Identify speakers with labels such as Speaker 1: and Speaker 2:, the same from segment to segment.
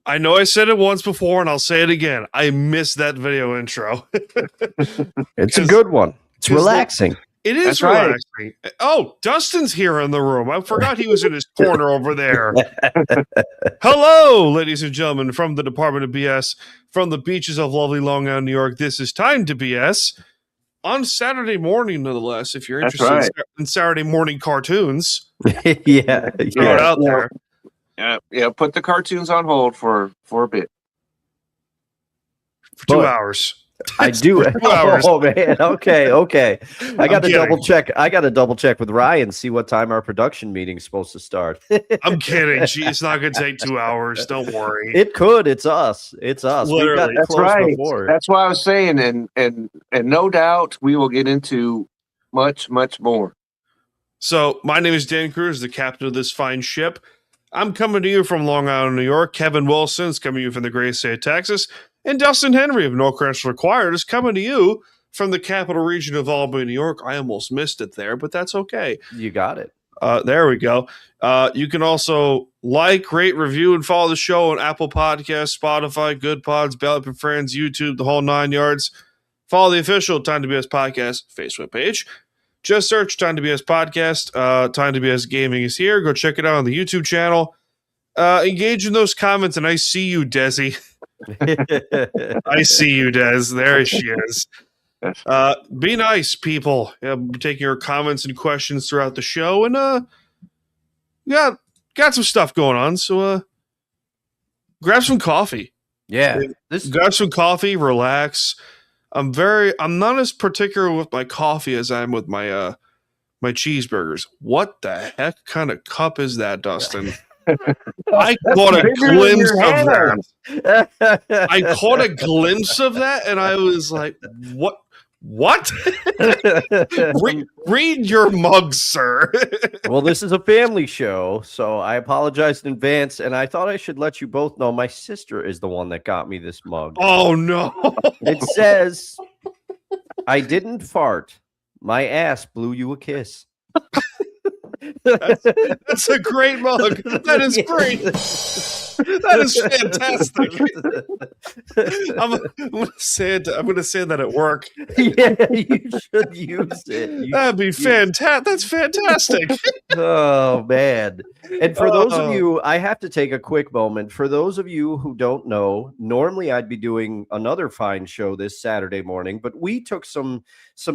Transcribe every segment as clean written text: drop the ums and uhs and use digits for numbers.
Speaker 1: I know I said it once before, and I'll say it again. I miss that video intro.
Speaker 2: It's a good one. It's relaxing.
Speaker 1: It is relaxing. Right. Oh, Dustin's here in the room. I forgot he was in his corner over there. Hello, ladies and gentlemen, from the Department of BS, from the beaches of lovely Long Island, New York. This is Time to BS on Saturday morning, nonetheless. If you're interested in Saturday morning cartoons,
Speaker 2: yeah,
Speaker 1: throw it out there.
Speaker 3: Yeah. Put the cartoons on hold for a bit.
Speaker 1: For 2 hours.
Speaker 2: I do. Oh man. Okay. I got to double check. I got to double check with Ryan, see what time our production meeting is supposed to start.
Speaker 1: I'm kidding. It's not going to take 2 hours. Don't worry.
Speaker 2: It could. It's us.
Speaker 1: Literally.
Speaker 3: That's right. That's why I was saying, and no doubt we will get into much more.
Speaker 1: So my name is Dan Cruz, the captain of this fine ship. I'm coming to you from Long Island, New York. Kevin Wilson's coming to you from the great state of Texas. And Dustin Henry of No Credentials Required is coming to you from the capital region of Albany, New York. I almost missed it there, but that's okay.
Speaker 2: You got it.
Speaker 1: There we go. You can also like, rate, review, and follow the show on Apple Podcasts, Spotify, Good Pods, Ballot and Friends, YouTube, the whole 9 yards. Follow the official Time to BS Podcast Facebook page. Just search Time to BS Podcast. Time to BS Gaming is here. Go check it out on the YouTube channel. Engage in those comments, and I see you, Desi. I see you, Des. There she is. Be nice, people. Taking your comments and questions throughout the show, and got some stuff going on. So grab some coffee.
Speaker 2: Yeah,
Speaker 1: grab some coffee. Relax. I'm not as particular with my coffee as I am with my my cheeseburgers. What the heck kind of cup is that, Dustin? I caught a glimpse of that. I caught a glimpse of that, and I was like, "What? What? read your mug, sir."
Speaker 2: Well, this is a family show, so I apologize in advance, and I thought I should let you both know my sister is the one that got me this mug.
Speaker 1: Oh, no.
Speaker 2: It says, "I didn't fart. My ass blew you a kiss."
Speaker 1: That's a great mug. That is great. That is fantastic. I'm gonna say that at work.
Speaker 2: Yeah, you should use it.
Speaker 1: That'd be fantastic. That's fantastic.
Speaker 2: Oh man. And for those of you, I have to take a quick moment. For those of you who don't know, normally I'd be doing another fine show this Saturday morning, but we took some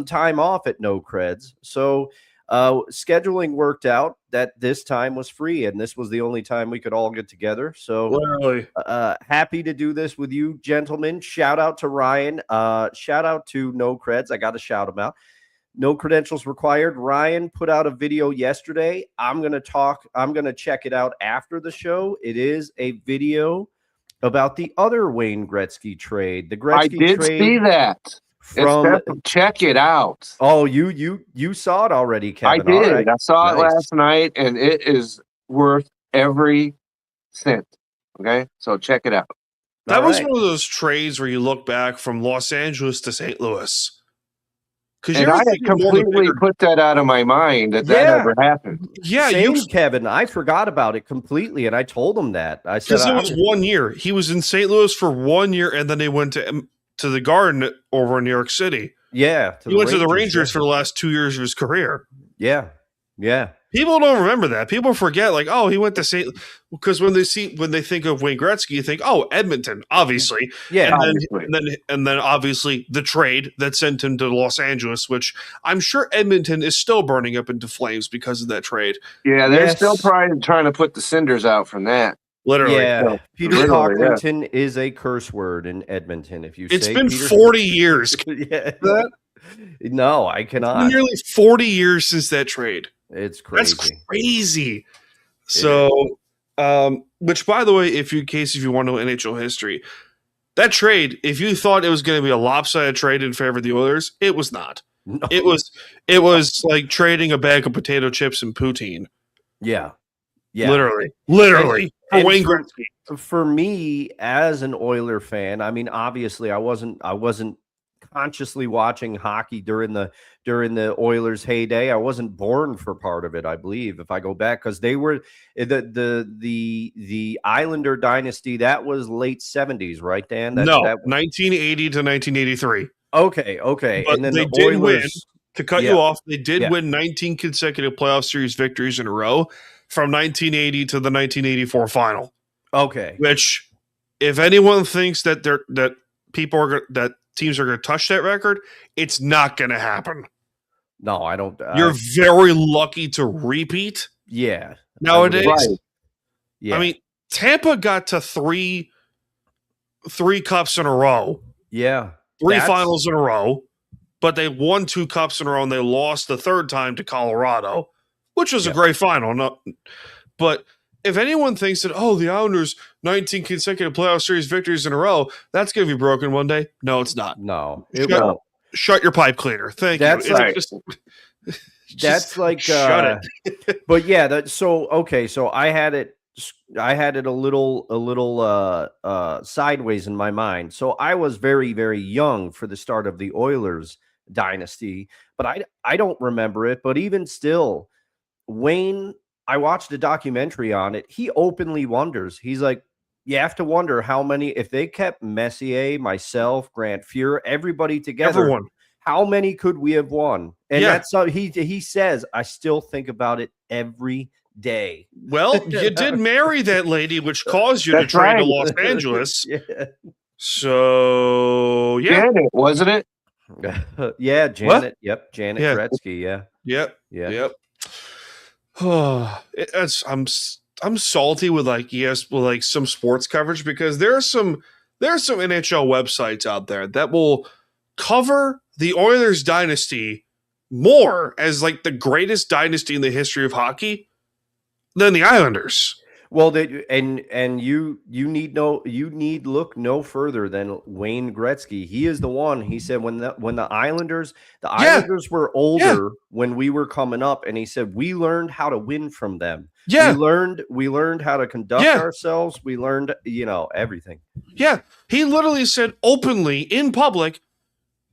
Speaker 2: time off at No Creds. So scheduling worked out that this time was free, and this was the only time we could all get together. So
Speaker 1: literally
Speaker 2: happy to do this with you, gentlemen. Shout out to Ryan. Shout out to No Creds. I got to shout him out. No Credentials Required. Ryan put out a video yesterday. I'm going to check it out after the show. It is a video about the other Wayne Gretzky trade. The Gretzky
Speaker 3: I did
Speaker 2: trade
Speaker 3: see that. Check it out.
Speaker 2: Oh, you saw it already, Kevin.
Speaker 3: I did.
Speaker 2: Right.
Speaker 3: I saw it last night, and it is worth every cent. Okay, so check it out.
Speaker 1: That was one of those trades where you look back from Los Angeles to St. Louis.
Speaker 3: And I had completely put that out of my mind that ever happened.
Speaker 1: Yeah,
Speaker 2: Kevin. I forgot about it completely, and I told him that. I said
Speaker 1: because it was 1 year. He was in St. Louis for 1 year, and then they went to the Garden over in New York City.
Speaker 2: Yeah.
Speaker 1: He went to the Rangers for the last 2 years of his career.
Speaker 2: Yeah. Yeah.
Speaker 1: People don't remember that. People forget, like, oh, he went to St. Because when they think of Wayne Gretzky, you think, oh, Edmonton, obviously.
Speaker 2: Yeah.
Speaker 1: And then obviously the trade that sent him to Los Angeles, which I'm sure Edmonton is still burning up into flames because of that trade.
Speaker 3: Yeah, they're still probably trying to put the cinders out from that.
Speaker 1: Literally.
Speaker 2: Yeah. Peter Pocklington is a curse word in Edmonton. If you say
Speaker 1: it's been 40 years.
Speaker 2: Yeah. No, I cannot.
Speaker 1: It's been nearly 40 years since that trade.
Speaker 2: It's crazy.
Speaker 1: That's crazy. So, which, by the way, in case you want to know NHL history, that trade, if you thought it was going to be a lopsided trade in favor of the Oilers, it was not.
Speaker 2: No.
Speaker 1: It was like trading a bag of potato chips and poutine.
Speaker 2: Yeah.
Speaker 1: Literally.
Speaker 2: And
Speaker 1: Wayne Gretzky.
Speaker 2: For me, as an Oiler fan, I mean, obviously, I wasn't consciously watching hockey during the Oilers' heyday. I wasn't born for part of it, I believe, if I go back, because they were the Islander dynasty. That was late 70s, right, Dan?
Speaker 1: No, 1980 to 1983.
Speaker 2: Okay.
Speaker 1: But
Speaker 2: And then
Speaker 1: they
Speaker 2: the
Speaker 1: did win.
Speaker 2: Oilers,
Speaker 1: To cut you off, they did win 19 consecutive playoff series victories in a row from 1980 to the 1984 final.
Speaker 2: Okay.
Speaker 1: Which, if anyone thinks that teams are going to touch that record, it's not going to happen.
Speaker 2: No, I don't.
Speaker 1: You're very lucky to repeat.
Speaker 2: Yeah.
Speaker 1: Nowadays.
Speaker 3: Right.
Speaker 2: Yeah.
Speaker 1: I mean, Tampa got to three cups in a row.
Speaker 2: Yeah.
Speaker 1: Three finals in a row. But they won 2 cups in a row, and they lost the third time to Colorado, which was a great final. No, but if anyone thinks that, the Islanders 19 consecutive playoff series victories in a row, that's going to be broken one day. No, it's not.
Speaker 2: No.
Speaker 1: Shut your pipe cleaner. Thank you.
Speaker 2: That's like
Speaker 1: shut it.
Speaker 2: But yeah, so I had it a little sideways in my mind. So I was very, very young for the start of the Oilers dynasty, but I don't remember it. But even still, Wayne, I watched a documentary on it. He openly wonders. He's like, you have to wonder how many, if they kept Messier, myself, Grant Fuhr, everybody together,
Speaker 1: everyone,
Speaker 2: how many could we have won? And that's he says, I still think about it every day.
Speaker 1: Well, you did marry that lady, which caused you to trade to Los Angeles. So
Speaker 3: Janet, wasn't it?
Speaker 2: Yeah, Janet. What? Yep, Janet Gretzky.
Speaker 1: Yep. I'm salty with with some sports coverage, because there are some NHL websites out there that will cover the Oilers dynasty more as like the greatest dynasty in the history of hockey than the Islanders.
Speaker 2: Well, you need look no further than Wayne Gretzky. He is the one. He said when the Islanders were older when we were coming up, and he said we learned how to win from them. Yeah, we learned how to conduct ourselves. We learned everything.
Speaker 1: Yeah, he literally said openly in public,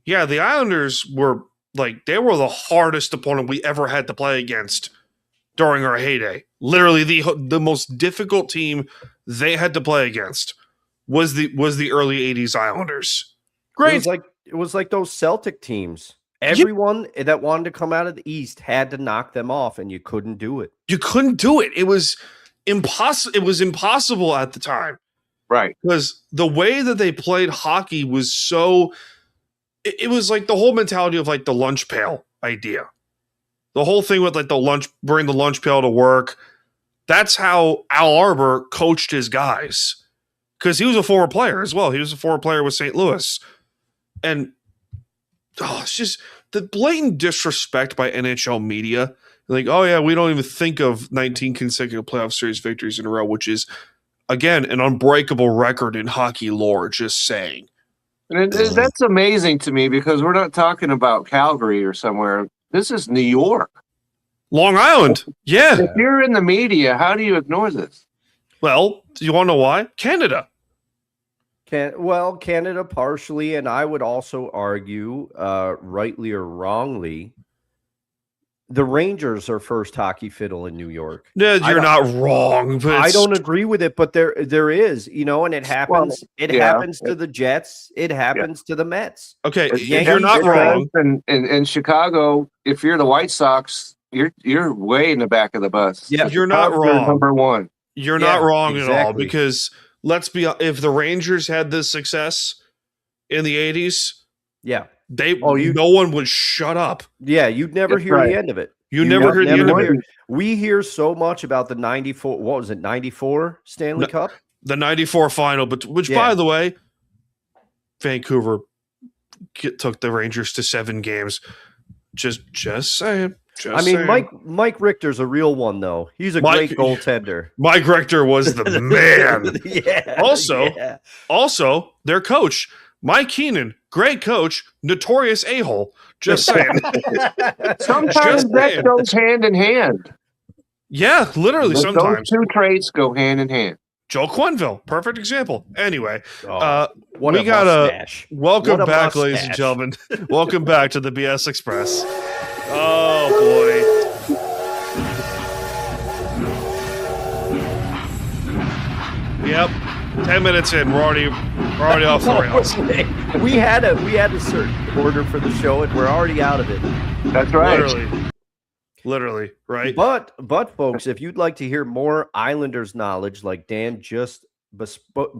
Speaker 1: the Islanders were they were the hardest opponent we ever had to play against during our heyday. Literally the most difficult team they had to play against was the early 80s Islanders. Great.
Speaker 2: It was like those Celtic teams. Everyone that wanted to come out of the East had to knock them off, and you couldn't do it.
Speaker 1: You couldn't do it. It was impossible. It was impossible at the time.
Speaker 3: Right.
Speaker 1: Because the way that they played hockey was so it was like the whole mentality of the lunch pail idea. The whole thing with bring the lunch pail to work. That's how Al Arbor coached his guys, because he was a former player as well. He was a former player with St. Louis. And it's just the blatant disrespect by NHL media. We don't even think of 19 consecutive playoff series victories in a row, which is, again, an unbreakable record in hockey lore, just saying.
Speaker 3: And that's amazing to me, because we're not talking about Calgary or somewhere. This is New York.
Speaker 1: Long Island. Yeah.
Speaker 3: If you're in the media, how do you ignore this?
Speaker 1: Well, do you want to know why? Canada.
Speaker 2: Canada partially, and I would also argue, rightly or wrongly, the Rangers are first hockey fiddle in New York.
Speaker 1: No, you're not wrong. But
Speaker 2: I don't agree with it, but there is, and it happens. Happens to the Jets. It happens to the Mets.
Speaker 1: Okay, you're not wrong.
Speaker 3: In Chicago, if you're the White Sox, you're way in the back of the bus.
Speaker 1: Yeah, you're not wrong.
Speaker 3: Number one.
Speaker 1: You're not wrong at all, because if the Rangers had this success in the 80s, no one would shut up.
Speaker 2: Yeah, you'd never hear the end of it.
Speaker 1: You never heard the end of it.
Speaker 2: We hear so much about the 94, what was it, 94 Stanley Cup?
Speaker 1: The 94 final, which by the way, Vancouver took the Rangers to 7 games. Just saying.
Speaker 2: Mike Richter's a real one, though. He's a great goaltender.
Speaker 1: Mike Richter was the man. Also, their coach, Mike Keenan, great coach, notorious a-hole. Just saying.
Speaker 3: Sometimes that goes hand in hand.
Speaker 1: Yeah, literally. Sometimes
Speaker 3: those two traits go hand in hand.
Speaker 1: Joel Quenneville, perfect example. Anyway,
Speaker 2: What
Speaker 1: we
Speaker 2: a
Speaker 1: got
Speaker 2: mustache.
Speaker 1: welcome
Speaker 2: What a
Speaker 1: back, ladies and
Speaker 2: mustache.
Speaker 1: gentlemen. Welcome back to the BS Express. Oh boy. Yep. 10 minutes in, we're already off the rails.
Speaker 2: we had a certain order for the show, and we're already out of it.
Speaker 3: That's right.
Speaker 1: Literally, right?
Speaker 2: But folks, if you'd like to hear more Islanders knowledge like Dan just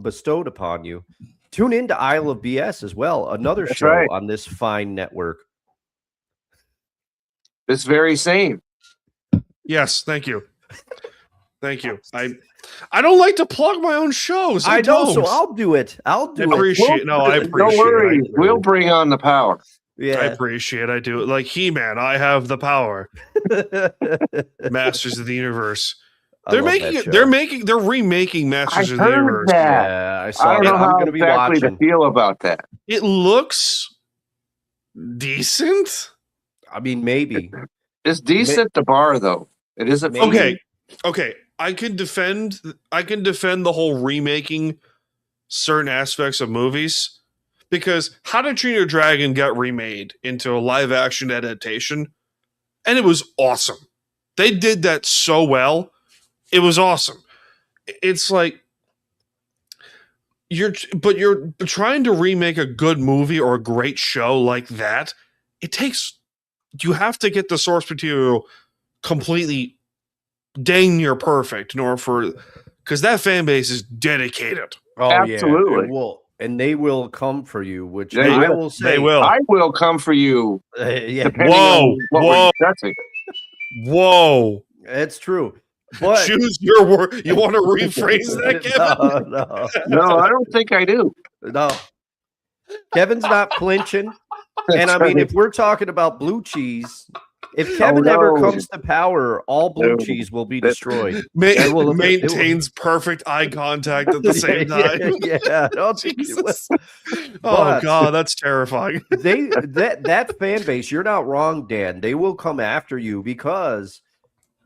Speaker 2: bestowed upon you, tune into Isle of BS as well, another
Speaker 3: That's
Speaker 2: show
Speaker 3: right.
Speaker 2: on this fine network.
Speaker 3: This very same.
Speaker 1: Yes, thank you. Thank you. I don't like to plug my own shows. I
Speaker 2: know,
Speaker 1: don't.
Speaker 2: so I'll do it.
Speaker 1: I appreciate
Speaker 3: Don't worry.
Speaker 1: it.
Speaker 3: We'll bring on the power.
Speaker 2: Yeah.
Speaker 1: I appreciate it. I do. Like He-Man, I have the power. Masters of the Universe. They're remaking Masters of the Universe.
Speaker 3: That.
Speaker 2: Yeah, I saw
Speaker 3: I don't
Speaker 2: it.
Speaker 3: know how
Speaker 2: I'm going to be
Speaker 3: exactly
Speaker 2: watching.
Speaker 3: to feel about that.
Speaker 1: It looks decent.
Speaker 2: I mean, maybe.
Speaker 3: It's decent to bar though. It isn't.
Speaker 1: Okay. I can defend the whole remaking certain aspects of movies because How to Train Your Dragon got remade into a live action adaptation and it was awesome. They did that so well. It was awesome. It's like you're trying to remake a good movie or a great show like that. You have to get the source material completely dang near perfect in order for, because that fan base is dedicated.
Speaker 2: Oh,
Speaker 3: absolutely.
Speaker 2: Yeah. And they will come for you, which
Speaker 3: Yeah,
Speaker 2: I will say.
Speaker 1: They will.
Speaker 3: I will come for you.
Speaker 2: Yeah.
Speaker 1: Whoa.
Speaker 2: It's true. But
Speaker 1: choose your word. You want to rephrase that, Kevin?
Speaker 3: No, I don't think I do.
Speaker 2: No. Kevin's not flinching. And I mean, if we're talking about blue cheese, if Kevin ever comes to power, all blue cheese will be destroyed.
Speaker 1: Maintains perfect eye contact at the same time.
Speaker 2: Yeah. Oh,
Speaker 1: Jesus. Oh God, that's terrifying.
Speaker 2: That fan base, you're not wrong, Dan. They will come after you because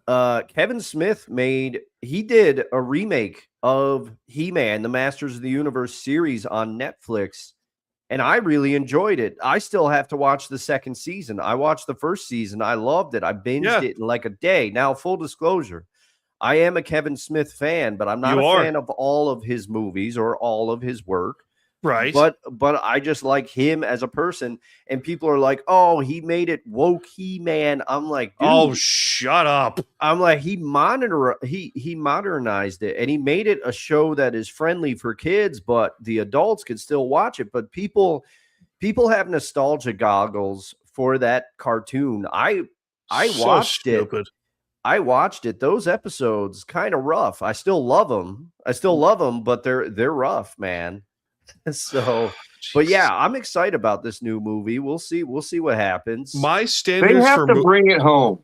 Speaker 2: Kevin Smith did a remake of He-Man, the Masters of the Universe series on Netflix. And I really enjoyed it. I still have to watch the second season. I watched the first season. I loved it. I binged it in like a day. Now, full disclosure, I am a Kevin Smith fan, but I'm not fan of all of his movies or all of his work.
Speaker 1: Right.
Speaker 2: But I just like him as a person. And people are like, oh, he made it woke He-Man. I'm like, dude,
Speaker 1: oh, shut up.
Speaker 2: I'm like, he modernized it and he made it a show that is friendly for kids, but the adults can still watch it. But people have nostalgia goggles for that cartoon. I watched it. I watched it. Those episodes kind of rough. I still love them, but they're rough, man. So, but yeah, I'm excited about this new movie. We'll see what happens.
Speaker 1: My standards
Speaker 3: they have to bring it home.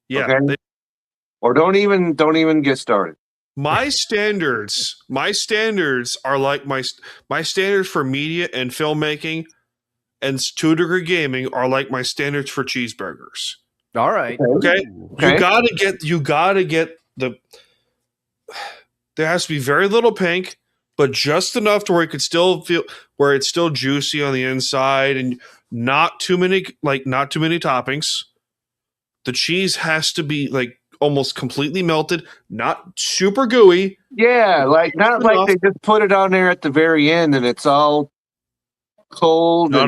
Speaker 1: Yeah.
Speaker 3: Okay? Or don't even get started.
Speaker 1: My standards are like my standards for media and filmmaking and to a degree gaming are like my standards for cheeseburgers.
Speaker 2: All right.
Speaker 1: Okay. You gotta get there has to be very little pink, but just enough to where it could still feel where it's still juicy on the inside and not too many toppings. The cheese has to be like almost completely melted, not super gooey.
Speaker 3: Yeah, like not like they just put it on there at the very end and it's all cold.
Speaker 1: No.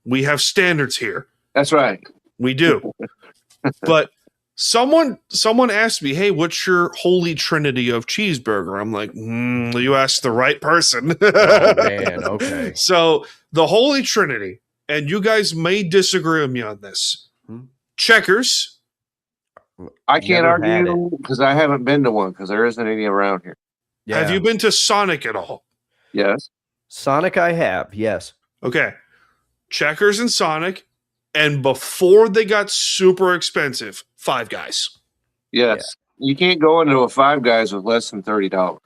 Speaker 1: We have standards here.
Speaker 3: That's right.
Speaker 1: We do. But someone asked me, hey, what's your holy trinity of cheeseburger? I'm like, you asked the right person.
Speaker 2: Oh, man, okay.
Speaker 1: So the holy trinity, and you guys may disagree with me on this. Checkers.
Speaker 3: I can't argue because I haven't been to one because there isn't any around here.
Speaker 1: Yeah. Have you been to Sonic at all?
Speaker 3: Yes.
Speaker 2: Sonic I have, yes.
Speaker 1: Okay. Checkers and Sonic. And before they got super expensive, Five Guys.
Speaker 3: Yes. Yeah. You can't go into a Five Guys with less than $30.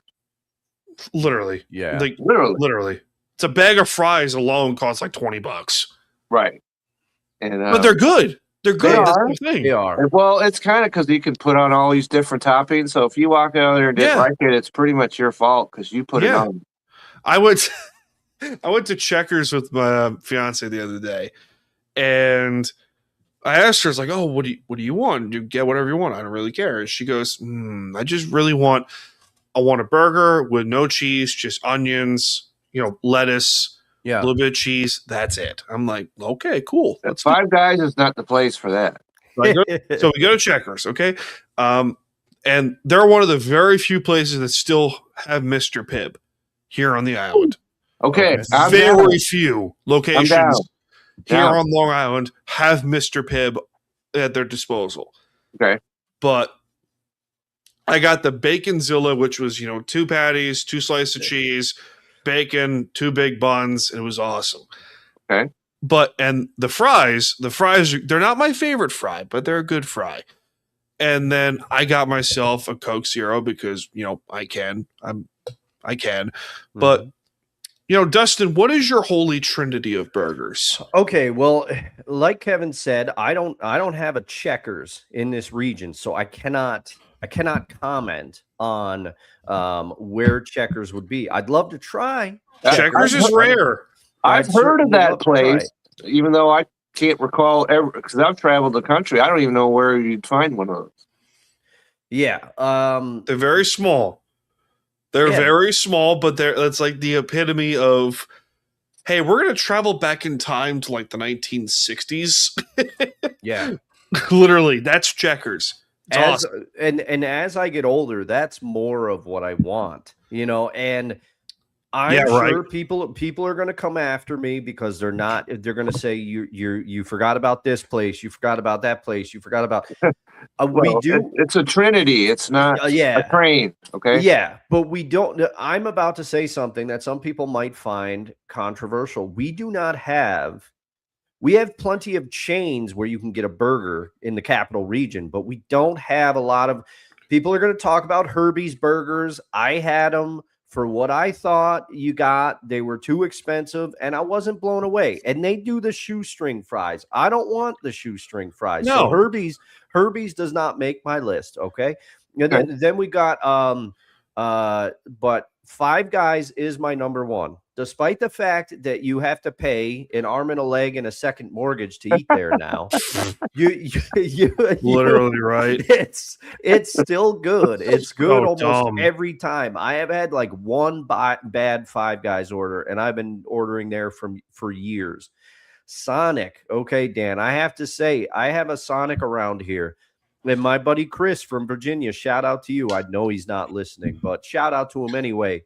Speaker 1: Literally.
Speaker 2: Yeah.
Speaker 1: Like, literally. It's a bag of fries alone costs like $20.
Speaker 3: Right. And
Speaker 1: but they're good. They're good.
Speaker 3: They
Speaker 1: That's
Speaker 3: are.
Speaker 1: the thing.
Speaker 2: They are.
Speaker 3: Well, it's kind of because you can put on all these different toppings. So if you walk out there and didn't
Speaker 1: Yeah.
Speaker 3: like it, it's pretty much your fault because you put it
Speaker 1: Yeah.
Speaker 3: on.
Speaker 1: I went to Checkers with my fiance the other day, and I asked her, I was like, "Oh, what do you want? You get whatever you want. I don't really care." And she goes, "I just really want a burger with no cheese, just onions, lettuce, a
Speaker 2: Yeah.
Speaker 1: little bit of cheese. That's it." I'm like, "Okay, cool. Let's do it."
Speaker 3: Five Guys is not the place for that.
Speaker 1: So we go to Checkers, okay? And they're one of the very few places that still have Mr. Pibb here on the island.
Speaker 3: Okay,
Speaker 2: Okay.
Speaker 3: I'm down.
Speaker 1: Very few locations here
Speaker 3: Down.
Speaker 1: on Long Island have Mr. Pibb at their disposal.
Speaker 3: Okay.
Speaker 1: But I got the Baconzilla, which was, 2 patties, 2 slices of cheese, bacon, 2 big buns. It was awesome.
Speaker 3: Okay.
Speaker 1: And the fries, they're not my favorite fry, but they're a good fry. And then I got myself a Coke Zero because, I can. But Dustin, what is your holy trinity of burgers?
Speaker 2: Okay, well, like Kevin said, I don't have a Checkers in this region, so I cannot comment on where Checkers would be. I'd love to try.
Speaker 1: Checkers is rare.
Speaker 3: I've heard of
Speaker 2: certainly love
Speaker 3: that
Speaker 2: to try
Speaker 3: place, even though I can't recall ever because I've traveled the country. I don't even know where you'd find one of those.
Speaker 2: Yeah.
Speaker 1: They're very small. They're
Speaker 2: Yeah.
Speaker 1: very small, but that's like the epitome of, hey, we're going to travel back in time to like the 1960s.
Speaker 2: Yeah.
Speaker 1: Literally, that's Checkers. It's
Speaker 2: As
Speaker 1: awesome.
Speaker 2: and as I get older, that's more of what I want, and I'm
Speaker 1: Yeah, right.
Speaker 2: sure people are going to come after me because they're going to say you forgot about this place, you forgot about that place, you forgot about we do.
Speaker 3: It's a trinity. It's not a train. Okay.
Speaker 2: Yeah, but we don't. I'm about to say something that some people might find controversial. We do not have. We have plenty of chains where you can get a burger in the capital region, but we don't have a lot of people are going to talk about Herbie's burgers. I had them for what I thought you got. They were too expensive and I wasn't blown away. And they do the shoestring fries. I don't want the shoestring fries.
Speaker 1: No.
Speaker 2: So Herbie's does not make my list. Okay. And then we got, but Five Guys is my number one. Despite the fact that you have to pay an arm and a leg and a second mortgage to eat there now, you
Speaker 1: Literally right.
Speaker 2: It's still good. It's good almost
Speaker 1: dumb.
Speaker 2: every time. I have had like one bad Five Guys order, and I've been ordering there for years. Sonic, okay, Dan. I have to say, I have a Sonic around here. And my buddy Chris from Virginia, shout out to you. I know he's not listening, but shout out to him anyway.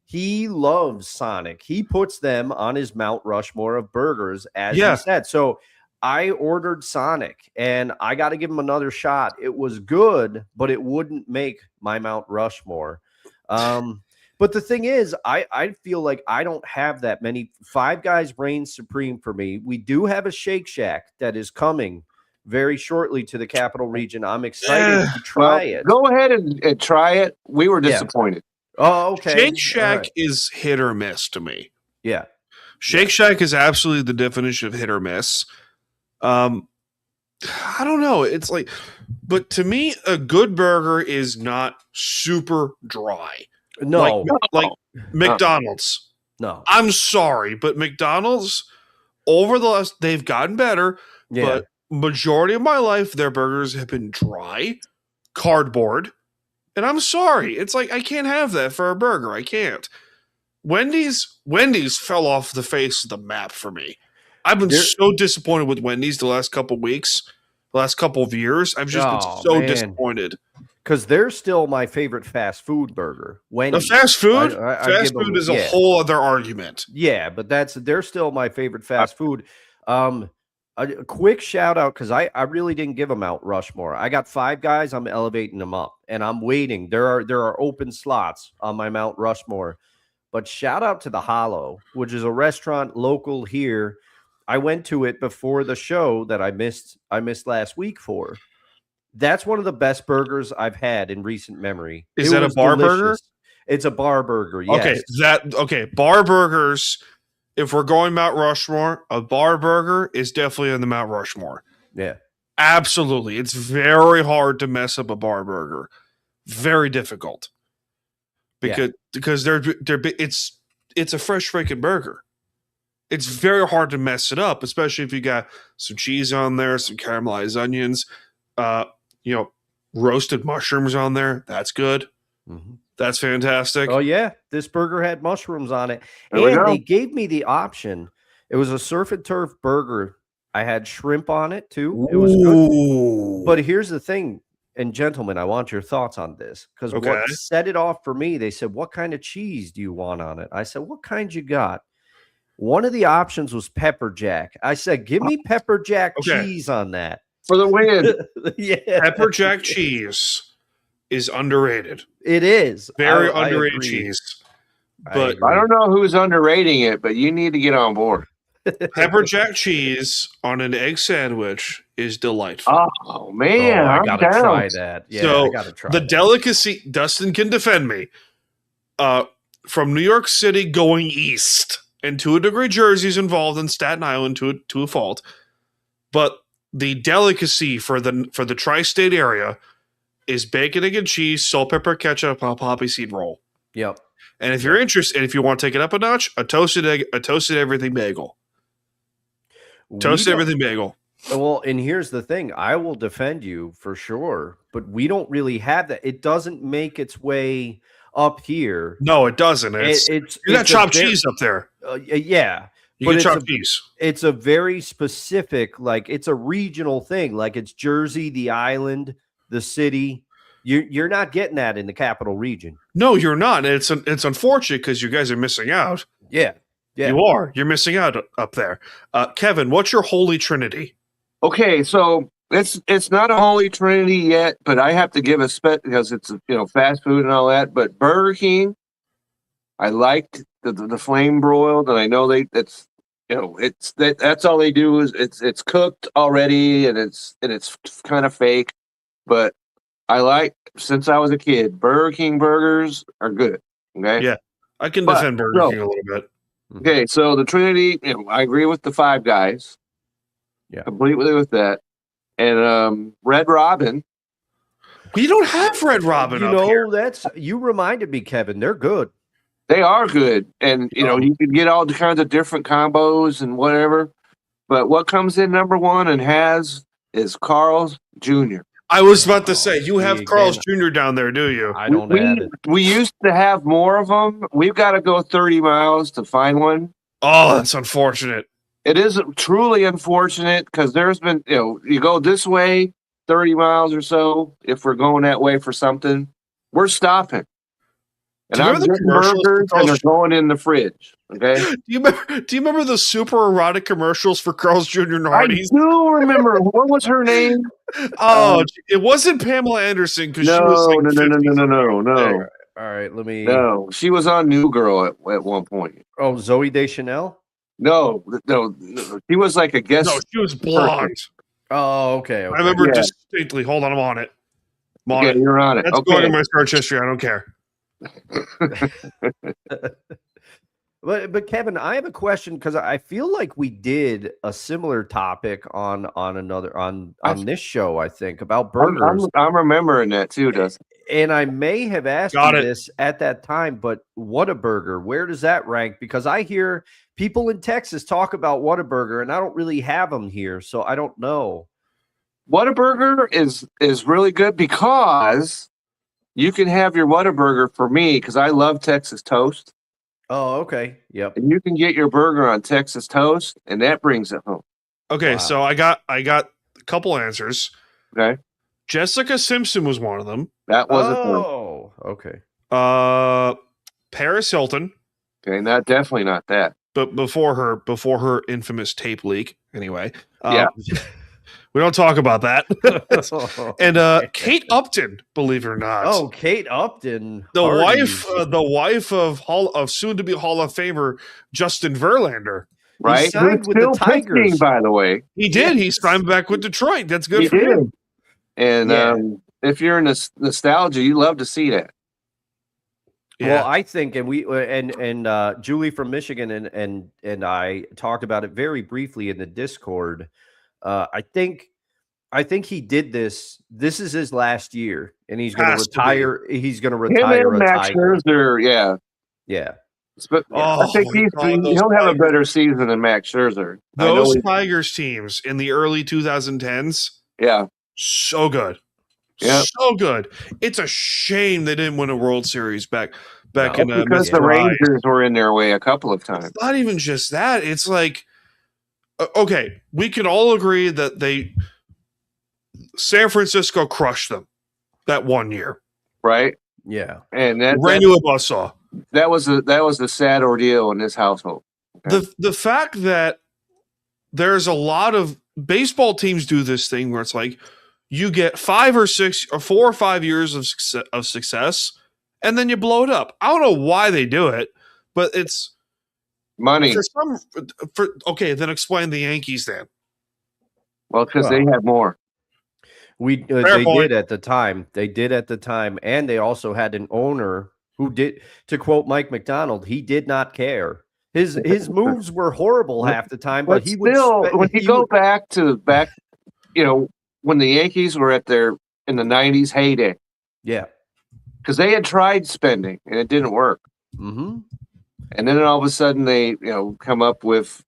Speaker 2: He loves Sonic. He puts them on his Mount Rushmore of burgers, as he said. So I ordered Sonic, and I got to give him another shot. It was good, but it wouldn't make my Mount Rushmore. But the thing is, I feel like I don't have that many. Five Guys reigns supreme for me. We do have a Shake Shack that is coming very shortly to the capital region. I'm excited to try it.
Speaker 3: Go ahead and try it. We were disappointed.
Speaker 2: Oh, okay.
Speaker 1: Shake Shack is hit or miss to me.
Speaker 2: Yeah.
Speaker 1: Shake Shack is absolutely the definition of hit or miss. I don't know. It's like, but to me, a good burger is not super dry.
Speaker 2: No.
Speaker 1: Like McDonald's.
Speaker 2: No.
Speaker 1: I'm sorry, but McDonald's they've gotten better, but majority of my life, their burgers have been dry, cardboard. And I'm sorry. It's like, I can't have that for a burger. I can't. Wendy's fell off the face of the map for me. I've been so disappointed with Wendy's the last couple of weeks, the last couple of years. I've just been so disappointed.
Speaker 2: Because they're still my favorite fast food burger. Wendy's.
Speaker 1: The fast food? Fast food is a whole other argument.
Speaker 2: Yeah, but they're still my favorite fast food. A quick shout out, because I really didn't give them Mount Rushmore. I got Five Guys. I'm elevating them up, and I'm waiting. There are open slots on my Mount Rushmore. But shout out to the Hollow, which is a restaurant local here. I went to it before the show that I missed last week for. That's one of the best burgers I've had in recent memory.
Speaker 1: Is that a bar burger?
Speaker 2: It's a bar burger. Yes.
Speaker 1: Okay. Bar burgers. If we're going Mount Rushmore, a bar burger is definitely on the Mount Rushmore.
Speaker 2: Yeah.
Speaker 1: Absolutely. It's very hard to mess up a bar burger. Very difficult. Because it's a fresh freaking burger. It's very hard to mess it up, especially if you got some cheese on there, some caramelized onions, roasted mushrooms on there. That's good.
Speaker 2: Mm-hmm.
Speaker 1: That's fantastic.
Speaker 2: Oh yeah, this burger had mushrooms on it,
Speaker 3: There we
Speaker 2: and
Speaker 3: go.
Speaker 2: they gave me the option. It was a surf and turf burger. I had shrimp on it too. It was good.
Speaker 1: Ooh.
Speaker 2: But here's the thing, and gentlemen, I want your thoughts on this because
Speaker 1: Okay.
Speaker 2: what set it off for me, they said, "What kind of cheese do you want on it?" I said, "What kind you got?" One of the options was pepper jack. I said, "Give me pepper jack
Speaker 1: Okay.
Speaker 2: cheese on that."
Speaker 3: For the win.
Speaker 2: Yeah,
Speaker 1: Pepper jack cheese is underrated.
Speaker 2: it is
Speaker 1: Very
Speaker 2: I
Speaker 1: underrated
Speaker 2: agree.
Speaker 1: cheese.
Speaker 2: I
Speaker 1: But
Speaker 2: agree.
Speaker 3: I don't know who's underrating it, but you need to get on board.
Speaker 1: pepper jack cheese on an egg sandwich is delightful.
Speaker 3: Oh man,
Speaker 2: I
Speaker 3: I'm
Speaker 2: gotta
Speaker 3: down.
Speaker 2: try that. Yeah,
Speaker 1: So,
Speaker 2: I gotta try
Speaker 1: the
Speaker 2: that.
Speaker 1: delicacy, Dustin can defend me. From New York City going east, and to a degree, Jersey's involved in Staten Island to a fault. But the delicacy for the tri-state area is bacon, egg, and cheese, salt, pepper, ketchup, on a poppy seed roll.
Speaker 2: Yep.
Speaker 1: And if you're interested, and if you want to take it up a notch, a toasted egg, a toasted everything bagel. Toasted everything bagel.
Speaker 2: Well, and here's the thing. I will defend you for sure, but we don't really have that. It doesn't make its way up here.
Speaker 1: No, it doesn't.
Speaker 2: It's
Speaker 1: you got chopped cheese up there.
Speaker 2: Yeah.
Speaker 1: You
Speaker 2: But
Speaker 1: get chopped cheese.
Speaker 2: It's a very specific, like it's a regional thing. Like it's Jersey, the island, the city. You're not getting that in the capital region.
Speaker 1: No, you're not. It's unfortunate because you guys are missing out.
Speaker 2: Yeah.
Speaker 1: You are. You're missing out up there. Kevin, what's your holy trinity?
Speaker 3: Okay, so it's not a holy trinity yet, but I have to give a because it's fast food and all that. But Burger King, I liked the flame broiled, and I know that's all they do is it's cooked already, and it's kind of fake, but I like, since I was a kid, Burger King burgers are good. Okay,
Speaker 1: Yeah, I can defend Burger King a little bit.
Speaker 3: Okay, so the Trinity, I agree with the Five Guys.
Speaker 2: Yeah,
Speaker 3: completely with that. And Red Robin.
Speaker 1: We don't have Red Robin. Here.
Speaker 2: You reminded me, Kevin. They're good.
Speaker 3: They are good, and you can get all the kinds of different combos and whatever. But what comes in number one and is Carl's Jr.
Speaker 1: I was about to say, you have Carl's Jr. down there, do you?
Speaker 2: I don't add it.
Speaker 3: We used to have more of them. We've got to go 30 miles to find one.
Speaker 1: Oh, that's unfortunate.
Speaker 3: It is truly unfortunate because there's been, you go this way 30 miles or so. If we're going that way for something, we're stopping. And I'm getting burgers and they're going in the fridge. Okay.
Speaker 1: Do you remember the super erotic commercials for Carl's Jr. and Hardee's?
Speaker 3: I do remember. What was her name?
Speaker 1: Oh, it wasn't Pamela Anderson because she was like
Speaker 3: no.
Speaker 2: All right, let me.
Speaker 3: No, she was on New Girl at one point.
Speaker 2: Oh, Zooey Deschanel?
Speaker 3: No. She was like a guest.
Speaker 1: No, she was blonde.
Speaker 2: Oh, okay.
Speaker 1: I remember distinctly. Hold on, I'm on it.
Speaker 3: You're on it.
Speaker 1: That's going in my search history. I don't care.
Speaker 2: But Kevin, I have a question because I feel like we did a similar topic on this show. I think about burgers.
Speaker 3: I'm remembering that too, Dustin.
Speaker 2: And I may have asked you this at that time, but Whataburger, where does that rank? Because I hear people in Texas talk about Whataburger, and I don't really have them here, so I don't know.
Speaker 3: Whataburger is really good because you can have your Whataburger for me because I love Texas toast.
Speaker 2: Oh, okay. Yep.
Speaker 3: And you can get your burger on Texas toast, and that brings it home.
Speaker 1: Okay, so I got a couple answers.
Speaker 3: Okay.
Speaker 1: Jessica Simpson was one of them.
Speaker 3: That wasn't
Speaker 2: okay.
Speaker 1: Paris Hilton.
Speaker 3: Okay, definitely not that.
Speaker 1: But before her infamous tape leak, anyway.
Speaker 3: Yeah.
Speaker 1: We don't talk about that. And Kate Upton, believe it or not.
Speaker 2: Oh, Kate Upton,
Speaker 1: the wife of soon to be Hall of Famer Justin Verlander.
Speaker 3: Right, he signed with the Tigers. Pitching, by the way,
Speaker 1: he did. He signed back with Detroit. That's good for him.
Speaker 3: And if you're in nostalgia, you love to see that.
Speaker 2: Yeah. Well, I think, and we and Julie from Michigan and I talked about it very briefly in the Discord. I think I think he did this. This is his last year, and he's going to
Speaker 1: Has to be.
Speaker 2: retire. He's going to
Speaker 3: Him
Speaker 2: retire
Speaker 3: and
Speaker 2: a
Speaker 3: Max
Speaker 2: Tiger.
Speaker 3: Scherzer, yeah.
Speaker 2: Yeah.
Speaker 3: But I
Speaker 1: Oh,
Speaker 3: think
Speaker 1: my God, those
Speaker 3: he'll have a
Speaker 1: Tigers.
Speaker 3: better season than Max Scherzer. I know
Speaker 1: Those
Speaker 3: he-
Speaker 1: Tigers teams in the early 2010s,
Speaker 3: yeah.
Speaker 1: so good.
Speaker 3: Yep.
Speaker 1: So good. It's a shame they didn't win a World Series back
Speaker 2: No,
Speaker 1: in
Speaker 3: Because the
Speaker 1: Mr. Ryan.
Speaker 3: Rangers were in their way a couple of times.
Speaker 1: It's not even just that. It's like, okay, we can all agree that San Francisco crushed them that one year.
Speaker 3: Right?
Speaker 2: Yeah.
Speaker 3: And
Speaker 1: Ran you a buzzsaw.
Speaker 3: that was a sad ordeal in this household.
Speaker 1: The fact that there's a lot of baseball teams do this thing where it's like you get 5 or 6 or 4 or 5 years of success and then you blow it up. I don't know why they do it, but it's
Speaker 3: Money.
Speaker 1: okay, then explain the Yankees then.
Speaker 3: Well, because they have more.
Speaker 2: They
Speaker 1: point.
Speaker 2: did at the time. They did at the time, and they also had an owner who did. To quote Mike McDonald, he did not care. His moves were horrible half the time, but he
Speaker 3: still,
Speaker 2: would.
Speaker 3: when you go back, when the Yankees were in the '90s heyday,
Speaker 2: Yeah.
Speaker 3: because they had tried spending and it didn't work,
Speaker 2: Mm-hmm.
Speaker 3: and then all of a sudden they come up with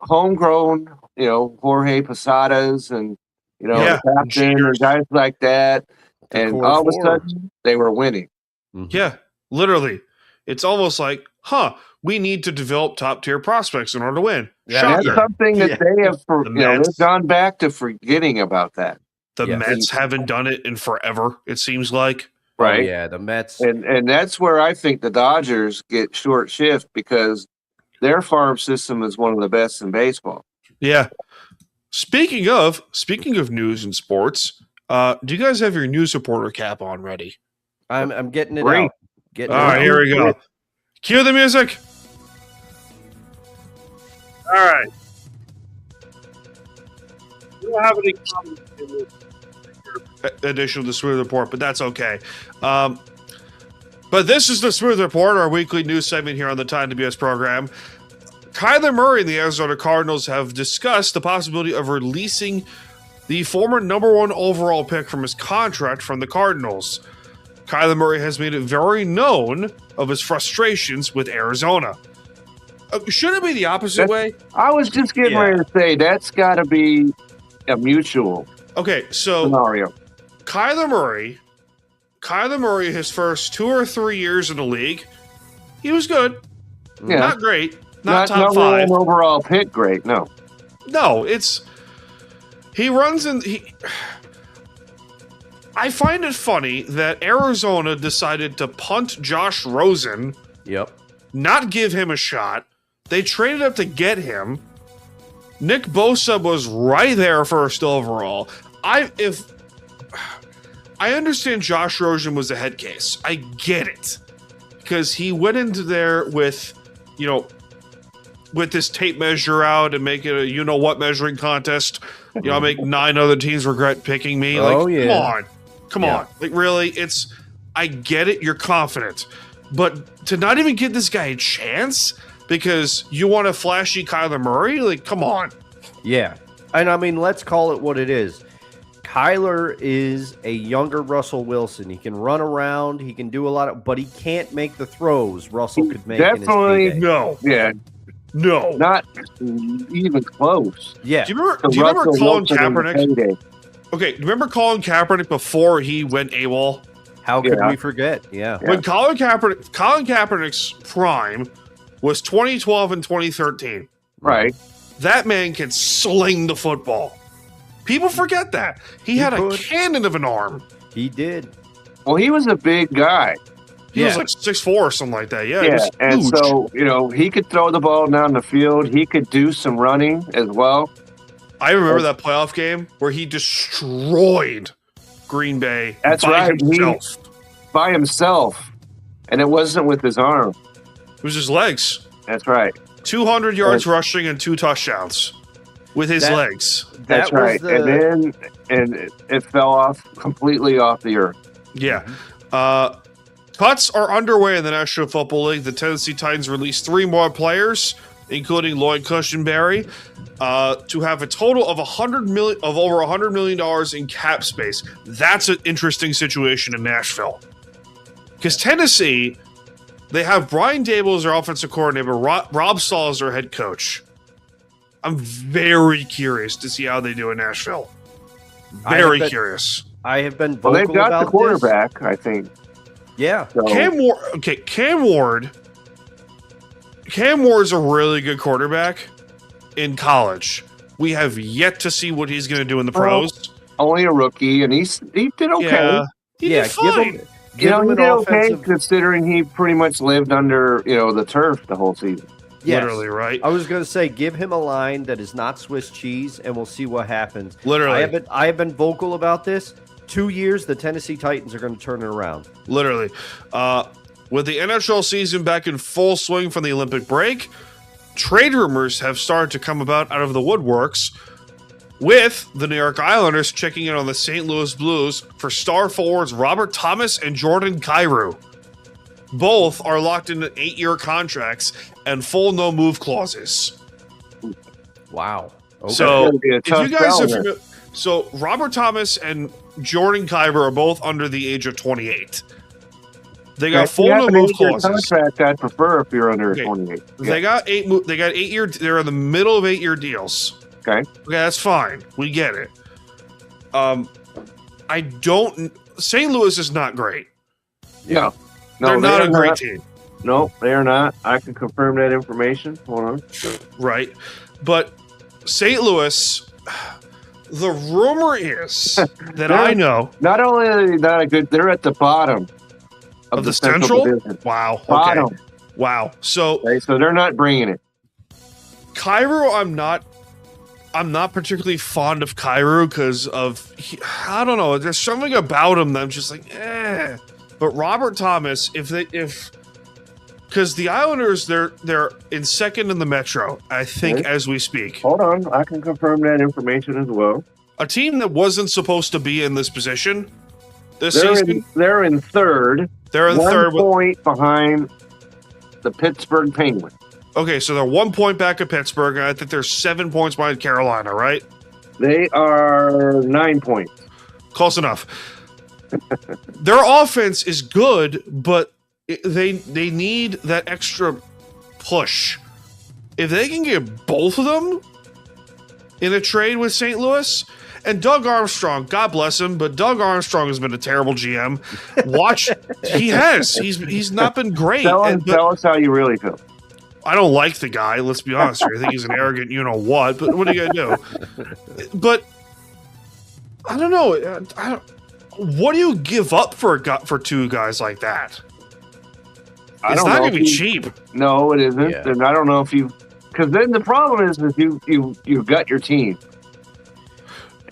Speaker 3: homegrown Jorge Posadas and
Speaker 1: Yeah,
Speaker 3: the captain and guys like that, and
Speaker 2: core
Speaker 3: all of a
Speaker 2: four.
Speaker 3: sudden they were winning.
Speaker 2: Mm-hmm.
Speaker 1: Yeah, literally. It's almost like, we need to develop top tier prospects in order to win.
Speaker 2: Yeah,
Speaker 3: That's
Speaker 1: Shocker.
Speaker 3: something that they have
Speaker 1: Mets.
Speaker 3: they've gone back to forgetting about that.
Speaker 1: The
Speaker 2: Yes.
Speaker 1: Mets haven't done it in forever, it seems like.
Speaker 3: Right.
Speaker 2: Oh, yeah, the Mets.
Speaker 3: And that's where I think the Dodgers get short shift because their farm system is one of the best in baseball.
Speaker 1: Yeah. Speaking of news and sports, do you guys have your news reporter cap on ready?
Speaker 2: I'm getting it
Speaker 3: Great.
Speaker 2: out. Getting
Speaker 1: All
Speaker 2: it
Speaker 1: right,
Speaker 2: out.
Speaker 1: here we go. Cue the music. All right. We don't have any comments in this edition of the Smooth Report, but that's okay. But this is the Smooth Report, our weekly news segment here on the Time to BS program. Kyler Murray and the Arizona Cardinals have discussed the possibility of releasing the former number 1 overall pick from his contract from the Cardinals. Kyler Murray has made it very known of his frustrations with Arizona. Should it be the opposite way?
Speaker 3: I was just getting ready to say that's got to be a mutual
Speaker 1: Okay, so
Speaker 3: scenario.
Speaker 1: Kyler Murray, his first 2 or 3 years in the league, he was good.
Speaker 3: Yeah.
Speaker 1: Not great. Not top
Speaker 3: number
Speaker 1: 5.
Speaker 3: one overall pick. Great. No.
Speaker 1: No, he runs in. I find it funny that Arizona decided to punt Josh Rosen,
Speaker 2: Yep.
Speaker 1: not give him a shot. They traded up to get him. Nick Bosa was right there first overall. I understand Josh Rosen was a head case. I get it. Because he went into there with this tape measure out and make it a you-know-what measuring contest. Make 9 other teams regret picking me.
Speaker 2: Oh, yeah.
Speaker 1: Come on. Like, really? I get it. You're confident. But to not even give this guy a chance because you want a flashy Kyler Murray? Like, come on.
Speaker 2: Yeah. And I mean, let's call it what it is. Kyler is a younger Russell Wilson. He can run around. He can do a lot but he can't make the throws Russell could make
Speaker 3: Definitely
Speaker 2: in his heyday.
Speaker 1: No.
Speaker 3: Yeah.
Speaker 1: No.
Speaker 3: Not even close.
Speaker 2: Yeah.
Speaker 1: Do you remember Colin Kaepernick? Okay, do you remember Colin Kaepernick before he went AWOL?
Speaker 2: How could we forget? Yeah.
Speaker 1: When Colin Kaepernick's prime was 2012 and 2013.
Speaker 3: Right.
Speaker 1: That man can sling the football. People forget that. He had a cannon of an arm.
Speaker 2: He did.
Speaker 3: Well, he was a big guy.
Speaker 1: He was like 6'4" or something like that. Yeah,
Speaker 3: Yeah, and
Speaker 1: huge.
Speaker 3: so, he could throw the ball down the field. He could do some running as well.
Speaker 1: I remember that playoff game where he destroyed Green Bay.
Speaker 3: That's
Speaker 1: by
Speaker 3: right.
Speaker 1: himself.
Speaker 3: By himself. And it wasn't with his arm.
Speaker 1: It was his legs.
Speaker 3: That's right.
Speaker 1: 200 yards rushing and 2 touchdowns with his legs.
Speaker 3: That's right. And then it fell off completely off the earth.
Speaker 1: Yeah. Cuts are underway in the National Football League. The Tennessee Titans released 3 more players including Lloyd Cushenberry, to have a total of over $100 million in cap space. That's an interesting situation in Nashville. Because Tennessee, they have Brian Dable as their offensive coordinator, Rob Saul as their head coach. I'm very curious to see how they do in Nashville. Very curious.
Speaker 2: I have been vocal
Speaker 3: they've got
Speaker 2: about
Speaker 3: the quarterback, I think.
Speaker 2: Yeah.
Speaker 3: So,
Speaker 1: Cam Ward's a really good quarterback in college. We have yet to see what he's going to do in the pros.
Speaker 3: Only a rookie, and he did okay.
Speaker 1: Yeah, he did fine.
Speaker 3: He did okay considering he pretty much lived under the turf the whole season.
Speaker 2: Yes.
Speaker 1: Literally, right?
Speaker 2: I was going to say, give him a line that is not Swiss cheese, and we'll see what happens.
Speaker 1: Literally.
Speaker 2: I have been vocal about this. 2 years, the Tennessee Titans are going to turn it around.
Speaker 1: Literally. With the NHL season back in full swing from the Olympic break, trade rumors have started to come about out of the woodworks, with the New York Islanders checking in on the St. Louis Blues for star forwards Robert Thomas and Jordan Kyrou. Both are locked into 8-year contracts and full no-move clauses.
Speaker 2: Wow. Okay.
Speaker 1: So, if you guys are familiar, so Robert Thomas and Jordan Kyrou are both under the age of 28. They got full no-move clauses.
Speaker 3: Contract, I'd prefer if you're under 28.
Speaker 1: They got 8-year. They're in the middle of 8-year deals.
Speaker 3: Okay,
Speaker 1: that's fine. We get it. St. Louis is not great.
Speaker 3: Yeah.
Speaker 1: No, they're not a great team.
Speaker 3: No, they are not. I can confirm that information. Hold on.
Speaker 1: Right. But St. Louis, the rumor is that I know.
Speaker 3: Not only are they not a good, they're at the bottom
Speaker 1: of the Central Division. Wow. Okay.
Speaker 3: Bottom.
Speaker 1: Wow. So
Speaker 3: they're not bringing it.
Speaker 1: Kyrou, I'm not particularly fond of Kyrou because I don't know. There's something about him that I'm just like, eh. But Robert Thomas, because the Islanders, they're in second in the Metro, I think, as we speak.
Speaker 3: Hold on, I can confirm that information as well.
Speaker 1: A team that wasn't supposed to be in this position this season.
Speaker 3: They're in third.
Speaker 1: They're in third.
Speaker 3: 1 point behind the Pittsburgh Penguins.
Speaker 1: Okay, so they're 1 point back at Pittsburgh, and I think they're 7 points behind Carolina, right?
Speaker 3: They are 9 points.
Speaker 1: Close enough. Their offense is good, but they need that extra push. If they can get both of them in a trade with St. Louis, and Doug Armstrong, God bless him, but Doug Armstrong has been a terrible GM. He's not been great.
Speaker 3: Tell us how you really feel.
Speaker 1: I don't like the guy, let's be honest here. I think he's an arrogant you-know-what, but what are you going to do? But, I don't know. What do you give up for two guys like that? It's not going to be cheap.
Speaker 3: No, it isn't. Yeah. And I don't know if because then the problem is you've got your team.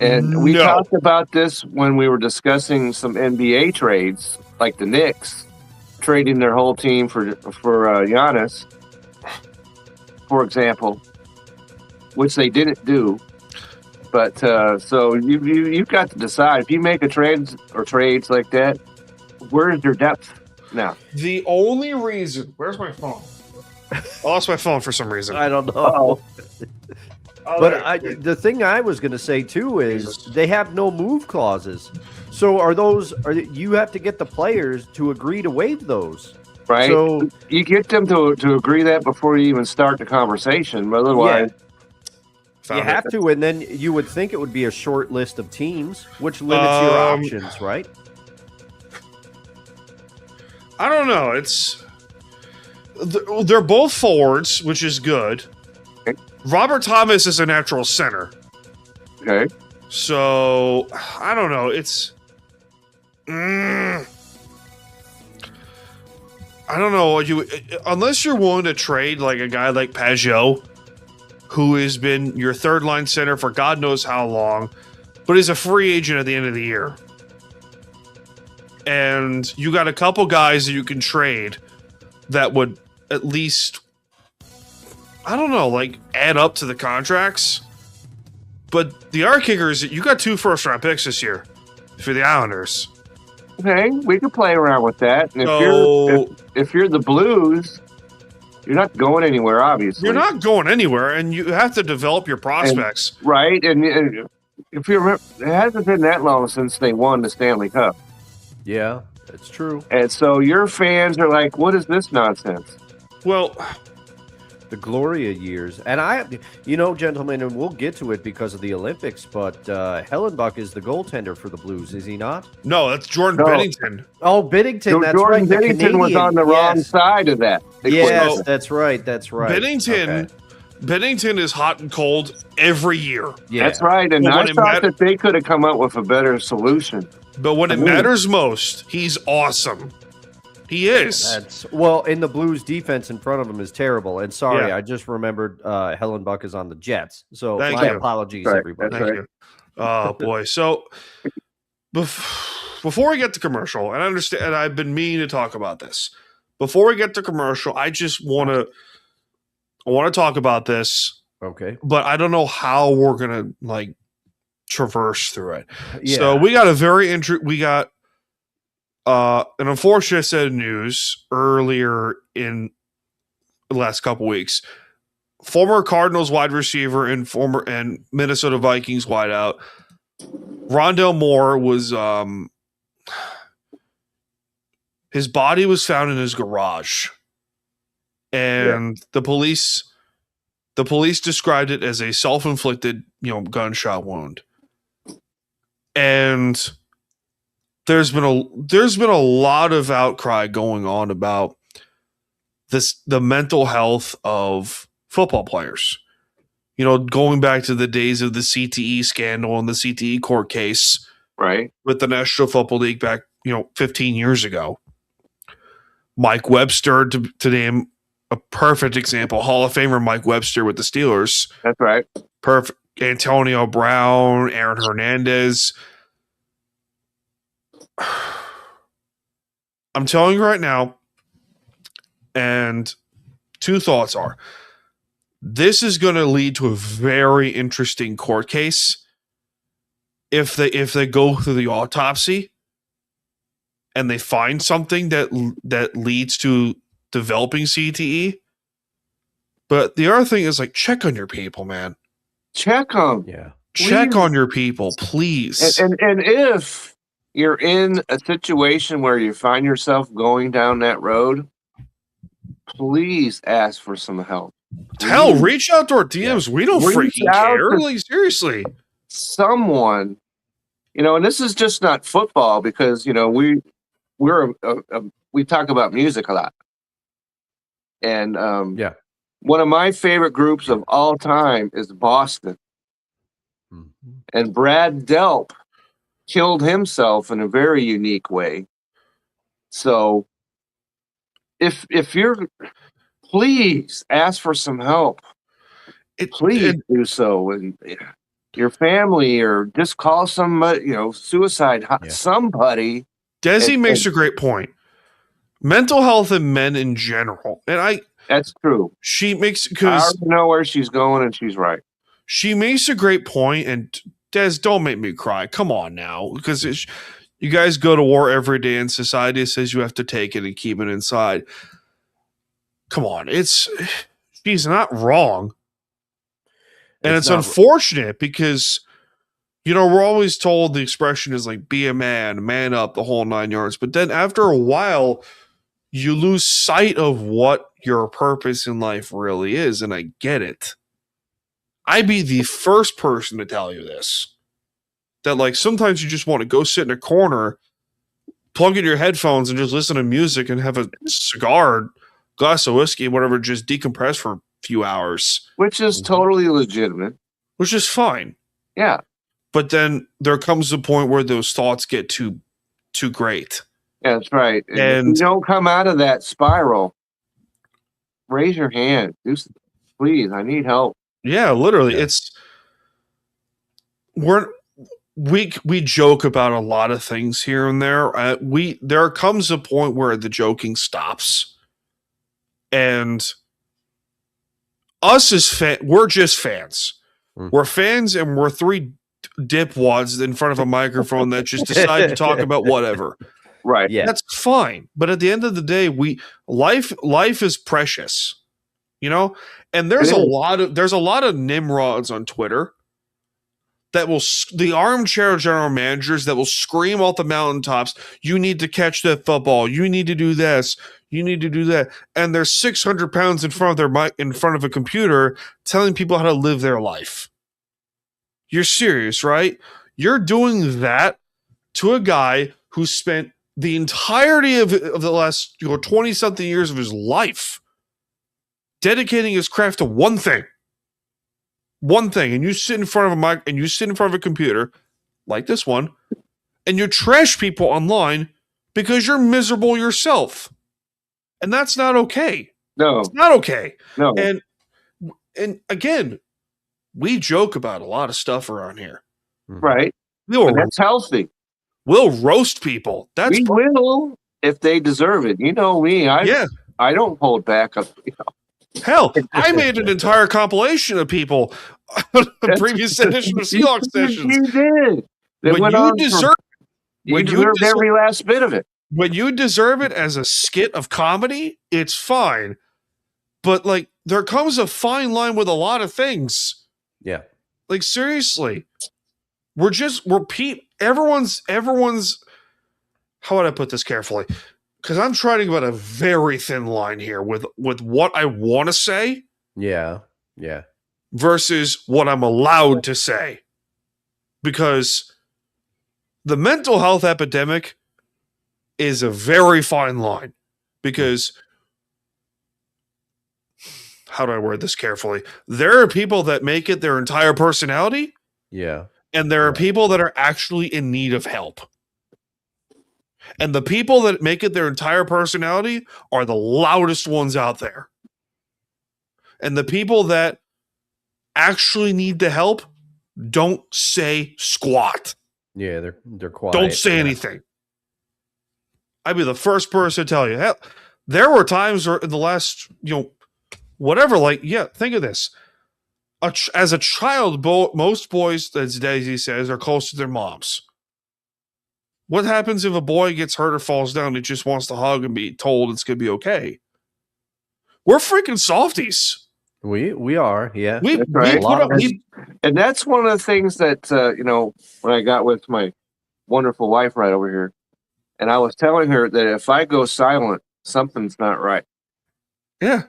Speaker 3: And we talked about this when we were discussing some NBA trades, like the Knicks trading their whole team for Giannis, for example, which they didn't do. But so you've got to decide if you make a trades like that, where's your depth now?
Speaker 1: The only reason, where's my phone? I lost my phone for some reason.
Speaker 2: I don't know. But the thing I was going to say too is they have no move clauses. So you have to get the players to agree to waive those.
Speaker 3: Right.
Speaker 2: So
Speaker 3: you get them to agree that before you even start the conversation. But otherwise.
Speaker 2: Yeah. You have to, and then you would think it would be a short list of teams, which limits your options, right?
Speaker 1: I don't know. They're both forwards, which is good.
Speaker 3: Okay.
Speaker 1: Robert Thomas is a natural center.
Speaker 3: Okay.
Speaker 1: So, I don't know. I don't know. Unless you're willing to trade like a guy like Pajot, who has been your third line center for God knows how long, but is a free agent at the end of the year. And you got a couple guys that you can trade that would at least, I don't know, like add up to the contracts. But the other kicker is that you got 2 first-round picks this year for the Islanders.
Speaker 3: Okay, we can play around with that. And if you're the Blues, you're not going anywhere, obviously.
Speaker 1: You're not going anywhere, and you have to develop your prospects.
Speaker 3: Right, and if you remember, it hasn't been that long since they won the Stanley Cup.
Speaker 2: Yeah, that's true.
Speaker 3: And so your fans are like, what is this nonsense?
Speaker 1: Well,
Speaker 2: The Gloria years. And gentlemen, and we'll get to it because of the Olympics, but Hellenbuck is the goaltender for the Blues, is he not?
Speaker 1: no, that's Jordan Bennington.
Speaker 2: Oh, Binnington, that's
Speaker 3: Jordan
Speaker 2: right. the
Speaker 3: Bennington was
Speaker 2: Canadian.
Speaker 3: on the wrong
Speaker 2: Yes.
Speaker 3: side of that.
Speaker 2: Yes,
Speaker 1: So-
Speaker 2: that's right.
Speaker 1: Bennington,
Speaker 2: Okay.
Speaker 1: Bennington is hot and cold every year.
Speaker 2: Yeah.
Speaker 3: That's right. And
Speaker 1: Well,
Speaker 3: I
Speaker 1: when it
Speaker 3: thought that they could have come up with a better solution.
Speaker 1: But when it matters most, he's awesome. He is.
Speaker 2: In the Blues defense in front of him is terrible. And sorry,
Speaker 1: Yeah.
Speaker 2: I just remembered Hellenbuck is on the Jets. So
Speaker 1: Thank
Speaker 2: my
Speaker 1: you.
Speaker 2: apologies,
Speaker 3: Right,
Speaker 2: everybody.
Speaker 3: that's
Speaker 1: Thank you. Oh boy. So before we get to commercial, and I understand, and I've been meaning to talk about this. Before we get to commercial, I just want to talk about this,
Speaker 2: Okay.
Speaker 1: but I don't know how we're gonna traverse through it.
Speaker 2: Yeah.
Speaker 1: So we got an unfortunate set of news earlier in the last couple weeks. Former Cardinals wide receiver and Minnesota Vikings wideout Rondell Moore was his body was found in his garage, and the police described it as a self-inflicted gunshot wound. And there's been a lot of outcry going on about the mental health of football players. Going back to the days of the CTE scandal and the CTE court case,
Speaker 3: right,
Speaker 1: with the National Football League back 15 years ago. Mike Webster, to name a perfect example, Hall of Famer Mike Webster with the Steelers.
Speaker 3: That's right.
Speaker 1: Perfect. Antonio Brown, Aaron Hernandez. I'm telling you right now, and two thoughts are, this is going to lead to a very interesting court case if they go through the autopsy and they find something that leads to developing CTE. But the other thing is, check on your people, man.
Speaker 3: Check them.
Speaker 2: Yeah.
Speaker 1: Check on your people, please.
Speaker 3: And if you're in a situation where you find yourself going down that road, please ask for some help.
Speaker 1: Hell, reach out to our DMs. We don't
Speaker 3: Reach
Speaker 1: freaking
Speaker 3: out
Speaker 1: care.
Speaker 3: to-
Speaker 1: Seriously.
Speaker 3: Someone, and this is just not football, because we talk about music a lot, and one of my favorite groups of all time is Boston, and Brad Delp killed himself in a very unique way. So if you're, please ask for some help. Please do so, and your family, or just call somebody, suicide somebody.
Speaker 1: Desi makes a great point. Mental health in men in general, and
Speaker 3: that's true.
Speaker 1: She makes
Speaker 3: I already know where she's going, and she's right.
Speaker 1: She makes a great point, and Des, don't make me cry. Come on now, because you guys go to war every day, and society says you have to take it and keep it inside. Come on, she's not wrong. And it's unfortunate because, we're always told the expression is be a man up, the whole 9 yards. But then after a while, you lose sight of what your purpose in life really is. And I get it. I'd be the first person to tell you this. That sometimes you just want to go sit in a corner, plug in your headphones and just listen to music and have a cigar, glass of whiskey, whatever, just decompress for a few hours.
Speaker 3: Which is totally legitimate.
Speaker 1: Which is fine.
Speaker 3: Yeah.
Speaker 1: But then there comes a point where those thoughts get too great.
Speaker 3: Yeah, that's right.
Speaker 1: And
Speaker 3: if you don't come out of that spiral, raise your hand. Please, I need help.
Speaker 1: Yeah, literally. Yeah. We joke about a lot of things here and there. There comes a point where the joking stops. And us as we're just fans. We're fans, and we're three dipwads in front of a microphone that just decide to talk about whatever.
Speaker 3: Right.
Speaker 2: Yeah.
Speaker 1: That's fine. But at the end of the day, life is precious. you know? And there's
Speaker 3: It
Speaker 1: a
Speaker 3: is.
Speaker 1: lot of Nimrods on Twitter that will, the armchair general managers that will scream off the mountaintops, you need to catch that football, you need to do this, you need to do that, and they're 600 pounds in front of their mic, in front of a computer, telling people how to live their life. You're serious, right? You're doing that to a guy who spent the entirety of the last 20 something years of his life dedicating his craft to one thing, and you sit in front of a mic and you sit in front of a computer like this one, and you trash people online because you're miserable yourself, and that's not okay.
Speaker 3: No,
Speaker 1: It's not okay.
Speaker 3: no.
Speaker 1: And again, we joke about a lot of stuff around here.
Speaker 3: Right.
Speaker 1: We'll,
Speaker 3: And that's healthy.
Speaker 1: we'll roast people. That's
Speaker 3: We will if they deserve it. You know me. I don't hold back.
Speaker 1: Hell, I made an entire compilation of people on the previous edition of Seahawks Sessions.
Speaker 3: You did.
Speaker 1: You deserve
Speaker 3: every last bit of it.
Speaker 1: When you deserve it as a skit of comedy, it's fine. But like, there comes a fine line with a lot of things.
Speaker 2: Yeah.
Speaker 1: Like, seriously, everyone's. How would I put this carefully? Because I'm trying to go a very thin line here with what I want to say.
Speaker 2: Yeah.
Speaker 1: Versus what I'm allowed to say. Because the mental health epidemic is a very fine line. Because, how do I word this carefully? There are people that make it their entire personality.
Speaker 2: Yeah.
Speaker 1: And there are people that are actually in need of help. And the people that make it their entire personality are the loudest ones out there. And the people that actually need the help don't say squat.
Speaker 2: Yeah, they're quiet.
Speaker 1: Don't say anything. I'd be the first person to tell you. Hell, there were times where in the last, whatever, think of this. As a child, most boys, as Daisy says, are close to their moms. What happens if a boy gets hurt or falls down and just wants to hug and be told it's going to be okay? We're freaking softies.
Speaker 2: We are, yeah.
Speaker 3: That's right. And that's one of the things that, when I got with my wonderful wife right over here, and I was telling her that if I go silent, something's not right.
Speaker 1: Yeah.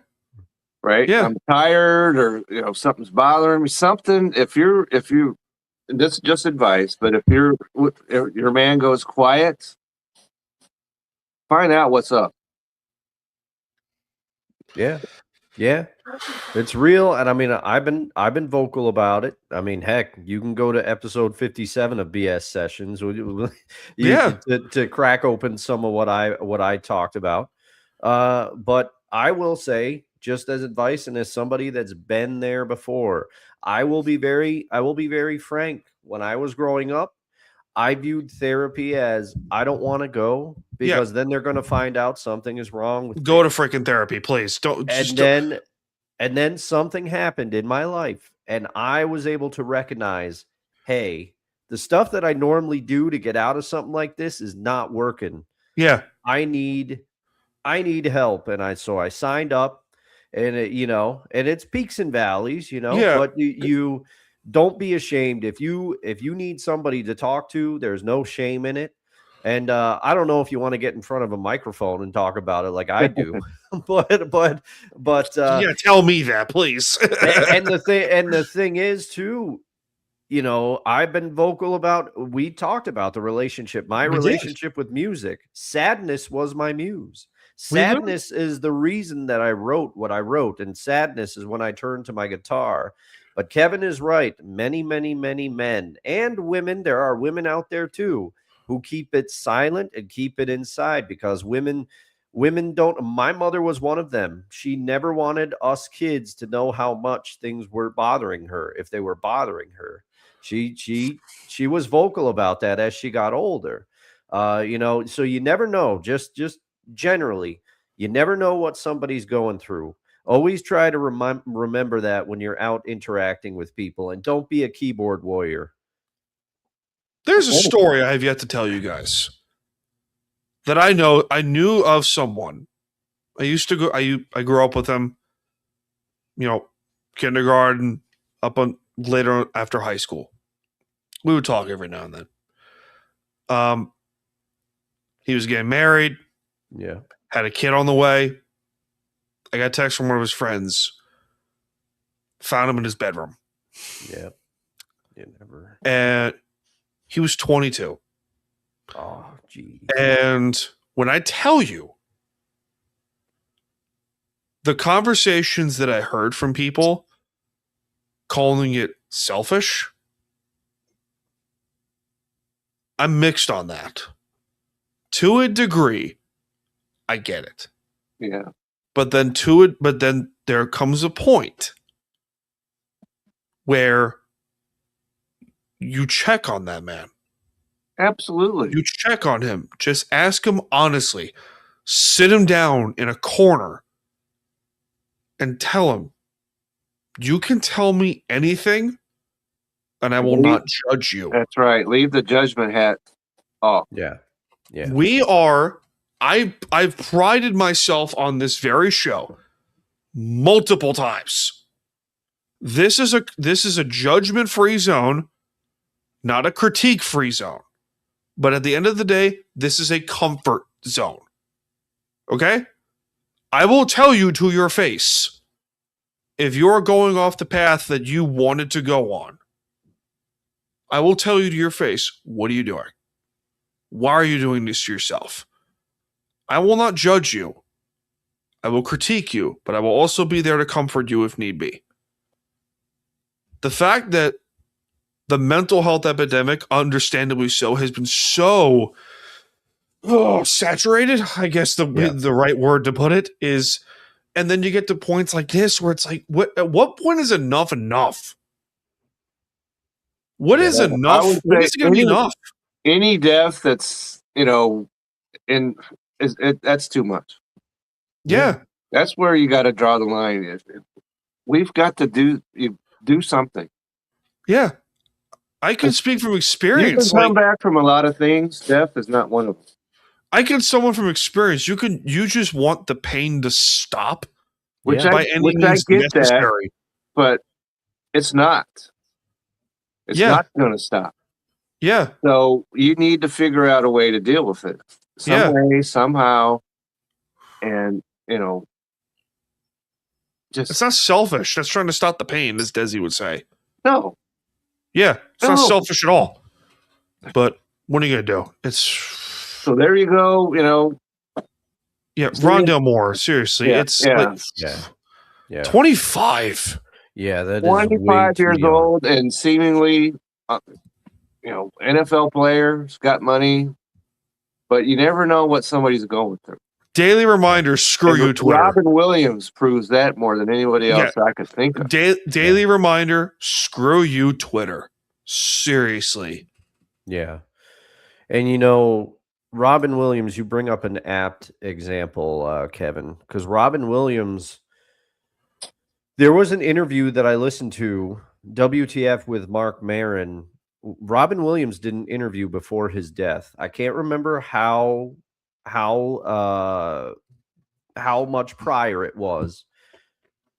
Speaker 3: Right?
Speaker 1: Yeah.
Speaker 3: I'm tired or, something's bothering me. Something, if you, and this is just advice, but if your man goes quiet, find out what's up.
Speaker 2: Yeah. It's real, and I mean, I've been vocal about it. I mean, heck, you can go to episode 57 of BS Sessions, to crack open some of what I talked about. But I will say, just as advice and as somebody that's been there before, I will be very frank. When I was growing up, I viewed therapy as I don't want to go because then they're going to find out something is wrong with
Speaker 1: Go to freaking therapy, please.
Speaker 2: And then something happened in my life and I was able to recognize, hey, the stuff that I normally do to get out of something like this is not working.
Speaker 1: Yeah.
Speaker 2: I need help. And I signed up, and and it's peaks and valleys, but you don't be ashamed. If you need somebody to talk to, there's no shame in it. And I don't know if you want to get in front of a microphone and talk about it like I do, but
Speaker 1: tell me that, please.
Speaker 2: and the thing is too, I've been vocal about. We talked about the relationship, my relationship with music. Sadness was my muse. Sadness is the reason that I wrote what I wrote, and sadness is when I turned to my guitar. But Kevin is right. Many, many, many men and women, there are women out there too, who keep it silent and keep it inside because women don't. My mother was one of them. She never wanted us kids to know how much things were bothering her. If they were bothering her, she was vocal about that as she got older. So you never know. Just generally, you never know what somebody's going through. Always try to remember that when you're out interacting with people, and don't be a keyboard warrior.
Speaker 1: There's a story I have yet to tell you guys that I knew of someone. I grew up with them. kindergarten up on later after high school. We would talk every now and then. He was getting married.
Speaker 2: Yeah.
Speaker 1: Had a kid on the way. I got a text from one of his friends. Found him in his bedroom.
Speaker 2: Yeah. You never.
Speaker 1: And he was 22.
Speaker 2: Oh, geez.
Speaker 1: And when I tell you the conversations that I heard from people calling it selfish, I'm mixed on that. To a degree, I get it.
Speaker 3: Yeah.
Speaker 1: But then there comes a point where you check on that man.
Speaker 3: Absolutely.
Speaker 1: You check on him. Just ask him honestly. Sit him down in a corner and tell him, you can tell me anything and I will not judge you.
Speaker 3: That's right. Leave the judgment hat off.
Speaker 2: Yeah. Yeah.
Speaker 1: I've prided myself on this very show multiple times. This is a judgment-free zone, not a critique-free zone. But at the end of the day, this is a comfort zone. Okay? I will tell you to your face if you're going off the path that you wanted to go on. I will tell you to your face, what are you doing? Why are you doing this to yourself? I will not judge you. I will critique you, but I will also be there to comfort you if need be. The fact that the mental health epidemic, understandably so, has been so saturated, I guess the right word to put it is, and then you get to points like this where it's like, at what point is enough enough? What is enough? When is it going to be enough?
Speaker 3: Any death that's, that's too much.
Speaker 1: Yeah.
Speaker 3: That's where you got to draw the line. We've got to do something.
Speaker 1: Yeah. I can speak from experience.
Speaker 3: You can come back from a lot of things. Death is not one of them.
Speaker 1: I can someone from experience. You just want the pain to stop, by any means necessary.
Speaker 3: But it's not. It's not going to stop.
Speaker 1: Yeah.
Speaker 3: So you need to figure out a way to deal with it. Some way, somehow. And,
Speaker 1: it's not selfish. That's trying to stop the pain, as Desi would say.
Speaker 3: No.
Speaker 1: Yeah. It's not selfish at all. But what are you going to do?
Speaker 3: So there you go,
Speaker 1: Yeah, Rondell Moore, seriously. It's 25.
Speaker 2: Yeah, that is
Speaker 3: 25 years old and seemingly, NFL players got money, but you never know what somebody's going through.
Speaker 1: Daily reminder, screw you, Twitter.
Speaker 3: Robin Williams proves that more than anybody else I could think of.
Speaker 1: Daily reminder, screw you, Twitter. Seriously.
Speaker 2: Yeah. And, Robin Williams, you bring up an apt example, Kevin, because Robin Williams, there was an interview that I listened to, WTF with Mark Maron. Robin Williams did an interview before his death. I can't remember how much prior it was,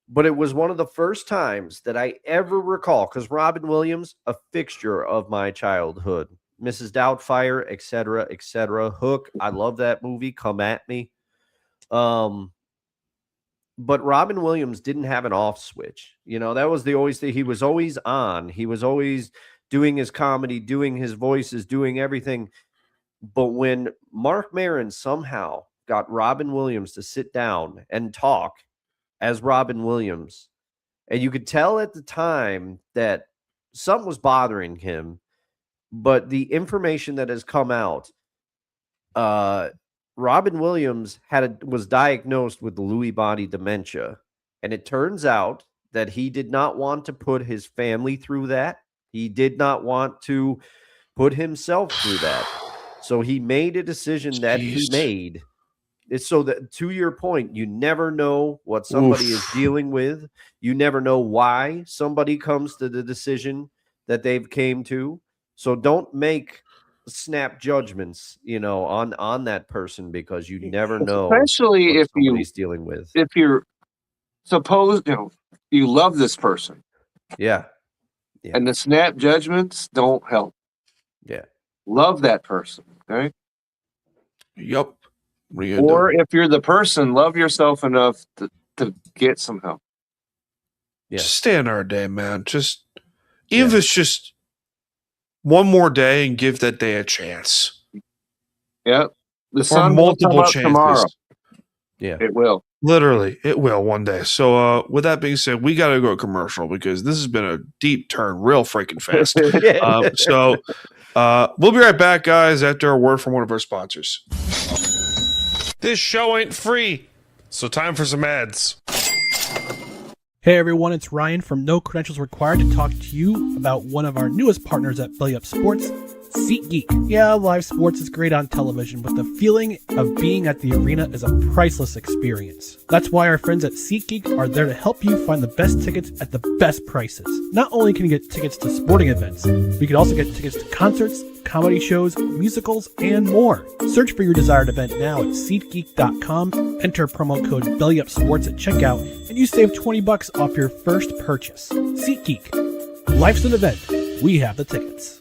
Speaker 2: but it was one of the first times that I ever recall, because Robin Williams, a fixture of my childhood. Mrs. Doubtfire, etc. Hook, I love that movie. Come at me. But Robin Williams didn't have an off switch. That was he was always on. He was always doing his comedy, doing his voices, doing everything. But when Mark Maron somehow got Robin Williams to sit down and talk as Robin Williams, and you could tell at the time that something was bothering him, but the information that has come out, Robin Williams was diagnosed with Lewy body dementia, and it turns out that he did not want to put his family through that. He did not want to put himself through that. So he made a decision that he made. It's so that, to your point, you never know what somebody is dealing with. You never know why somebody comes to the decision that they've came to. So don't make snap judgments, on that person, because you never know,
Speaker 3: especially if
Speaker 2: somebody's dealing with.
Speaker 3: If you're suppose you love this person,
Speaker 2: Yeah.
Speaker 3: and the snap judgments don't help.
Speaker 2: Yeah.
Speaker 3: Love that person, okay?
Speaker 1: Yep. What are you
Speaker 3: Or
Speaker 1: gonna do?
Speaker 3: if you're the person, love yourself enough to get some help.
Speaker 2: Yeah.
Speaker 1: Just stay another day, man. Just even if it's just one more day and give that day a chance.
Speaker 3: Yep. The
Speaker 1: Or
Speaker 3: sun will come
Speaker 1: multiple
Speaker 3: up
Speaker 1: chances.
Speaker 3: tomorrow.
Speaker 2: Yeah.
Speaker 3: It will.
Speaker 1: Literally, it will one day. So with that being said, we gotta go commercial because this has been a deep turn real freaking fast. We'll be right back, guys, after a word from one of our sponsors. This show ain't free, so time for some ads.
Speaker 4: Hey everyone, it's Ryan from No Credentials Required to talk to you about one of our newest partners at Belly Up Sports, SeatGeek. Yeah, live sports is great on television, but the feeling of being at the arena is a priceless experience. That's why our friends at SeatGeek are there to help you find the best tickets at the best prices. Not only can you get tickets to sporting events, but you can also get tickets to concerts, comedy shows, musicals, and more. Search for your desired event now at SeatGeek.com, enter promo code BellyUpSports at checkout, and you save $20 off your first purchase. SeatGeek. Life's an event. We have the tickets.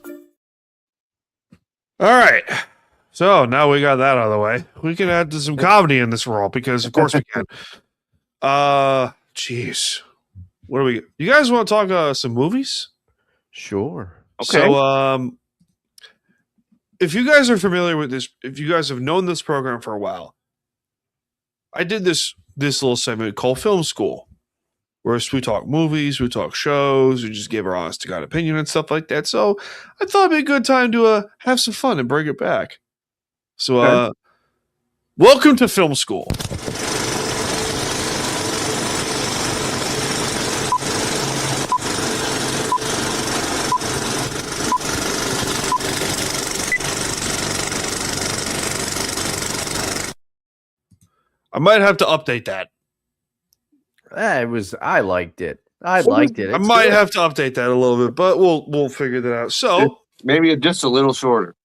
Speaker 1: All right. So now we got that out of the way. We can add some comedy in this role because, of course, we can. Jeez. What do we? You guys want to talk some movies?
Speaker 2: Sure.
Speaker 3: Okay.
Speaker 1: So, if you guys are familiar with this, if you guys have known this program for a while, I did this little segment called Film School, where we talk movies, we talk shows, we just give our honest to God opinion and stuff like that. So I thought it'd be a good time to have some fun and bring it back. So, welcome to Film School. I might have to update that.
Speaker 2: I liked it. I liked it.
Speaker 1: I
Speaker 2: It's
Speaker 1: might
Speaker 2: good.
Speaker 1: have to update that a little bit, but we'll figure that out. So
Speaker 3: Maybe just a little shorter.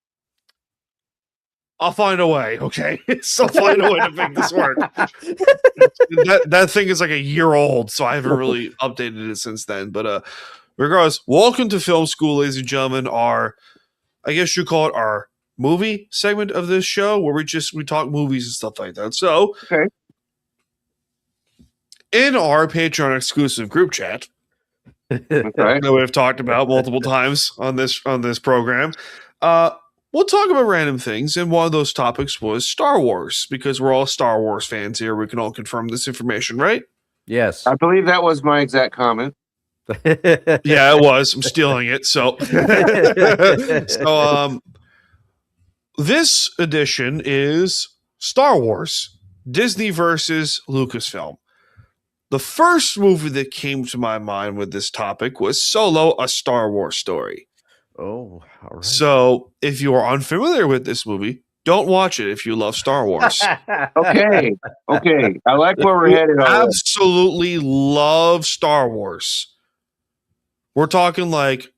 Speaker 1: I'll find a way. Okay, so I'll find a way to make this work. that thing is like a year old, so I haven't really updated it since then. But regardless, welcome to Film School, ladies and gentlemen. I guess you call it our movie segment of this show, where we talk movies and stuff like that. So,
Speaker 3: Okay.
Speaker 1: in our Patreon exclusive group chat,
Speaker 3: Okay.
Speaker 1: that we've talked about multiple times on this program, we'll talk about random things, and one of those topics was Star Wars, because we're all Star Wars fans here. We can all confirm this information, right?
Speaker 2: Yes.
Speaker 3: I believe that was my exact comment.
Speaker 1: Yeah, it was. I'm stealing it. So, this edition is Star Wars, Disney versus Lucasfilm. The first movie that came to my mind with this topic was Solo, a Star Wars story.
Speaker 2: Oh, all right.
Speaker 1: So, if you are unfamiliar with this movie, don't watch it if you love Star Wars.
Speaker 3: Okay. I like where we're headed already.
Speaker 1: Absolutely love Star Wars. We're talking like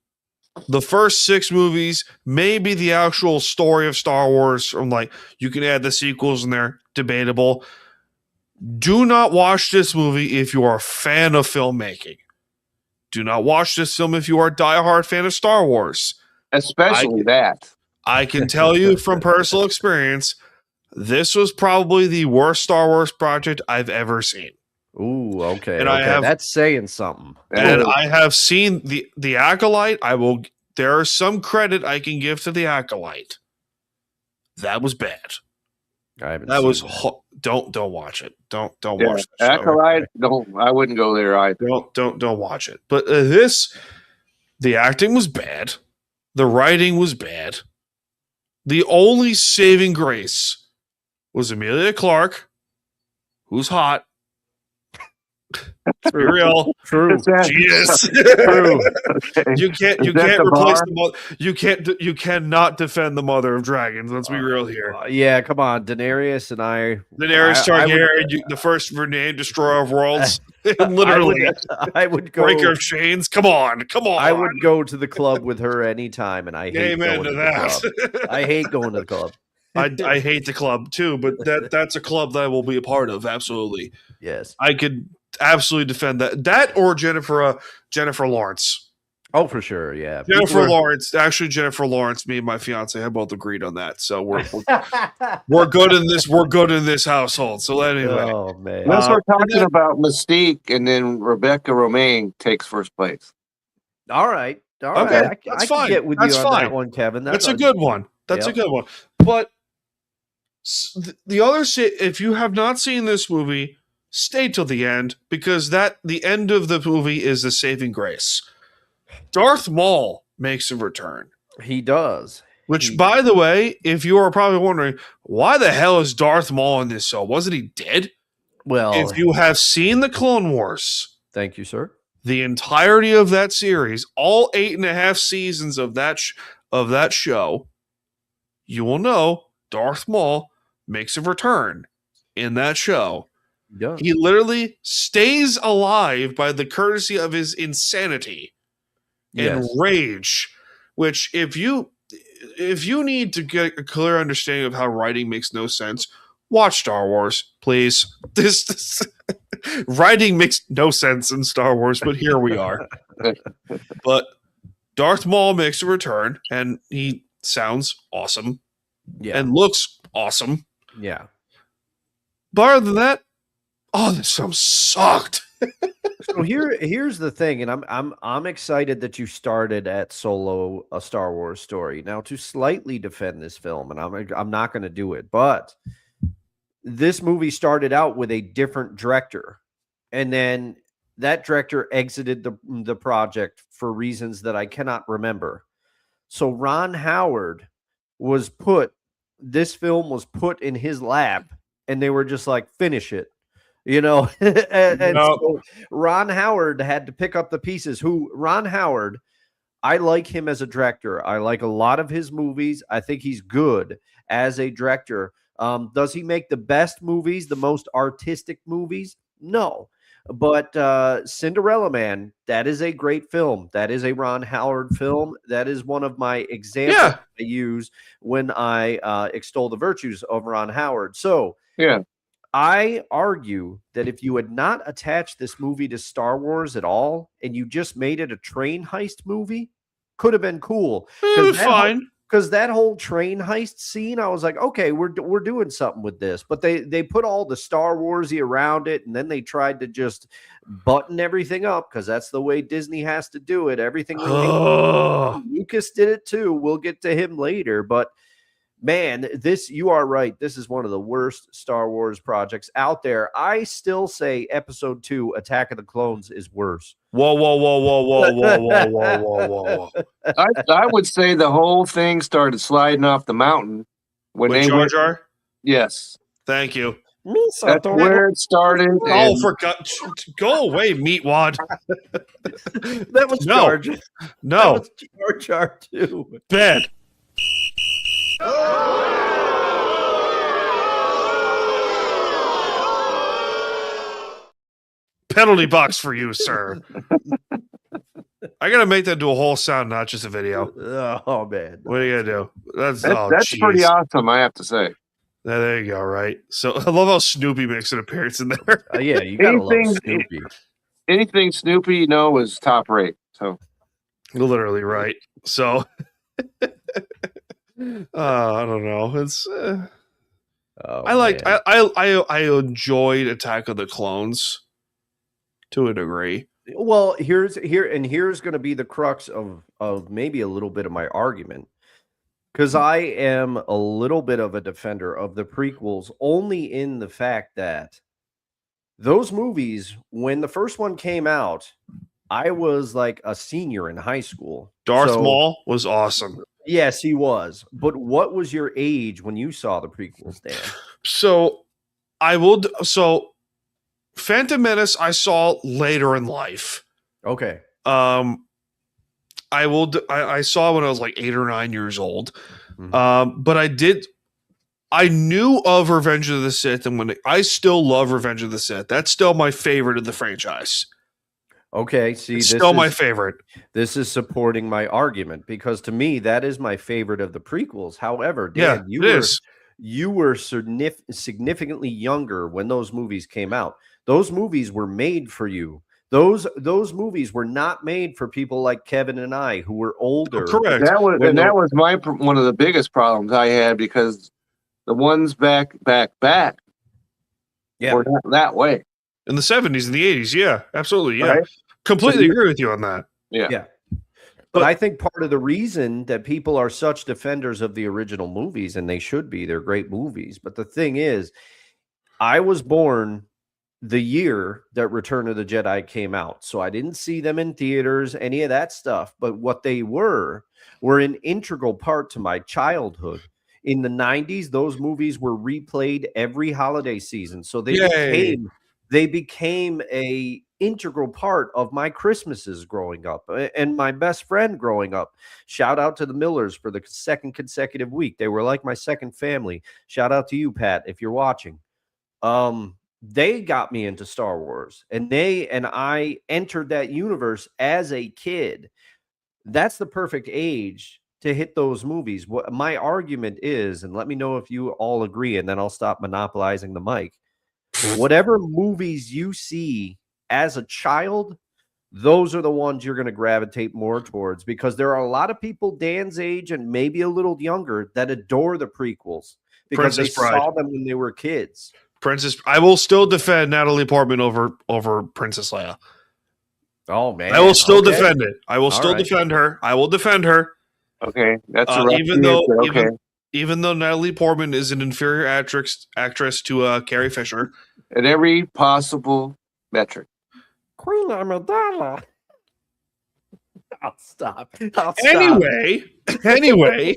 Speaker 1: the first 6 movies, maybe the actual story of Star Wars, from like you can add the sequels in there, debatable. Do not watch this movie if you are a fan of filmmaking. Do not watch this film if you are a diehard fan of Star Wars.
Speaker 3: Especially that.
Speaker 1: I can tell you from personal experience, this was probably the worst Star Wars project I've ever seen.
Speaker 2: Ooh, okay.
Speaker 1: And
Speaker 2: okay. That's saying something.
Speaker 1: And I have seen the Acolyte. There is some credit I can give to the Acolyte. That was bad.
Speaker 2: I haven't
Speaker 1: That
Speaker 2: seen
Speaker 1: was
Speaker 2: that.
Speaker 1: don't watch it. Don't watch that show.
Speaker 3: Acolyte, I wouldn't go there either.
Speaker 1: Don't watch it. But the acting was bad. The writing was bad. The only saving grace was Emilia Clarke, who's hot. Let's be real.
Speaker 2: True.
Speaker 1: She is.
Speaker 2: True.
Speaker 3: Okay.
Speaker 1: You can't
Speaker 3: the
Speaker 1: replace
Speaker 3: bar?
Speaker 1: the mother. You cannot defend the mother of dragons. Let's be real here.
Speaker 2: Yeah, come on. Daenerys and I.
Speaker 1: Daenerys
Speaker 2: I would-
Speaker 1: Targaryen, the first named destroyer of worlds. Literally.
Speaker 2: I would go.
Speaker 1: Breaker of chains. Come on.
Speaker 2: I would go to the club with her anytime, and I hate
Speaker 1: Amen
Speaker 2: going
Speaker 1: to
Speaker 2: to
Speaker 1: that.
Speaker 2: the club. I hate going to the club.
Speaker 1: I hate the club too, but that's a club that I will be a part of. Absolutely.
Speaker 2: Yes.
Speaker 1: absolutely defend that or Jennifer Lawrence.
Speaker 2: Oh, for sure, yeah.
Speaker 1: Jennifer Lawrence. Me and my fiance have both agreed on that, so we're good in this. We're good in this household. So anyway,
Speaker 2: oh man,
Speaker 3: unless we're talking about Mystique, and then Rebecca Romaine takes first place.
Speaker 2: all right.
Speaker 1: Okay,
Speaker 2: I
Speaker 1: that's
Speaker 2: can
Speaker 1: fine.
Speaker 2: get with
Speaker 1: That's
Speaker 2: you on
Speaker 1: fine.
Speaker 2: that one, Kevin.
Speaker 1: That's a good one. That's a good one. But the other, if you have not seen this movie, stay till the end, because the end of the movie is the saving grace. Darth Maul makes a return.
Speaker 2: He does.
Speaker 1: Which, by the way, if you are probably wondering, why the hell is Darth Maul in this show? Wasn't he dead?
Speaker 2: Well,
Speaker 1: if you have seen the Clone Wars,
Speaker 2: thank you, sir.
Speaker 1: The entirety of that series, all 8.5 seasons of that show, you will know Darth Maul makes a return in that show.
Speaker 2: Yeah.
Speaker 1: He literally stays alive by the courtesy of his insanity and rage, which if you need to get a clear understanding of how writing makes no sense, watch Star Wars, please. This writing makes no sense in Star Wars, but here we are. But Darth Maul makes a return, and he sounds awesome and looks awesome.
Speaker 2: Yeah.
Speaker 1: But other than that, this film sucked.
Speaker 2: So here's the thing, and I'm excited that you started at Solo, a Star Wars story. Now, to slightly defend this film, and I'm not going to do it, but this movie started out with a different director, and then that director exited the project for reasons that I cannot remember. So Ron Howard this film was put in his lap, and they were just like, finish it. So Ron Howard had to pick up the pieces. Ron Howard, I like him as a director. I like a lot of his movies. I think he's good as a director. Does he make the best movies, the most artistic movies? No. But Cinderella Man, that is a great film. That is a Ron Howard film. That is one of my examples I use when I extol the virtues of Ron Howard. So I argue that if you had not attached this movie to Star Wars at all, and you just made it a train heist movie, could have been cool.
Speaker 1: Fine.
Speaker 2: Because that whole train heist scene, I was like, okay, we're doing something with this. But they put all the Star Warsy around it, and then they tried to just button everything up, because that's the way Disney has to do it. Everything. Lucas did it too. We'll get to him later, but man, you are right. This is one of the worst Star Wars projects out there. I still say Episode 2, Attack of the Clones, is worse.
Speaker 1: Whoa.
Speaker 3: I would say the whole thing started sliding off the mountain when they
Speaker 1: Jar Jar?
Speaker 3: Yes.
Speaker 1: Thank you.
Speaker 3: That's where it started.
Speaker 1: Go away, meatwad.
Speaker 2: That was Jar Jar.
Speaker 1: No.
Speaker 2: That was Jar Jar too.
Speaker 1: Bad. Penalty box for you, sir. I gotta make that do a whole sound, not just a video.
Speaker 2: Oh man,
Speaker 1: what are you gonna do? That's
Speaker 3: pretty awesome, I have to say.
Speaker 1: There you go. Right. So I love how Snoopy makes an appearance in there.
Speaker 2: Yeah, you gotta love Snoopy.
Speaker 3: Anything Snoopy, is top rate. So
Speaker 1: literally right. So I don't know. It's I enjoyed Attack of the Clones to a degree.
Speaker 2: Well, here's going to be the crux of maybe a little bit of my argument, because I am a little bit of a defender of the prequels, only in the fact that those movies, when the first one came out, I was like a senior in high school.
Speaker 1: Darth Maul was awesome.
Speaker 2: Yes, he was. But what was your age when you saw the prequels, Dan?
Speaker 1: So Phantom Menace I saw later in life.
Speaker 2: Okay.
Speaker 1: I saw when I was like 8 or 9 years old.
Speaker 2: Mm-hmm.
Speaker 1: But I knew of Revenge of the Sith, and I still love Revenge of the Sith. That's still my favorite of the franchise.
Speaker 2: Okay, see,
Speaker 1: it's still my favorite.
Speaker 2: This is supporting my argument, because to me that is my favorite of the prequels. However, Dan, you were significantly younger when those movies came out. Those movies were made for you. Those movies were not made for people like Kevin and I who were older.
Speaker 1: Correct.
Speaker 3: That was my one of the biggest problems I had, because the ones back were not that way.
Speaker 1: In the 70s and the 80s, yeah, absolutely, yeah.
Speaker 3: Right?
Speaker 1: Completely agree with you on that.
Speaker 2: Yeah. But I think part of the reason that people are such defenders of the original movies, and they should be, they're great movies. But the thing is, I was born the year that Return of the Jedi came out. So I didn't see them in theaters, any of that stuff. But what they were an integral part to my childhood. In the 90s, those movies were replayed every holiday season. So they became a integral part of my Christmases growing up and my best friend growing up. Shout out to the Millers for the second consecutive week. They were like my second family. Shout out to you, Pat, if you're watching. They got me into Star Wars, and I entered that universe as a kid. That's the perfect age to hit those movies. What my argument is, and let me know if you all agree, and then I'll stop monopolizing the mic. Whatever movies you see as a child, those are the ones you're going to gravitate more towards, because there are a lot of people Dan's age and maybe a little younger that adore the prequels because they saw them when they were kids.
Speaker 1: I will still defend Natalie Portman over Princess Leia.
Speaker 2: Oh man,
Speaker 1: I will still defend it. I will still defend her. I will defend her.
Speaker 3: Okay, that's
Speaker 1: even though Natalie Portman is an inferior actress to Carrie Fisher
Speaker 3: at every possible metric.
Speaker 2: Queen Amidala. I'll stop.
Speaker 1: Anyway.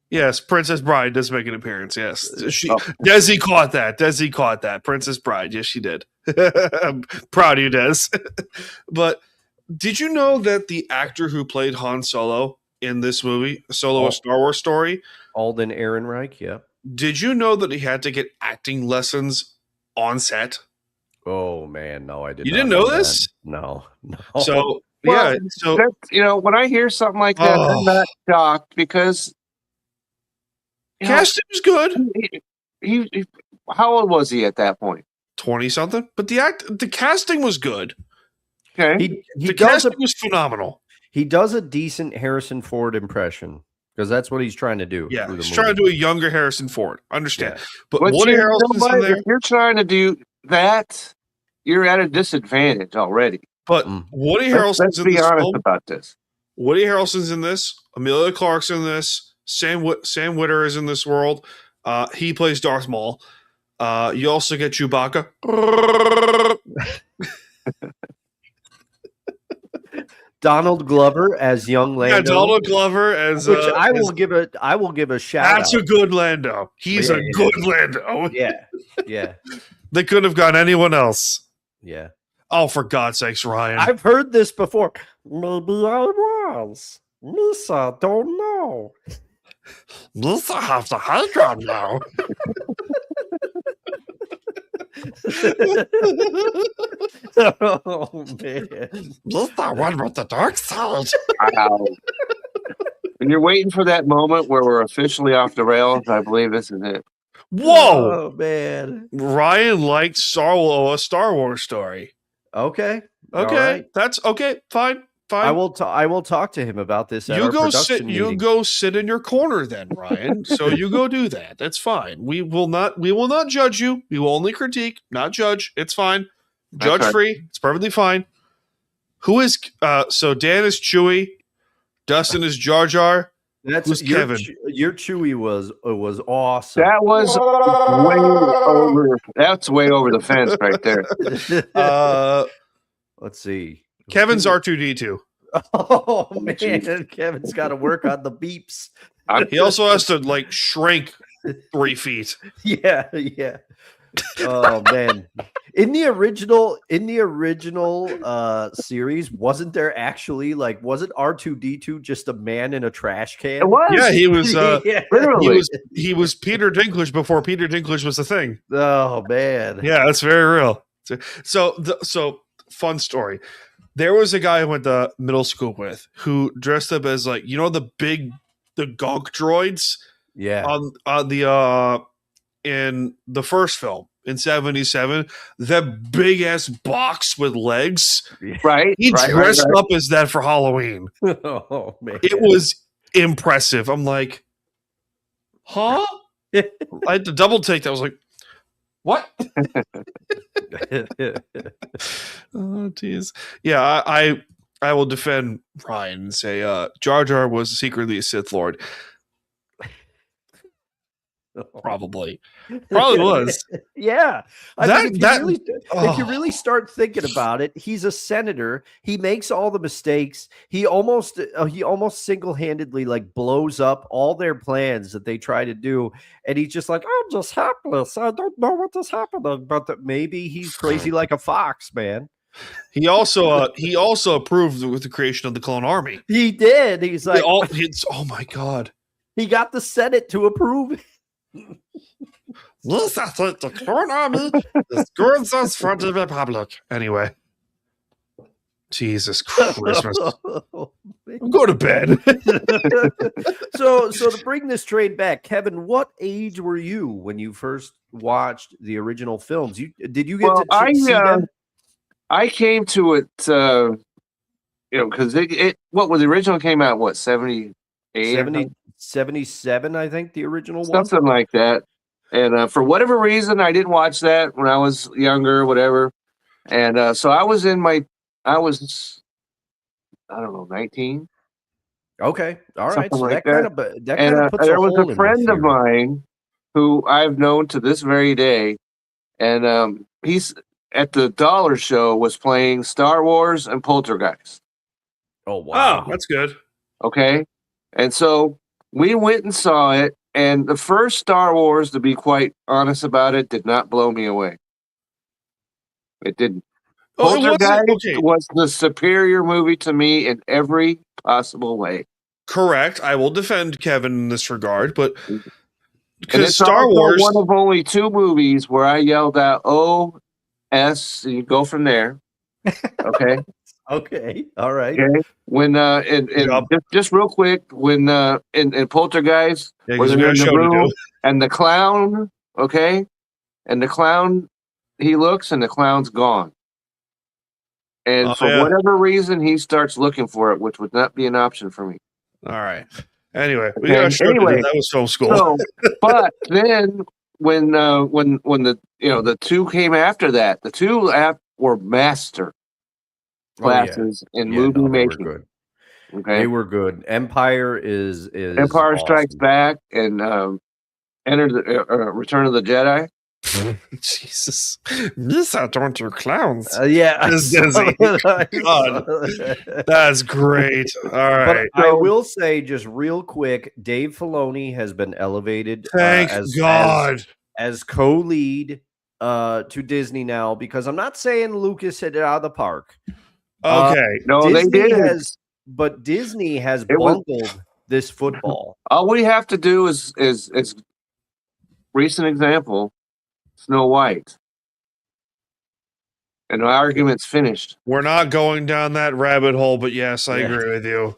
Speaker 1: Yes, Princess Bride does make an appearance. Yes, Desi caught that. Princess Bride. Yes, she did. I'm proud of you, Des. But did you know that the actor who played Han Solo in this movie, A Star Wars Story,
Speaker 2: Alden Ehrenreich? Yeah.
Speaker 1: Did you know that he had to get acting lessons on set?
Speaker 2: Oh man, no, I didn't.
Speaker 1: You didn't know this?
Speaker 2: No.
Speaker 1: So
Speaker 3: when I hear something like that, I'm not shocked, because
Speaker 1: casting was good.
Speaker 3: He how old was he at that point?
Speaker 1: 20-something. But the casting was good.
Speaker 3: Okay,
Speaker 1: the casting was phenomenal.
Speaker 2: He does a decent Harrison Ford impression, because that's what he's trying to do.
Speaker 1: Yeah, he's trying to do a younger Harrison Ford. Understand. Yeah. But
Speaker 3: Woody Harrelson's in there. If you're trying to do that, you're at a disadvantage already.
Speaker 1: But Woody Harrelson's in this.
Speaker 3: Let's be honest about this.
Speaker 1: Woody Harrelson's in this. Amelia Clark's in this. Sam Witwer is in this world. He plays Darth Maul. You also get Chewbacca.
Speaker 2: Donald Glover as young Lando.
Speaker 1: Yeah, Donald Glover as
Speaker 2: which I will give a shout out.
Speaker 1: That's a good Lando. He's a good Lando.
Speaker 2: Yeah.
Speaker 1: They couldn't have gone anyone else.
Speaker 2: Yeah.
Speaker 1: Oh, for God's sakes, Ryan.
Speaker 2: I've heard this before. Maybe I was. Misa, don't know.
Speaker 1: Misa has the high ground now.
Speaker 2: Oh man.
Speaker 1: Misa won with the dark side.
Speaker 3: Wow. And you're waiting for that moment where we're officially off the rails. I believe this is it.
Speaker 1: Whoa.
Speaker 2: Oh man.
Speaker 1: Ryan liked A Star Wars Story.
Speaker 2: Okay.
Speaker 1: Right. That's okay. Fine.
Speaker 2: I will talk to him about this.
Speaker 1: You go sit in your corner then, Ryan. So you go do that. That's fine. We will not judge you. We will only critique, not judge. It's fine. Judge free. It's perfectly fine. Who is so Dan is Chewie, Dustin is Jar Jar. Who's Kevin?
Speaker 2: Your Chewie was awesome.
Speaker 3: That was way over. That's way over the fence right there.
Speaker 2: Let's see.
Speaker 1: Kevin's R2D2.
Speaker 2: Oh man, Kevin's got to work on the beeps.
Speaker 1: He also has to shrink 3 feet.
Speaker 2: Yeah. Oh man. In the original series, wasn't there actually wasn't R2D2 just a man in a trash can?
Speaker 3: It was.
Speaker 1: Yeah, he was
Speaker 3: literally.
Speaker 1: He was Peter Dinklage before Peter Dinklage was a thing.
Speaker 2: Oh man.
Speaker 1: Yeah, that's very real. So fun story. There was a guy I went to middle school with who dressed up as the gonk droids
Speaker 2: Yeah.
Speaker 1: on the in the first film in 77, that big ass box with legs.
Speaker 3: Right.
Speaker 1: He
Speaker 3: right,
Speaker 1: dressed
Speaker 3: right.
Speaker 1: up as that for Halloween.
Speaker 2: Oh man.
Speaker 1: It was impressive. I'm like, huh? I had to double take that. I was like, what? Oh, geez. Yeah, I will defend Ryan and say Jar Jar was secretly a Sith Lord. Probably was.
Speaker 2: Yeah. I
Speaker 1: That-
Speaker 2: mean,
Speaker 1: that-
Speaker 2: if you really start thinking about it, he's a senator. He makes all the mistakes. He almost single-handedly like blows up all their plans that they try to do. And he's just like, I'm just helpless. I don't know what is happening. But maybe he's crazy like a fox, man.
Speaker 1: He also approved with the creation of the clone army.
Speaker 2: He did. He's like,
Speaker 1: Oh my god.
Speaker 2: he got the Senate to approve it.
Speaker 1: Yes, I think the clone army is good for the Republic. Anyway. Jesus Christmas. Go to bed.
Speaker 2: so to bring this train back, Kevin, what age were you when you first watched the original films? Did you get to see them?
Speaker 3: I came to it, because what was the original came out, what, 78?
Speaker 2: 77, I think, the original one.
Speaker 3: Something like that. And for whatever reason, I didn't watch that when I was younger, whatever. And so I was, I don't know, 19.
Speaker 2: Okay. All right.
Speaker 3: Something
Speaker 2: So
Speaker 3: like
Speaker 2: that kind of puts
Speaker 3: there
Speaker 2: a
Speaker 3: was
Speaker 2: hole
Speaker 3: a
Speaker 2: in
Speaker 3: friend
Speaker 2: the
Speaker 3: of
Speaker 2: theory.
Speaker 3: mine who I've known to this very day. And he's at the Dollar Show was playing Star Wars and Poltergeist.
Speaker 2: Oh, wow.
Speaker 1: Oh, that's good.
Speaker 3: Okay. And so we went and saw it. And the first Star Wars, to be quite honest about it, did not blow me away. It didn't.
Speaker 1: Oh, it wasn't
Speaker 3: Poltergeist
Speaker 1: okay.
Speaker 3: was the superior movie to me in every possible way.
Speaker 1: Correct. I will defend Kevin in this regard, but
Speaker 3: And
Speaker 1: because
Speaker 3: it's
Speaker 1: Star
Speaker 3: also
Speaker 1: Wars,
Speaker 3: one of only two movies where I yelled out "O-S," and you go from there. Okay.
Speaker 2: Okay. All right.
Speaker 3: Okay. When
Speaker 1: Yep.
Speaker 3: just real quick, when in Poltergeist,
Speaker 1: Yeah,
Speaker 3: where
Speaker 1: 'cause we
Speaker 3: they're
Speaker 1: got
Speaker 3: in
Speaker 1: a
Speaker 3: the
Speaker 1: show to
Speaker 3: room
Speaker 1: do.
Speaker 3: and the clown, okay, and the clown, he looks and the clown's gone. And
Speaker 1: Oh,
Speaker 3: for
Speaker 1: yeah.
Speaker 3: whatever reason, he starts looking for it, which would not be an option for me.
Speaker 1: All right. Anyway, we
Speaker 3: Okay.
Speaker 1: got a show to do.
Speaker 3: Anyway,
Speaker 1: That was film school.
Speaker 3: So, but then when the the two came after that, the two were master classes in movie
Speaker 2: they were
Speaker 3: making.
Speaker 2: good.
Speaker 3: Okay,
Speaker 2: They were good. Empire is
Speaker 3: Empire Strikes
Speaker 2: awesome.
Speaker 3: Back and Enter the Return of the Jedi.
Speaker 1: Jesus. Miss out on your clowns.
Speaker 2: Yeah.
Speaker 1: This Desi. God. That's great. All right.
Speaker 2: But I will say, just real quick, Dave Filoni has been elevated
Speaker 1: Thank God.
Speaker 2: as co-lead to Disney now, because I'm not saying Lucas hit it out of the park.
Speaker 1: Okay.
Speaker 3: No,
Speaker 2: Disney
Speaker 3: they did.
Speaker 2: But Disney has
Speaker 3: It was-
Speaker 2: bungled this football.
Speaker 3: All we have to do is recent example, Snow White, and the argument's finished.
Speaker 1: We're not going down that rabbit hole, but yes, I
Speaker 2: Yeah.
Speaker 1: agree with you.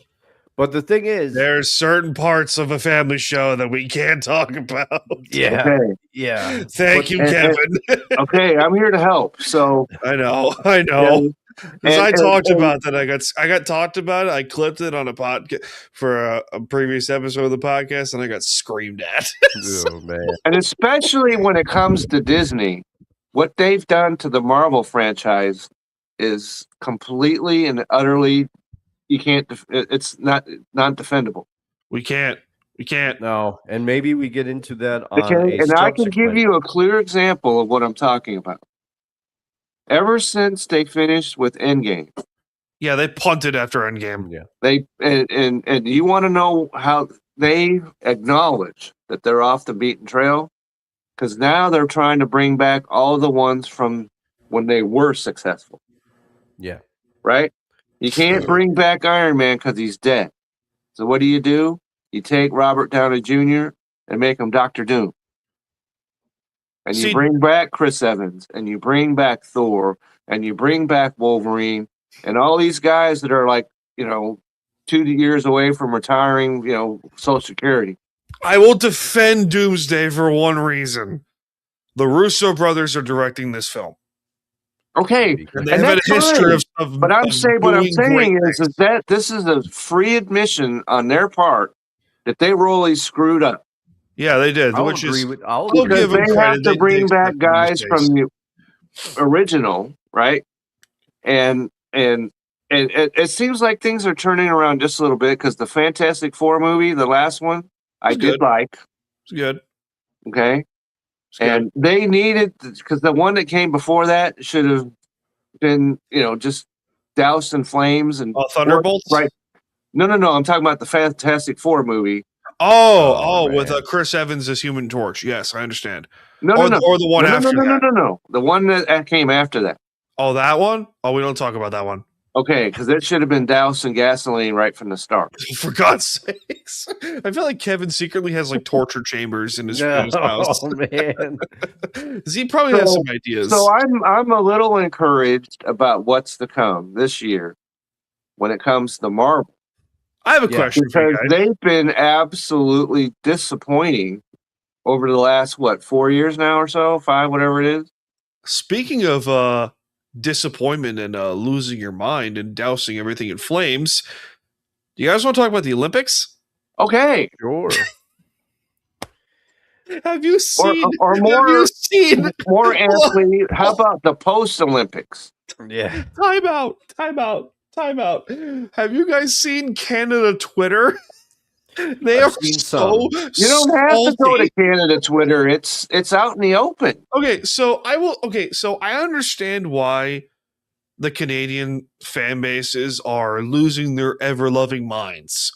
Speaker 2: But the thing is,
Speaker 1: There's certain parts of a family show that we can't talk about.
Speaker 2: yeah,
Speaker 3: Okay,
Speaker 2: yeah.
Speaker 1: Thank you,
Speaker 3: and-
Speaker 1: Kevin.
Speaker 3: okay, I'm here to help. So
Speaker 1: I know. Because I talked about that. I got talked about it. I clipped it on a podcast for a previous episode of the podcast, and I got screamed at.
Speaker 2: Oh man.
Speaker 3: And especially when it comes to Disney, what they've done to the Marvel franchise is completely and utterly, you can't, it's not defendable.
Speaker 1: We can't.
Speaker 2: No, and maybe we get into that on
Speaker 3: Okay,
Speaker 2: a
Speaker 3: and I can give
Speaker 2: subsequent-
Speaker 3: you a clear example of what I'm talking about. Ever since they finished with Endgame,
Speaker 1: Yeah, they punted after Endgame.
Speaker 2: Yeah.
Speaker 3: they and you want to know how they acknowledge that they're off the beaten trail, because now they're trying to bring back all the ones from when they were successful.
Speaker 2: Yeah.
Speaker 3: Right? You can't bring back Iron Man because he's dead. So what do? You take Robert Downey Jr. and make him Dr. Doom. And you
Speaker 1: See-
Speaker 3: bring back Chris Evans, and you bring back Thor, and you bring back Wolverine, and all these guys that are like, 2 years away from retiring, Social Security.
Speaker 1: I will defend Doomsday for one reason. The Russo brothers are directing this film.
Speaker 3: Okay,
Speaker 1: And they have a history of
Speaker 3: but I'm saying what I'm
Speaker 1: doing great
Speaker 3: saying is
Speaker 1: things.
Speaker 3: that this is a free admission on their part that they really screwed up.
Speaker 1: Yeah, they did.
Speaker 2: I'll
Speaker 1: Which
Speaker 2: agree
Speaker 1: is,
Speaker 2: with.
Speaker 1: I'll
Speaker 3: Because
Speaker 1: give them
Speaker 3: they
Speaker 1: credit.
Speaker 3: have to
Speaker 1: They
Speaker 3: bring back
Speaker 1: accepted their
Speaker 3: guys
Speaker 1: mistakes.
Speaker 3: from the original, right? And it seems like things are turning around just a little bit because the Fantastic Four movie, the last one, I
Speaker 1: was
Speaker 3: did
Speaker 1: good.
Speaker 3: like.
Speaker 1: It's good.
Speaker 3: Okay.
Speaker 1: It's good.
Speaker 3: And they needed, because the one that came before that should have been, just doused in flames and
Speaker 1: Thunderbolts?
Speaker 3: right. No. I'm talking about the Fantastic Four movie.
Speaker 1: With Chris Evans as Human Torch. Yes, I understand.
Speaker 3: No.
Speaker 1: Or the one after that.
Speaker 3: No. The one that came after that.
Speaker 1: Oh, that one? Oh, we don't talk about that one.
Speaker 3: Okay, because it should have been doused in gasoline right from the start.
Speaker 1: For God's sakes. I feel like Kevin secretly has like torture chambers in his house.
Speaker 2: Oh man.
Speaker 1: He probably has some ideas.
Speaker 3: So I'm a little encouraged about what's to come this year when it comes to Marvel.
Speaker 1: I have a question for you
Speaker 3: Because
Speaker 1: guys.
Speaker 3: they've been absolutely disappointing over the last 4 years now or so, 5, whatever it is.
Speaker 1: Speaking of disappointment and losing your mind and dousing everything in flames, do you guys want to talk about the Olympics?
Speaker 3: Okay.
Speaker 2: Sure.
Speaker 1: Have you seen
Speaker 3: or
Speaker 1: more
Speaker 3: more amply, how about the post-Olympics?
Speaker 2: Yeah.
Speaker 1: Time out. Have you guys seen Canada Twitter? They
Speaker 2: I've
Speaker 1: are
Speaker 2: seen
Speaker 1: so
Speaker 2: some.
Speaker 3: You don't have to go to
Speaker 1: salty.
Speaker 3: Canada Twitter. It's out in the open.
Speaker 1: So I understand why the Canadian fan bases are losing their ever-loving minds.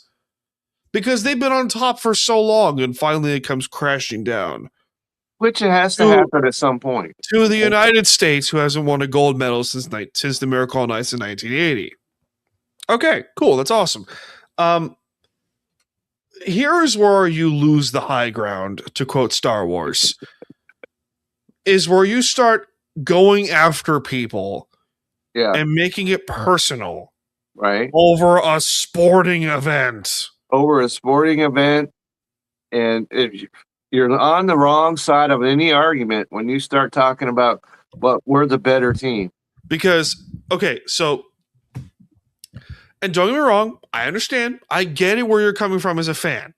Speaker 1: Because they've been on top for so long and finally it comes crashing down.
Speaker 3: Which it has to happen at some point.
Speaker 1: To the United States, who hasn't won a gold medal since the Miracle on Ice in 1980. Okay, cool. That's awesome. Here's where you lose the high ground, to quote Star Wars, is where you start going after people and making it personal.
Speaker 3: Right.
Speaker 1: Over a sporting event.
Speaker 3: And if you're on the wrong side of any argument when you start talking about, but we're the better team.
Speaker 1: Because, and don't get me wrong, I understand. I get it where you're coming from as a fan.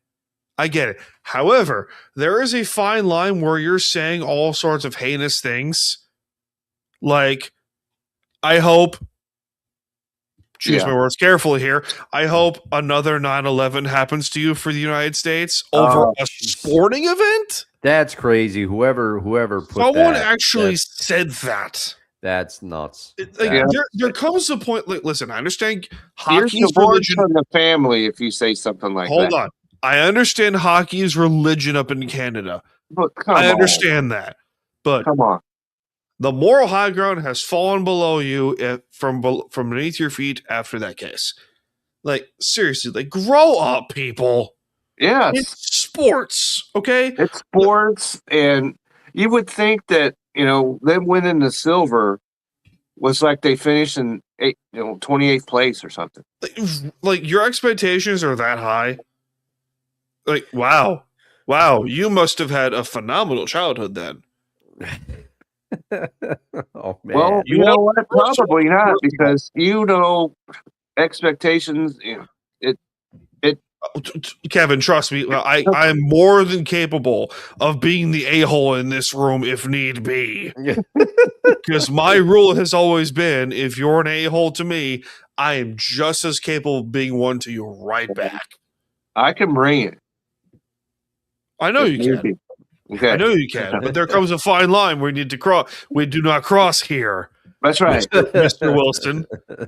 Speaker 1: I get it. However, there is a fine line where you're saying all sorts of heinous things. Like, I hope, choose my words carefully here, I hope another 9/11 happens to you for the United States over a sporting event?
Speaker 2: That's crazy. Whoever put
Speaker 1: Someone
Speaker 2: that,
Speaker 1: actually said that.
Speaker 2: That's nuts.
Speaker 1: There comes a point. Like, listen, I understand
Speaker 3: You're
Speaker 1: hockey's
Speaker 3: divorced
Speaker 1: religion.
Speaker 3: from the family if you say something like that.
Speaker 1: Hold on. I understand hockey's religion up in Canada.
Speaker 3: But
Speaker 1: I understand that. But
Speaker 3: come on.
Speaker 1: The moral high ground has fallen below you from beneath your feet after that case. Like, seriously, like, grow up, people.
Speaker 3: Yes.
Speaker 1: It's sports, okay?
Speaker 3: It's sports, and you would think that, them winning the silver was like they finished in 28th place or something.
Speaker 1: Like, your expectations are that high. Like, wow, you must have had a phenomenal childhood then.
Speaker 2: Oh man!
Speaker 3: Well, you know what? Probably not, because expectations.
Speaker 1: Kevin, trust me, I'm more than capable of being the a-hole in this room if need be. Because my rule has always been, if you're an a-hole to me, I am just as capable of being one to you right back.
Speaker 3: I can bring it.
Speaker 1: I know you can.
Speaker 3: Okay.
Speaker 1: I know you can, but there comes a fine line we need to cross. We do not cross here.
Speaker 3: That's right.
Speaker 1: Mr. Wilson.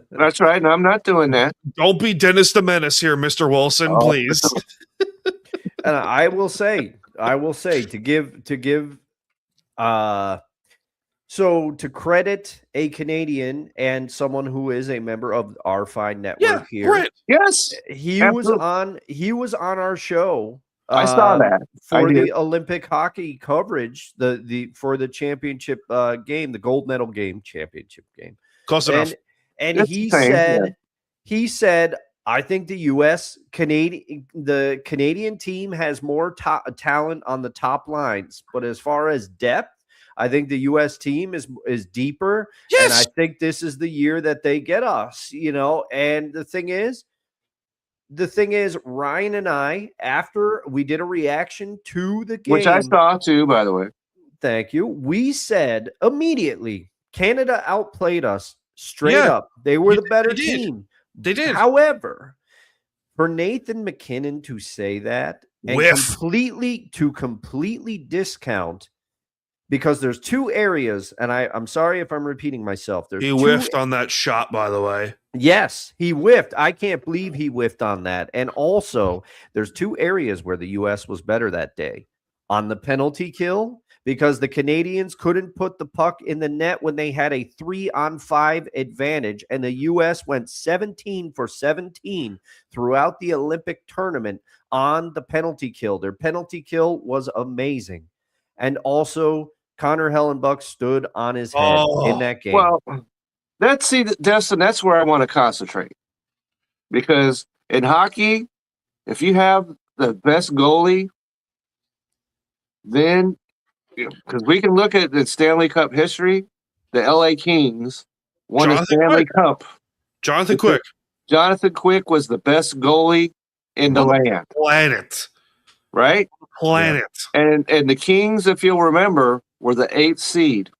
Speaker 3: That's right. And I'm not doing that.
Speaker 1: Don't be Dennis the Menace here, Mr. Wilson, please.
Speaker 2: And I will say to give so to credit a Canadian and someone who is a member of our fine network here.
Speaker 1: Right.
Speaker 3: Yes.
Speaker 2: He was on our show.
Speaker 3: I saw that
Speaker 2: for the Olympic hockey coverage, for the championship game, the gold medal game, championship game.
Speaker 1: Close enough.
Speaker 2: And he said I think the Canadian team has more talent on the top lines, but as far as depth, I think the U.S. team is deeper, and I think this is the year that they get us. And the thing is, Ryan and I, after we did a reaction to the game,
Speaker 3: which I saw too, by the way.
Speaker 2: Thank you. We said immediately, Canada outplayed us straight up. They were the better team.
Speaker 1: They did.
Speaker 2: However, for Nathan McKinnon to say that and completely discount, because there's two areas, and I'm sorry if I'm repeating myself.
Speaker 1: He whiffed on that shot, by the way.
Speaker 2: Yes, he whiffed. I can't believe he whiffed on that. And also, there's two areas where the U.S. was better that day. On the penalty kill, because the Canadians couldn't put the puck in the net when they had a 3-on-5 advantage, and the U.S. went 17 for 17 throughout the Olympic tournament on the penalty kill. Their penalty kill was amazing. And also, Connor Hellenbuck stood on his head in that game.
Speaker 3: Well, Destin, that's where I want to concentrate. Because in hockey, if you have the best goalie, then because we can look at the Stanley Cup history, the LA Kings won a Stanley Cup.
Speaker 1: Jonathan Quick.
Speaker 3: Jonathan Quick was the best goalie in the land.
Speaker 1: Planet.
Speaker 3: Right?
Speaker 1: Planet.
Speaker 3: Yeah. And the Kings, if you'll remember, were the 8th seed.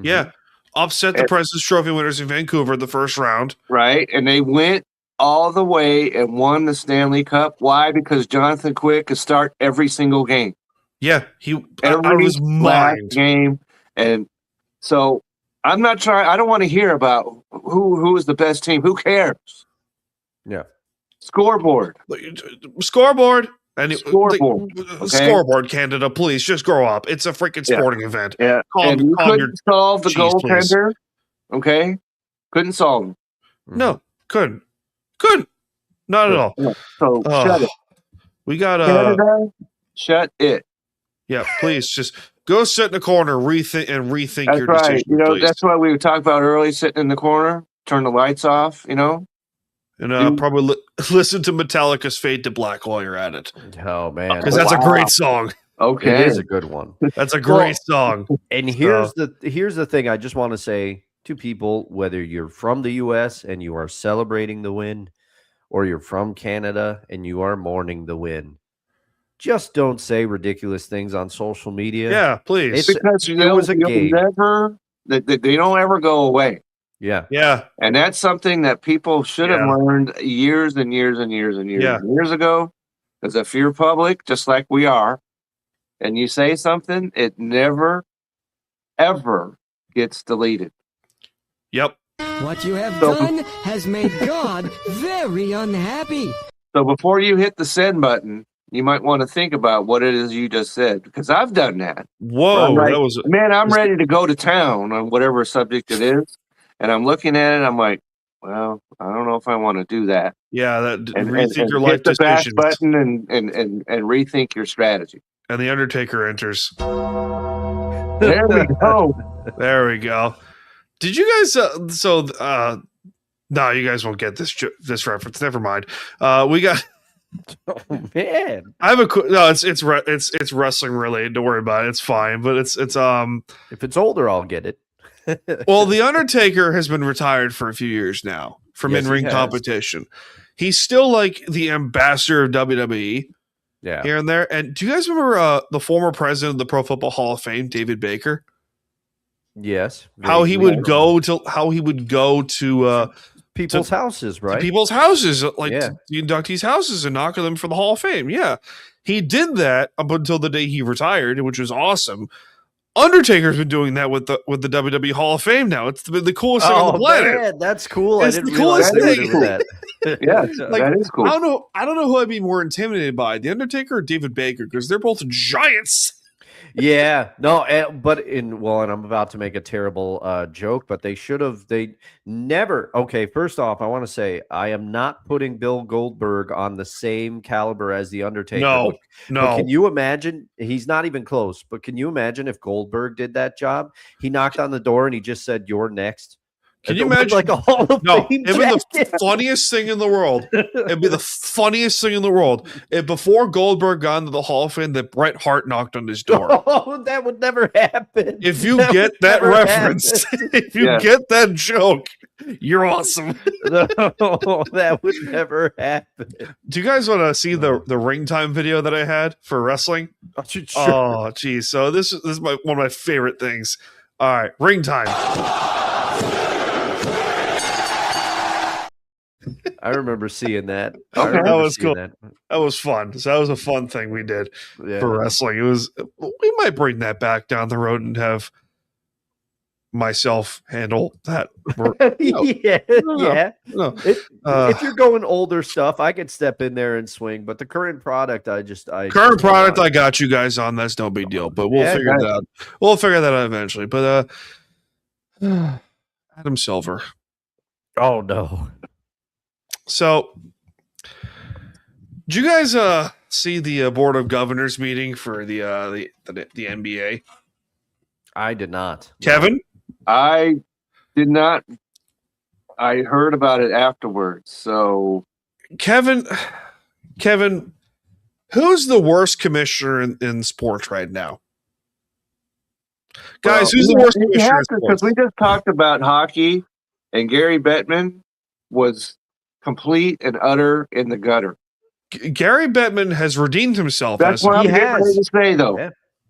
Speaker 1: Yeah. Upset the President's Trophy winners in Vancouver the first round. Right.
Speaker 3: And they went all the way and won the Stanley Cup. Why? Because Jonathan Quick could start every single game.
Speaker 1: Yeah, out of his mind.
Speaker 3: Game, and so I'm not trying. I don't want to hear about who is the best team. Who cares?
Speaker 2: Yeah,
Speaker 3: scoreboard,
Speaker 1: and
Speaker 3: scoreboard,
Speaker 1: scoreboard. Canada, please just grow up. It's a freaking sporting event.
Speaker 3: Yeah, and you couldn't solve the goaltender. Okay, couldn't solve him.
Speaker 1: No, couldn't, not at all.
Speaker 3: Yeah. So shut it.
Speaker 1: We got
Speaker 3: Canada. Shut it.
Speaker 1: Yeah, please just go sit in the corner, rethink
Speaker 3: that's
Speaker 1: your
Speaker 3: right.
Speaker 1: decision. Please.
Speaker 3: That's what we were talking about early. Sitting in the corner, turn the lights off.
Speaker 1: And probably listen to Metallica's "Fade to Black" while you're at it.
Speaker 2: Oh man,
Speaker 1: because that's a great song.
Speaker 3: Okay,
Speaker 2: it is a good one.
Speaker 1: That's a great song.
Speaker 2: And here's the thing. I just want to say to people, whether you're from the U.S. and you are celebrating the win, or you're from Canada and you are mourning the win. Just don't say ridiculous things on social media.
Speaker 1: Yeah, please.
Speaker 3: Because it was a game. They don't ever go away.
Speaker 2: Yeah.
Speaker 1: Yeah.
Speaker 3: And that's something that people should have learned years and years and years and years ago. Because if you're public, just like we are, and you say something, it never, ever gets deleted.
Speaker 1: Yep.
Speaker 5: What you have done has made God very unhappy.
Speaker 3: So before you hit the send button, you might want to think about what it is you just said, because I've done that.
Speaker 1: Whoa,
Speaker 3: I'm ready to go to town on whatever subject it is, and I'm looking at it. I'm like, well, I don't know if I want to do that.
Speaker 1: Yeah, rethink your
Speaker 3: life
Speaker 1: hit the
Speaker 3: decisions. Back button and rethink your strategy.
Speaker 1: And the Undertaker enters.
Speaker 3: There we go.
Speaker 1: There we go. Did you guys? No, you guys won't get this reference. Never mind. We got.
Speaker 2: Oh man,
Speaker 1: I have it's wrestling related. Don't worry about it. It's fine, but it's
Speaker 2: if it's older, I'll get it.
Speaker 1: Well, the Undertaker has been retired for a few years now from in-ring competition. He's still like the ambassador of WWE, here and there. And do you guys remember the former president of the Pro Football Hall of Fame, David Baker?
Speaker 2: Yes.
Speaker 1: How he would go to
Speaker 2: people's houses, right?
Speaker 1: People's houses, like the inductees' houses, and knock on them for the Hall of Fame. Yeah, he did that up until the day he retired, which was awesome. Undertaker's been doing that with the WWE Hall of Fame now. It's the coolest thing on the planet.
Speaker 2: Man, that's cool.
Speaker 1: It's the coolest thing.
Speaker 3: Yeah, that is cool.
Speaker 1: I don't know who I'd be more intimidated by, the Undertaker or David Baker, because they're both giants.
Speaker 2: Yeah, no, and I'm about to make a terrible joke, but they never. Okay, first off, I want to say I am not putting Bill Goldberg on the same caliber as the Undertaker.
Speaker 1: No.
Speaker 2: But can you imagine? He's not even close. But can you imagine if Goldberg did that job? He knocked on the door and he just said, "You're next."
Speaker 1: Can you imagine?
Speaker 2: Like a Hall of
Speaker 1: No,
Speaker 2: Fame
Speaker 1: it'd be the
Speaker 2: jacket.
Speaker 1: funniest thing in the world. It'd be the funniest thing in the world. If before Goldberg got into the Hall of Fame, that Bret Hart knocked on his door.
Speaker 2: Oh, that would never happen.
Speaker 1: If you
Speaker 2: That
Speaker 1: get
Speaker 2: would
Speaker 1: that
Speaker 2: never
Speaker 1: reference,
Speaker 2: happen.
Speaker 1: if you get that joke, you're awesome.
Speaker 2: No, that would never happen.
Speaker 1: Do you guys want to see the ring time video that I had for wrestling?
Speaker 2: Sure.
Speaker 1: Oh, geez. So this is one of my favorite things. All right, ring time.
Speaker 2: I remember seeing that.
Speaker 3: Okay.
Speaker 1: That was cool.
Speaker 2: That.
Speaker 1: That was fun. So that was a fun thing we did
Speaker 2: Yeah.
Speaker 1: for wrestling. It was. We might bring that back down the road and have myself handle that.
Speaker 2: Yeah.
Speaker 1: No.
Speaker 2: If you're going older stuff, I could step in there and swing. But the current product, I
Speaker 1: Current product, I got you guys on. That's no big deal. But we'll figure that out. We'll figure that out eventually. But Adam Silver.
Speaker 2: Oh no.
Speaker 1: So, did you guys see the board of governors meeting for the NBA?
Speaker 2: I did not.
Speaker 1: Kevin,
Speaker 3: I did not. I heard about it afterwards. So
Speaker 1: Kevin, who's the worst commissioner in sports right now? Guys, who's the worst commissioner in sports?
Speaker 3: Because we just talked about hockey, and Gary Bettman was complete and utter in the gutter.
Speaker 1: Gary Bettman has redeemed himself.
Speaker 3: That's what I'm getting ready to say, though.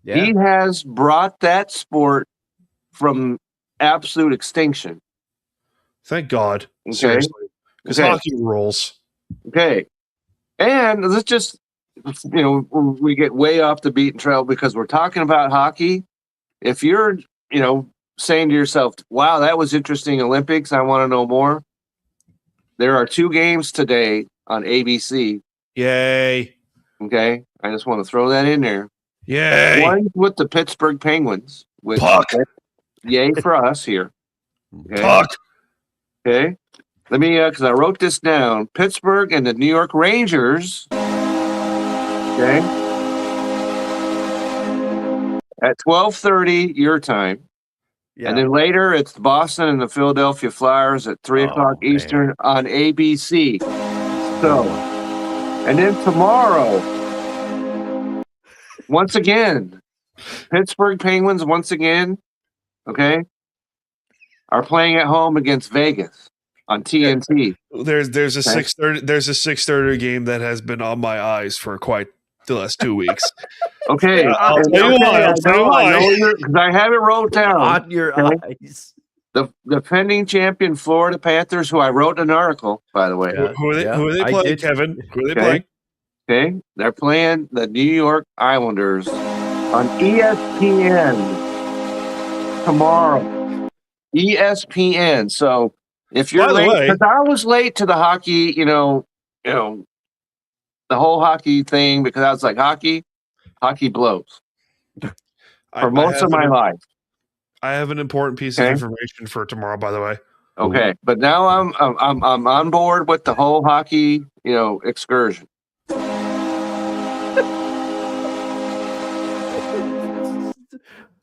Speaker 2: Yeah.
Speaker 3: He has brought that sport from absolute extinction.
Speaker 1: Thank God.
Speaker 3: Okay.
Speaker 1: Seriously. Because hockey rules.
Speaker 3: Okay. And let's just, we get way off the beaten trail because we're talking about hockey. If you're, saying to yourself, wow, that was interesting Olympics, I want to know more. There are 2 games today on ABC.
Speaker 1: Yay.
Speaker 3: Okay. I just want to throw that in there.
Speaker 1: Yay.
Speaker 3: One with the Pittsburgh Penguins. Which,
Speaker 1: Puck.
Speaker 3: Yay for us here. Okay.
Speaker 1: Puck.
Speaker 3: Okay. Let me, because I wrote this down. Pittsburgh and the New York Rangers. Okay. At 12:30 your time.
Speaker 2: Yeah.
Speaker 3: And then later it's Boston and the Philadelphia Flyers at 3 o'clock Eastern on ABC. So, and then tomorrow, once again, Pittsburgh Penguins once again, okay, are playing at home against Vegas on TNT.
Speaker 1: There's a 6:30 game that has been on my eyes for quite the last 2 weeks.
Speaker 3: Okay,
Speaker 1: I'll tell you why.
Speaker 3: because I have it wrote down.
Speaker 2: On your eyes.
Speaker 3: The defending champion Florida Panthers, who I wrote an article, by the way.
Speaker 1: Who are they playing, Kevin? Who are they playing?
Speaker 3: Okay, they're playing the New York Islanders on ESPN tomorrow. ESPN. So if you're late, because I was late to the hockey, the whole hockey thing, because I was like, hockey blows for most of my life.
Speaker 1: I have an important piece of information for tomorrow, by the way.
Speaker 3: Okay, but now I'm on board with the whole hockey, excursion.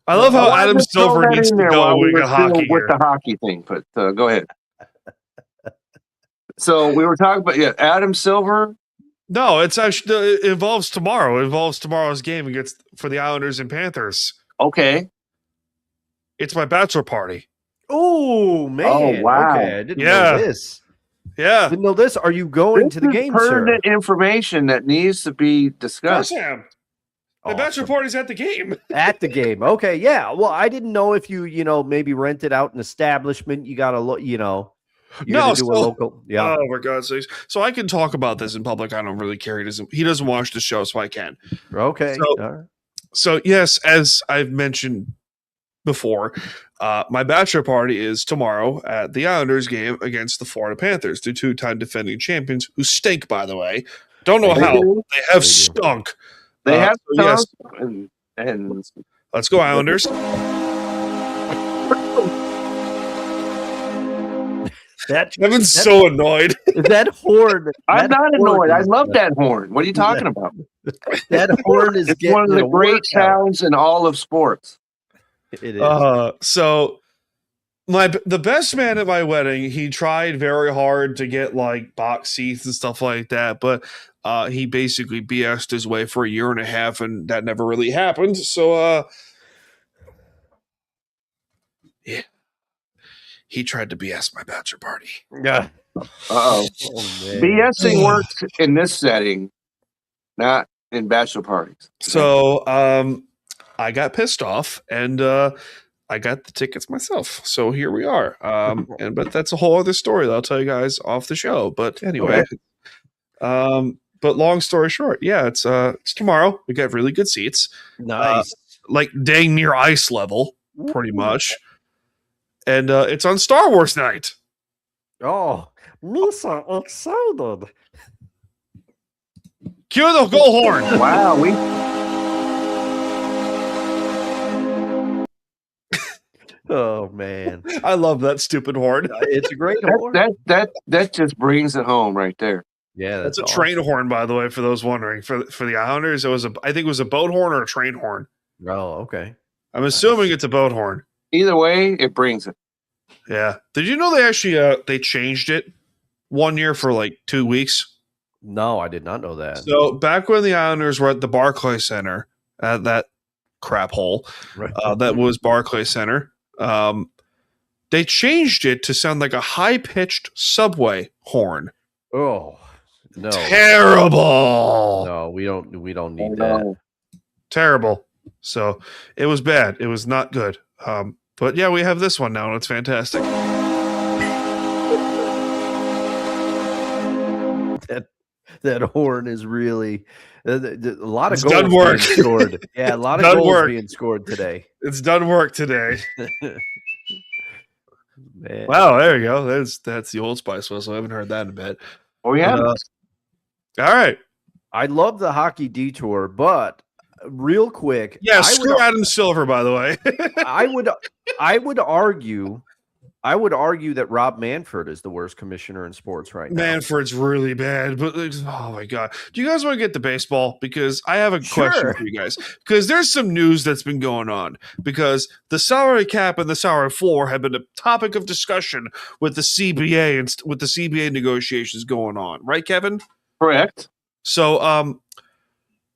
Speaker 1: I love how Adam Silver needs to go with hockey
Speaker 3: with the hockey thing. But go ahead. So we were talking about Adam Silver.
Speaker 1: No, it's actually it involves tomorrow. It involves tomorrow's game against for the Islanders and Panthers.
Speaker 3: Okay,
Speaker 1: it's my bachelor party.
Speaker 2: Oh man!
Speaker 3: Oh wow!
Speaker 2: Okay, I didn't know this.
Speaker 1: Yeah,
Speaker 2: didn't know this. Are you going to the game, sir?
Speaker 3: Pertinent information that needs to be discussed.
Speaker 1: Of course I am. My bachelor party's at the game.
Speaker 2: At the game. Okay, yeah. Well, I didn't know if you, maybe rented out an establishment. You got to look, do a local. Yeah.
Speaker 1: Oh, for God's sakes. So I can talk about this in public. I don't really care. He doesn't watch the show, so I can.
Speaker 2: Okay.
Speaker 1: So yes, as I've mentioned before, my bachelor party is tomorrow at the Islanders game against the Florida Panthers, the 2-time defending champions, who stink, by the way. Don't know how. They have stunk.
Speaker 3: They have
Speaker 1: yes.
Speaker 3: And
Speaker 1: Let's go, Islanders. Kevin's so annoyed.
Speaker 2: That horn.
Speaker 3: I'm not annoyed. I love that horn. What are you talking about?
Speaker 2: That horn is
Speaker 3: one of the great sounds in all of sports.
Speaker 2: It is.
Speaker 1: So the best man at my wedding, he tried very hard to get like box seats and stuff like that, but he basically BS'd his way for a year and a half, and that never really happened. So yeah, he tried to BS my bachelor party.
Speaker 2: Yeah.
Speaker 3: Oh, BSing works in this setting, not in bachelor parties.
Speaker 1: So I got pissed off, and I got the tickets myself. So here we are. But that's a whole other story that I'll tell you guys off the show. But anyway, but long story short, yeah, it's tomorrow. We got really good seats.
Speaker 2: Nice.
Speaker 1: Like dang near ice level, pretty much. And it's on Star Wars night.
Speaker 2: Oh, Misa excited.
Speaker 1: Cue the goal horn.
Speaker 3: Wow,
Speaker 2: Oh man,
Speaker 1: I love that stupid horn.
Speaker 2: it's a great horn.
Speaker 3: that just brings it home right there.
Speaker 2: Yeah,
Speaker 1: That's a
Speaker 2: awesome.
Speaker 1: train horn, by the way, for those wondering. For the Islanders, I think it was a boat horn or a train horn.
Speaker 2: Oh, okay.
Speaker 1: I'm assuming it's a boat horn.
Speaker 3: Either way, it brings it.
Speaker 1: Yeah. Did you know they actually they changed it 1 year for like 2 weeks?
Speaker 2: No, I did not know that.
Speaker 1: So back when the Islanders were at the Barclays Center, that crap hole,
Speaker 2: Right.
Speaker 1: that was Barclays Center, they changed it to sound like a high-pitched subway horn.
Speaker 2: Oh no,
Speaker 1: Terrible.
Speaker 2: no, we don't need that.
Speaker 3: No.
Speaker 1: Terrible. So it was bad. It was not good. But yeah, we have this one now, and it's fantastic.
Speaker 2: That horn is really a lot of
Speaker 1: It's
Speaker 2: goals
Speaker 1: done work.
Speaker 2: being scored. Yeah, a lot of
Speaker 1: Done
Speaker 2: goals
Speaker 1: work.
Speaker 2: being scored today.
Speaker 1: It's done work today.
Speaker 2: Man.
Speaker 1: Wow, there you go. That's the Old Spice whistle. I haven't heard that in a bit.
Speaker 3: Oh yeah.
Speaker 1: All right.
Speaker 2: I love the hockey detour, but real quick,
Speaker 1: Yeah, screw Adam Silver, by the way.
Speaker 2: I would argue that Rob Manfred is the worst commissioner in sports right now.
Speaker 1: Manfred's really bad, but oh my god. Do you guys want to get to baseball? Because I have a question for you guys. Because there's some news that's been going on. Because the salary cap and the salary floor have been a topic of discussion with the CBA and with the CBA negotiations going on, right, Kevin?
Speaker 3: Correct.
Speaker 1: So,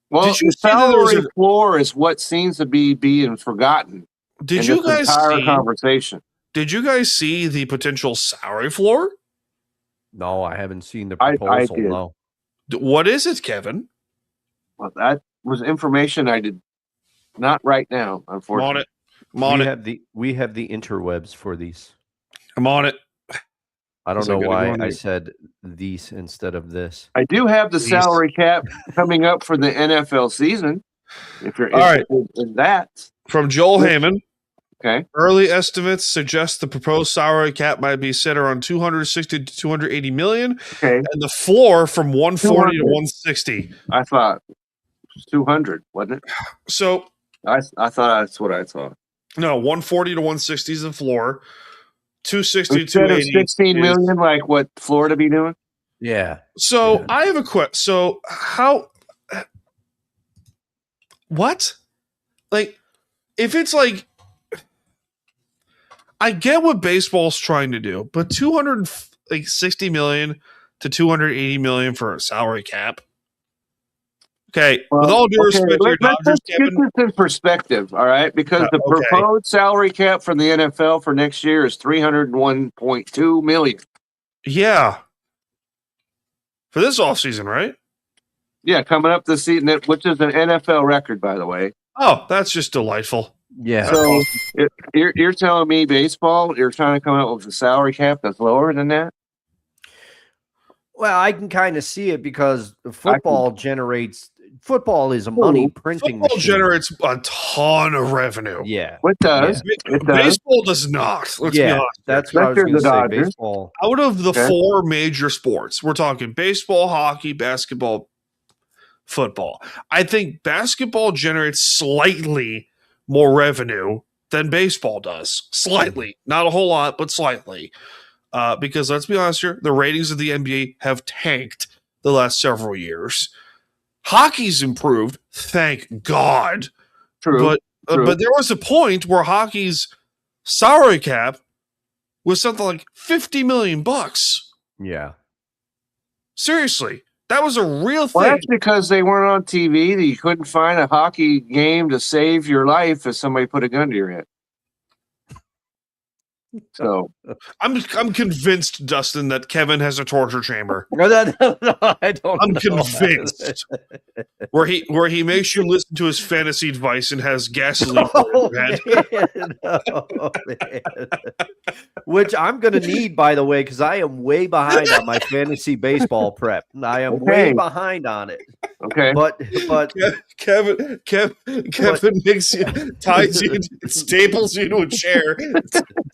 Speaker 3: Well,
Speaker 1: did you
Speaker 3: the
Speaker 1: see that there was
Speaker 3: salary floor is what seems to be being forgotten.
Speaker 1: did
Speaker 3: in
Speaker 1: you
Speaker 3: this
Speaker 1: guys
Speaker 3: entire
Speaker 1: see?
Speaker 3: conversation?
Speaker 1: Did you guys see the potential salary floor?
Speaker 2: No, I haven't seen the
Speaker 3: I
Speaker 2: proposal.
Speaker 3: did.
Speaker 2: No.
Speaker 1: What is it, Kevin?
Speaker 3: Well, that was information I did not right now,
Speaker 1: I'm on
Speaker 3: unfortunately.
Speaker 1: it. I'm on it.
Speaker 2: We have the interwebs for these.
Speaker 1: I'm on it.
Speaker 2: I don't
Speaker 1: So
Speaker 2: know
Speaker 1: gotta
Speaker 2: why
Speaker 1: go on
Speaker 2: I
Speaker 1: there.
Speaker 2: said these instead of this.
Speaker 3: I do have the
Speaker 1: Please.
Speaker 3: salary cap coming up for the NFL season. If you're
Speaker 1: All right.
Speaker 3: interested in that,
Speaker 1: From Joel Heyman.
Speaker 3: okay.
Speaker 1: Early estimates suggest the proposed salary cap might be set around 260 to 280 million,
Speaker 3: Okay,
Speaker 1: and the floor from 140 to
Speaker 3: 200.
Speaker 1: 160.
Speaker 3: I thought it was 200, wasn't it?
Speaker 1: So
Speaker 3: I thought that's what I thought.
Speaker 1: no, 140 to 160 is the floor. 260 to
Speaker 3: Instead of
Speaker 1: 280.
Speaker 3: 16 million, like what Florida be doing.
Speaker 2: Yeah.
Speaker 1: So
Speaker 2: Yeah.
Speaker 1: I have a question. So how? What? Like, if it's like, I get what baseball's trying to do, but 260 million to 280 million for a salary cap. Okay, with all due respect to your Dodgers,
Speaker 3: let's
Speaker 1: Kevin.
Speaker 3: get this in perspective, all right? Because the
Speaker 1: okay.
Speaker 3: proposed salary cap for the NFL for next year is 301.2 million.
Speaker 1: Yeah. For this offseason, right?
Speaker 3: Yeah, coming up this season, which is an NFL record, by the way.
Speaker 1: Oh, that's just delightful.
Speaker 2: Yeah.
Speaker 3: So you're telling me baseball, you're trying to come up with a salary cap that's lower than that?
Speaker 2: Well, I can kind of see it because football is a money printing
Speaker 1: Football
Speaker 2: machine.
Speaker 1: generates a ton of revenue.
Speaker 2: Yeah.
Speaker 3: It does.
Speaker 2: Yeah.
Speaker 3: It does.
Speaker 1: Baseball does not. Let's be honest.
Speaker 2: That's what I was
Speaker 3: Especially
Speaker 2: going to
Speaker 3: the
Speaker 2: say.
Speaker 3: Dodgers.
Speaker 2: Baseball.
Speaker 1: Out of the
Speaker 3: Okay.
Speaker 1: four major sports, we're talking baseball, hockey, basketball, football. I think basketball generates slightly more revenue than baseball does. Slightly. Not a whole lot, but slightly. Because let's be honest here, the ratings of the NBA have tanked the last several years. Hockey's improved, thank God.
Speaker 3: True.
Speaker 1: But
Speaker 3: True.
Speaker 1: but there was a point where hockey's salary cap was something like $50 million.
Speaker 2: Yeah.
Speaker 1: Seriously, that was a real
Speaker 3: Well,
Speaker 1: thing.
Speaker 3: that's because they weren't on TV. That you couldn't find a hockey game to save your life if somebody put a gun to your head. So
Speaker 1: I'm convinced, Dustin, that Kevin has a torture chamber.
Speaker 2: No, I don't.
Speaker 1: I'm
Speaker 2: know.
Speaker 1: convinced where he makes you listen to his fantasy advice and has gasoline in your head.
Speaker 2: Man. Oh, man. Which I'm going to need, by the way, because I am way behind on my fantasy baseball prep. I am way behind on it.
Speaker 3: okay,
Speaker 2: But
Speaker 1: Kevin makes you, ties you, staples you to a chair,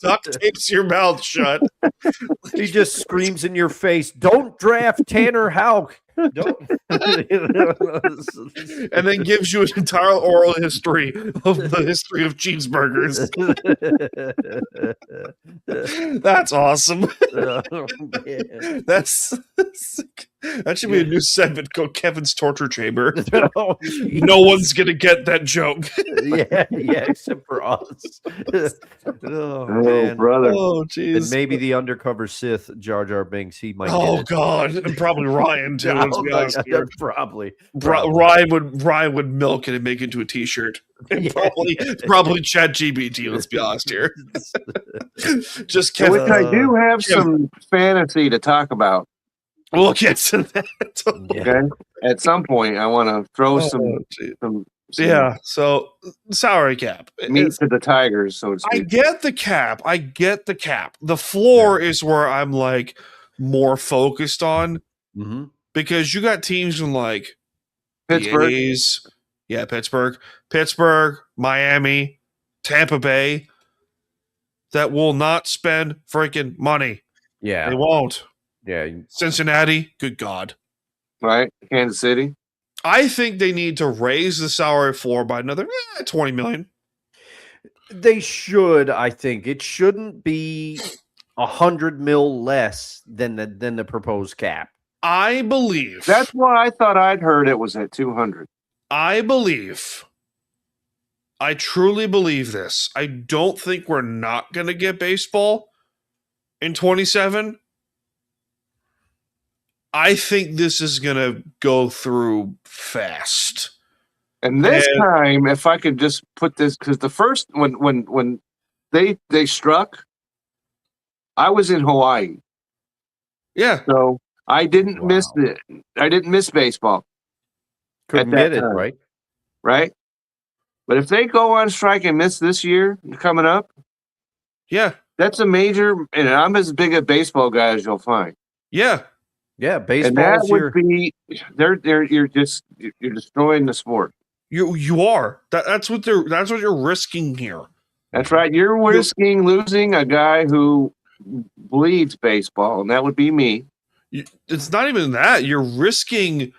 Speaker 1: duct tapes your mouth shut.
Speaker 2: he just screams in your face, "Don't draft Tanner Houck." Don't.
Speaker 1: And then gives you an entire oral history of the history of cheeseburgers. That's awesome.
Speaker 2: Oh, man.
Speaker 1: That should be a new segment called Kevin's Torture Chamber.
Speaker 2: Oh,
Speaker 1: No one's gonna get that joke.
Speaker 2: yeah, except for us. Oh,
Speaker 3: oh
Speaker 2: man.
Speaker 3: brother,
Speaker 1: Oh
Speaker 2: And
Speaker 1: jeez.
Speaker 2: maybe the undercover Sith, Jar Jar Binks, he might.
Speaker 1: Oh
Speaker 2: get it.
Speaker 1: god, and probably Ryan too. Let's be honest here.
Speaker 2: Probably.
Speaker 1: Ryan would milk it and make it into a T-shirt. And
Speaker 2: Yeah.
Speaker 1: probably ChatGPT. Let's be honest here. Just
Speaker 3: So
Speaker 1: Kevin.
Speaker 3: which I do have
Speaker 1: Kevin.
Speaker 3: some fantasy to talk about.
Speaker 1: We'll get to that.
Speaker 2: Yeah.
Speaker 3: Okay, at some point I want to throw
Speaker 1: Oh, gee.
Speaker 3: some
Speaker 1: Yeah. So salary cap.
Speaker 3: meat
Speaker 1: It's-
Speaker 3: to the tigers, so to
Speaker 1: I
Speaker 3: speak.
Speaker 1: get the cap. The floor is where I'm like more focused on
Speaker 2: Mm-hmm.
Speaker 1: because you got teams in like
Speaker 3: Pittsburgh.
Speaker 1: the A's, Pittsburgh, Miami, Tampa Bay that will not spend freaking money.
Speaker 2: Yeah.
Speaker 1: They won't.
Speaker 2: Yeah.
Speaker 1: Cincinnati, good God.
Speaker 3: Right, Kansas City.
Speaker 1: I think they need to raise the salary floor by another 20 million.
Speaker 2: They should, I think. It shouldn't be 100 mil less than the proposed cap.
Speaker 1: I believe.
Speaker 3: That's what I thought. I'd heard it was at 200.
Speaker 1: I truly believe this. I don't think we're not going to get baseball in 27. I think this is going to go through fast.
Speaker 3: And this
Speaker 1: And-
Speaker 3: time, if I could just put this, because the first when they struck, I was in Hawaii,
Speaker 1: Yeah.
Speaker 3: so I didn't miss
Speaker 2: Wow.
Speaker 3: it. I didn't miss baseball,
Speaker 2: Couldn't
Speaker 3: At that
Speaker 2: get it,
Speaker 3: time.
Speaker 2: right?
Speaker 3: right? But if they go on strike and miss this year coming up,
Speaker 1: Yeah.
Speaker 3: that's a major. And I'm as big a baseball guy as you'll find.
Speaker 1: Yeah.
Speaker 2: Yeah,
Speaker 3: And that
Speaker 2: baseball's
Speaker 3: would
Speaker 2: your
Speaker 3: be you're destroying the sport.
Speaker 1: You are. That's what you're risking here.
Speaker 3: That's right. You're risking losing a guy who bleeds baseball, and that would be me.
Speaker 1: It's not even that. You're risking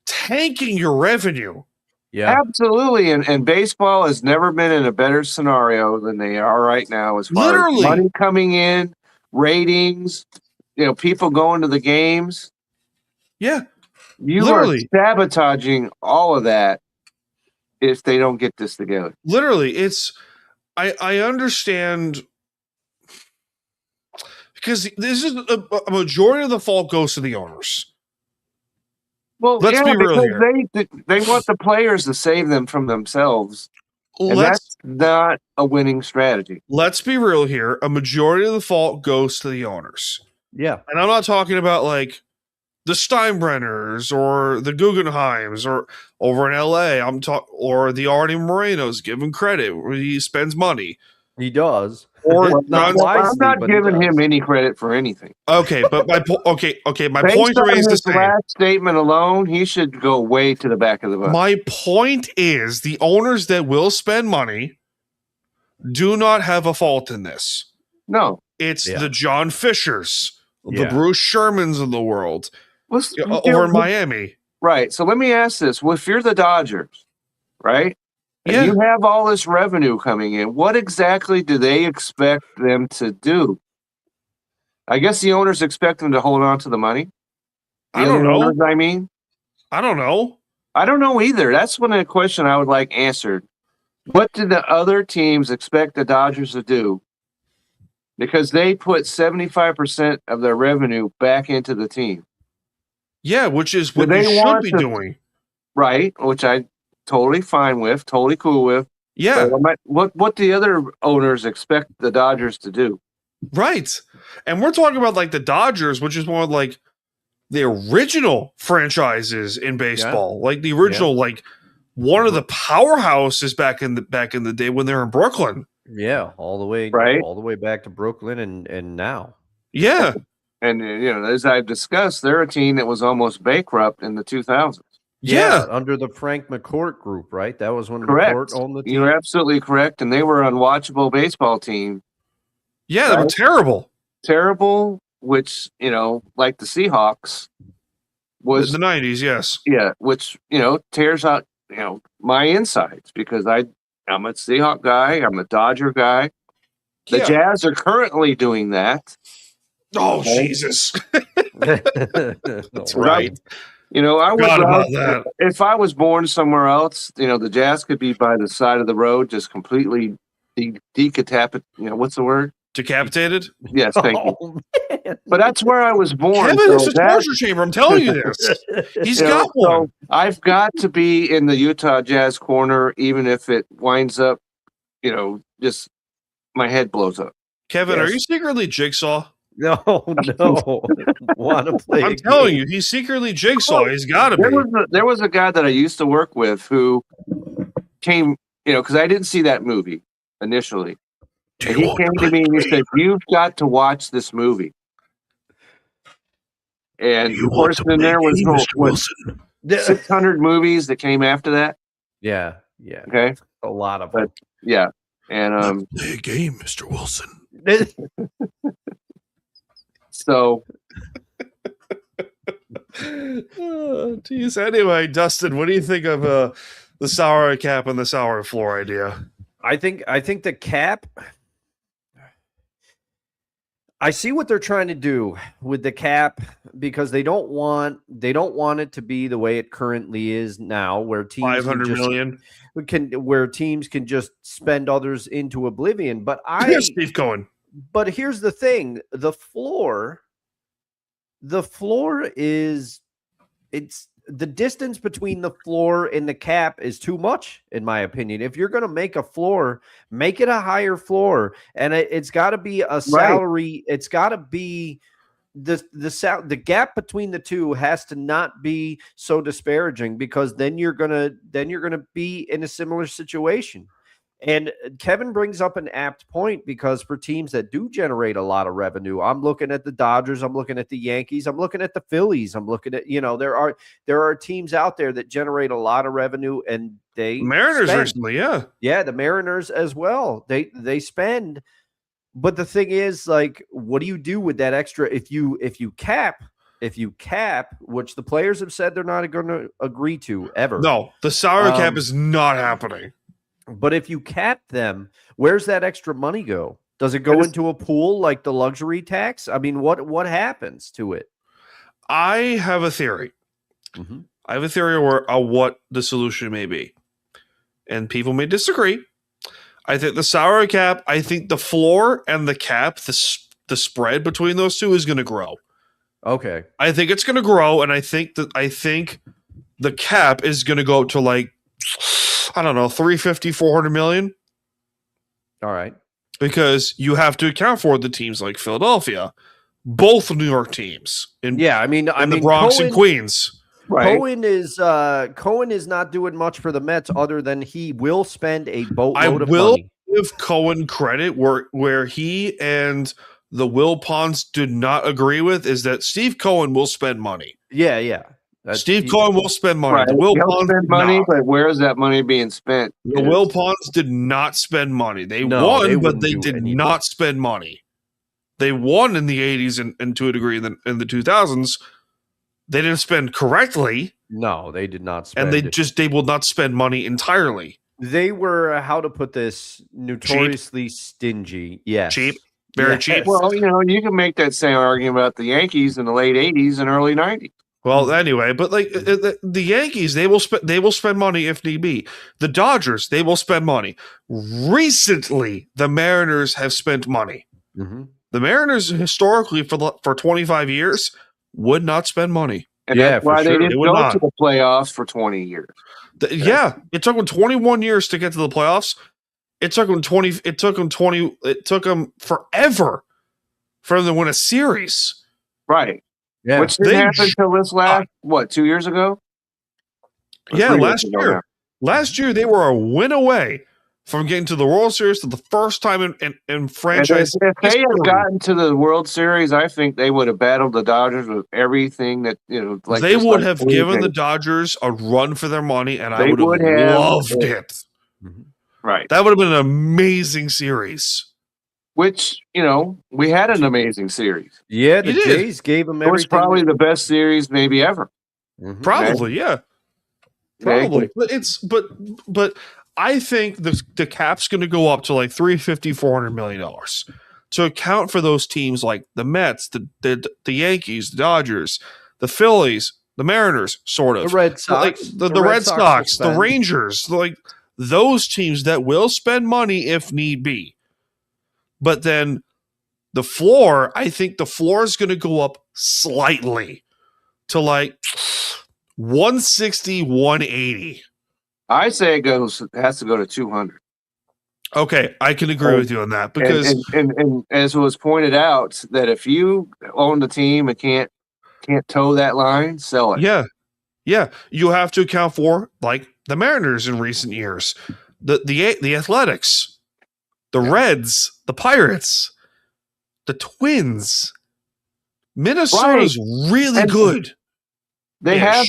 Speaker 1: tanking your revenue.
Speaker 2: yeah.
Speaker 3: Absolutely. And baseball has never been in a better scenario than they are right now as far
Speaker 1: Literally.
Speaker 3: as money coming in, ratings, people going to the games.
Speaker 1: Yeah.
Speaker 3: You
Speaker 1: Literally.
Speaker 3: are sabotaging all of that if they don't get this together.
Speaker 1: Literally, it's I understand because this is a majority of the fault goes to the owners.
Speaker 3: Well,
Speaker 1: Let's be real
Speaker 3: because they want the players to save them from themselves. And that's not a winning strategy.
Speaker 1: Let's be real here. A majority of the fault goes to the owners.
Speaker 2: Yeah.
Speaker 1: And I'm not talking about like the Steinbrenners or the Guggenheims or over in LA. Or the Artie Moreno's, give him credit where he spends money.
Speaker 2: He does.
Speaker 1: Or
Speaker 2: Not
Speaker 3: I'm
Speaker 2: wisely,
Speaker 3: not
Speaker 2: but he
Speaker 3: giving
Speaker 2: does.
Speaker 3: him any credit for anything.
Speaker 1: Okay, but my my
Speaker 3: Based
Speaker 1: point
Speaker 3: on
Speaker 1: remains the
Speaker 3: his
Speaker 1: same.
Speaker 3: last statement alone, he should go way to the back of the bus.
Speaker 1: My point is the owners that will spend money do not have a fault in this.
Speaker 3: No.
Speaker 1: It's
Speaker 2: Yeah.
Speaker 1: the John Fishers, the
Speaker 2: Yeah.
Speaker 1: Bruce Shermans of the world
Speaker 3: Let's-
Speaker 1: over in Miami.
Speaker 3: Right. So let me ask this. Well, if you're the Dodgers, right? And
Speaker 1: Yeah.
Speaker 3: you have all this revenue coming in, what exactly do they expect them to do? I guess the owners expect them to hold on to the money.
Speaker 1: I don't know.
Speaker 3: Owners, I mean,
Speaker 1: I don't know.
Speaker 3: I don't know either. That's one of the question I would like answered. What do the other teams expect the Dodgers to do? because they put 75% of their revenue back into the team.
Speaker 1: Yeah, which is what
Speaker 3: they
Speaker 1: you should
Speaker 3: want
Speaker 1: be
Speaker 3: to-
Speaker 1: doing.
Speaker 3: Right, which I totally fine with, totally cool with.
Speaker 1: Yeah,
Speaker 3: But what the other owners expect the Dodgers to do?
Speaker 1: right. And we're talking about like the Dodgers, which is one of like the original franchises in baseball, like the original, like one of the powerhouses back in the day when they were in Brooklyn.
Speaker 2: Yeah, all the way back to Brooklyn and now.
Speaker 1: Yeah,
Speaker 3: And as I've discussed, they're a team that was almost bankrupt in the 2000s.
Speaker 1: Yeah.
Speaker 2: Under the Frank McCourt group, right? That was when
Speaker 3: Correct.
Speaker 2: McCourt owned the team.
Speaker 3: You're absolutely correct, and they were an unwatchable baseball team.
Speaker 1: Yeah, they were terrible.
Speaker 3: Terrible, which like the Seahawks was
Speaker 1: in the 90s. Yes.
Speaker 3: Yeah, which tears out my insides because I'm a Seahawk guy. I'm a Dodger guy. The Jazz are currently doing that.
Speaker 1: Oh, Jesus. That's right.
Speaker 3: I would
Speaker 1: about that.
Speaker 3: If I was born somewhere else, the Jazz could be by the side of the road, just completely decapitated. What's the word?
Speaker 1: Decapitated?
Speaker 3: Yes, thank you. But that's where I was born.
Speaker 1: Kevin is a torture chamber. I'm telling you this. He's got one.
Speaker 3: So I've got to be in the Utah Jazz corner, even if it winds up, just my head blows up.
Speaker 1: Kevin, are you secretly Jigsaw?
Speaker 2: No. Want to play?
Speaker 1: I'm telling you, he's secretly Jigsaw. He's got to be.
Speaker 3: There was a guy that I used to work with who came, because I didn't see that movie initially. And he came to me and he said, "You've got to watch this movie." And of course, then there was 600 movies that came after that.
Speaker 2: Yeah.
Speaker 3: Okay,
Speaker 2: a lot of them.
Speaker 3: Yeah, and
Speaker 1: play a game, Mr. Wilson.
Speaker 3: So,
Speaker 1: geez. Anyway, Dustin, what do you think of the salary cap and the salary floor idea?
Speaker 2: I think the cap. I see what they're trying to do with the cap because they don't want it to be the way it currently is now, where teams
Speaker 1: 500 million
Speaker 2: where teams can just spend others into oblivion. But
Speaker 1: Steve Cohen.
Speaker 2: But here's the thing: the floor is the distance between the floor and the cap is too much, in my opinion. If you're going to make a floor, make it a higher floor, and it's got to be a salary. Right. It's got to be the gap between the two has to not be so disparaging, because then you're gonna be in a similar situation. And Kevin brings up an apt point, because for teams that do generate a lot of revenue, I'm looking at the Dodgers, I'm looking at the Yankees, I'm looking at the Phillies, I'm looking at, there are teams out there that generate a lot of revenue, and
Speaker 1: Mariners recently,
Speaker 2: yeah, the Mariners as well. They spend, but the thing is, like, what do you do with that extra if you cap, which the players have said they're not going to agree to ever.
Speaker 1: No, the salary cap is not happening.
Speaker 2: But if you cap them, where's that extra money go? Does it go into a pool like the luxury tax? I mean, what happens to it?
Speaker 1: I have a theory.
Speaker 2: Mm-hmm.
Speaker 1: I have a theory of what the solution may be. And people may disagree. I think the salary cap, I think the floor and the cap, the spread between those two is going to grow.
Speaker 2: Okay.
Speaker 1: I think it's going to grow, and I think the cap is going to go to, like, I don't know, 350, 400 million.
Speaker 2: All right.
Speaker 1: Because you have to account for the teams like Philadelphia, both New York teams.
Speaker 2: I mean
Speaker 1: the Bronx and Queens.
Speaker 2: Right. Cohen is not doing much for the Mets, other than he will spend a boatload of money. I will
Speaker 1: give Cohen credit where he and the Will Ponds did not agree with is that Steve Cohen will spend money.
Speaker 2: Yeah.
Speaker 1: Steve Cohen will spend money.
Speaker 3: Right.
Speaker 1: The Will
Speaker 3: He'll
Speaker 1: Ponds
Speaker 3: spend money, but where is that money being spent?
Speaker 1: The Will Ponds did not spend money. They won, but they did not spend money. They won in the 80s and to a degree in the 2000s. They didn't spend correctly.
Speaker 2: No, they did not spend.
Speaker 1: And they will not spend money entirely.
Speaker 2: They were, how to put this, notoriously stingy. Yes.
Speaker 1: Cheap. Very cheap.
Speaker 3: Well, you can make that same argument about the Yankees in the late 80s and early 90s.
Speaker 1: Well, anyway, but like the Yankees, they will spend money if need be. The Dodgers, they will spend money. Recently, the Mariners have spent money.
Speaker 2: Mhm.
Speaker 1: The Mariners historically for 25 years would not spend money.
Speaker 3: And
Speaker 2: Yeah,
Speaker 3: that's
Speaker 2: for
Speaker 3: why
Speaker 2: sure.
Speaker 3: they
Speaker 1: They
Speaker 3: didn't
Speaker 1: would
Speaker 3: go
Speaker 1: not.
Speaker 3: to the playoffs for 20 years.
Speaker 1: Yeah, it took them 21 years to get to the playoffs. It took them 20. It took them forever for them to win a series.
Speaker 3: Right.
Speaker 2: Yeah.
Speaker 3: Which didn't
Speaker 1: They
Speaker 3: happen until this last, 2 years ago? Or
Speaker 1: Yeah,
Speaker 3: 3 years
Speaker 1: last
Speaker 3: ago
Speaker 1: year.
Speaker 3: now.
Speaker 1: Last year they were a win away from getting to the World Series for the first time in
Speaker 3: And
Speaker 1: franchise
Speaker 3: if they
Speaker 1: history.
Speaker 3: had gotten to the World Series, I think they would have battled the Dodgers with everything that,
Speaker 1: They would have given the Dodgers a run for their money, and I
Speaker 3: They
Speaker 1: would have
Speaker 3: would have.
Speaker 1: loved it.
Speaker 2: Mhm.
Speaker 3: Right.
Speaker 1: That would have been an amazing series.
Speaker 3: Which, we had an amazing series.
Speaker 2: Yeah, the
Speaker 1: You did.
Speaker 2: Jays gave them
Speaker 3: It was
Speaker 2: everything.
Speaker 3: probably the best series maybe ever.
Speaker 2: Mhm.
Speaker 1: Probably, yeah.
Speaker 3: Okay.
Speaker 1: Probably. But I think the cap's going to go up to like $350, $400 million to account for those teams like the Mets, the Yankees, the Dodgers, the Phillies, the Mariners, sort of.
Speaker 2: The Red Sox.
Speaker 1: Like the Red Sox,
Speaker 2: will
Speaker 1: the
Speaker 2: spend.
Speaker 1: Rangers, like those teams that will spend money if need be. But then the floor, I think the floor is going to go up slightly to like 160, 180.
Speaker 3: I say it has to go to 200.
Speaker 1: Okay, I can agree with you on that because
Speaker 3: and as was pointed out, that if you own the team and can't toe that line, sell it.
Speaker 1: yeah, you have to account for like the Mariners in recent years, the Athletics, the Reds, the Pirates, the Twins. Minnesota's really
Speaker 3: And
Speaker 1: good.
Speaker 3: They
Speaker 1: Ish.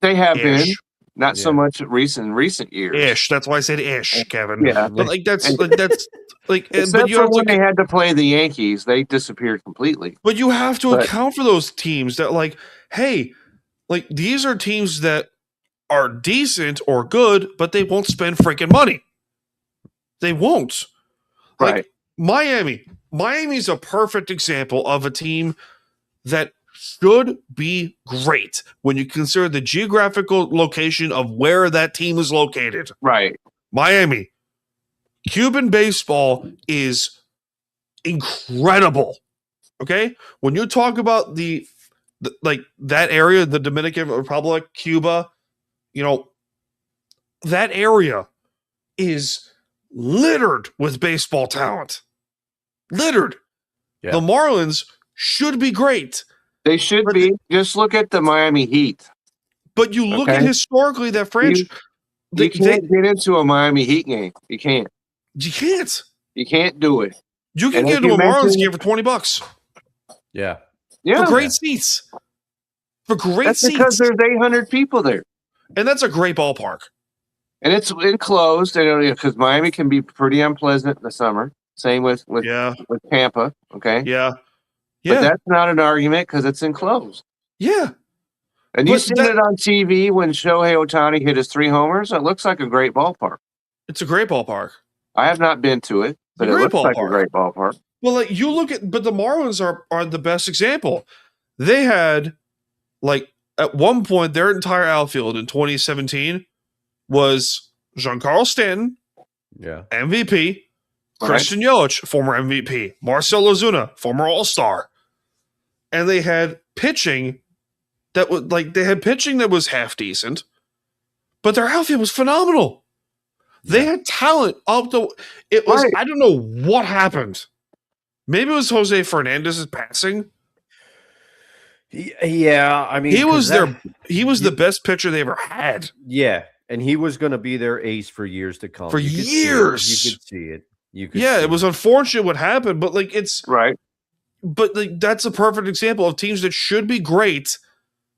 Speaker 3: have been
Speaker 1: Ish.
Speaker 3: not so much recent years.
Speaker 1: Ish. That's why I said ish, Kevin.
Speaker 3: Yeah.
Speaker 1: But that's
Speaker 3: Except
Speaker 1: but you
Speaker 3: for
Speaker 1: have
Speaker 3: when
Speaker 1: to
Speaker 3: they had to play the Yankees, they disappeared completely.
Speaker 1: But you have to
Speaker 3: But-
Speaker 1: account for those teams that, like, hey, like these are teams that are decent or good, but they won't spend freaking money. They won't. Like
Speaker 3: Right.
Speaker 1: Miami. Miami's a perfect example of a team that should be great when you consider the geographical location of where that team is located.
Speaker 3: Right.
Speaker 1: Miami. Cuban baseball is incredible. Okay? When you talk about the like that area, the Dominican Republic, Cuba, that area is littered with baseball talent. Littered.
Speaker 2: Yeah.
Speaker 1: The Marlins should be great.
Speaker 3: They should
Speaker 1: But
Speaker 3: be. Just look at the Miami Heat.
Speaker 1: But you look at
Speaker 3: Okay.
Speaker 1: historically that franchise.
Speaker 3: You can't get into a Miami Heat game. You can't.
Speaker 1: You can't.
Speaker 3: You can't do it.
Speaker 1: You can
Speaker 3: And
Speaker 1: get
Speaker 3: if
Speaker 1: into
Speaker 3: you
Speaker 1: a Marlins
Speaker 3: mention-
Speaker 1: game for $20
Speaker 2: Yeah.
Speaker 3: Yeah.
Speaker 1: for great seats. For great
Speaker 3: That's
Speaker 1: seats.
Speaker 3: because there's 800 people there.
Speaker 1: And that's a great ballpark.
Speaker 3: And it's enclosed. Because Miami can be pretty unpleasant in the summer. Same with
Speaker 1: Yeah.
Speaker 3: Tampa. Okay.
Speaker 1: Yeah.
Speaker 3: But
Speaker 1: Yeah.
Speaker 3: that's not an argument because it's enclosed.
Speaker 1: Yeah.
Speaker 3: And you've
Speaker 1: But
Speaker 3: seen
Speaker 1: that-
Speaker 3: it on TV when Shohei Ohtani hit his 3 homers. It looks like a great ballpark.
Speaker 1: It's a great ballpark.
Speaker 3: I have not been to it, but
Speaker 1: a
Speaker 3: it
Speaker 1: great
Speaker 3: looks like a
Speaker 1: ballpark.
Speaker 3: great ballpark.
Speaker 1: Well, like you look at, but the Marlins are the best example. They had, like, at one point, their entire outfield in 2017 was Giancarlo Stanton,
Speaker 2: Yeah.
Speaker 1: MVP,
Speaker 3: Right.
Speaker 1: Christian Yelich, former MVP, Marcell Ozuna, former All-Star, and they had pitching that was half decent, but their outfield was phenomenal. They had talent up the. It was
Speaker 3: Right.
Speaker 1: I don't know what happened. Maybe it was Jose Fernandez's passing.
Speaker 2: Yeah. I mean,
Speaker 1: He was
Speaker 2: 'cause
Speaker 1: He was the best pitcher they ever had.
Speaker 2: Yeah. And he was going to be their ace for years to come.
Speaker 1: For
Speaker 2: You could see it.
Speaker 1: years.
Speaker 2: You could see it. You could
Speaker 1: Yeah,
Speaker 2: see
Speaker 1: it was unfortunate what happened, but like
Speaker 3: Right.
Speaker 1: that's a perfect example of teams that should be great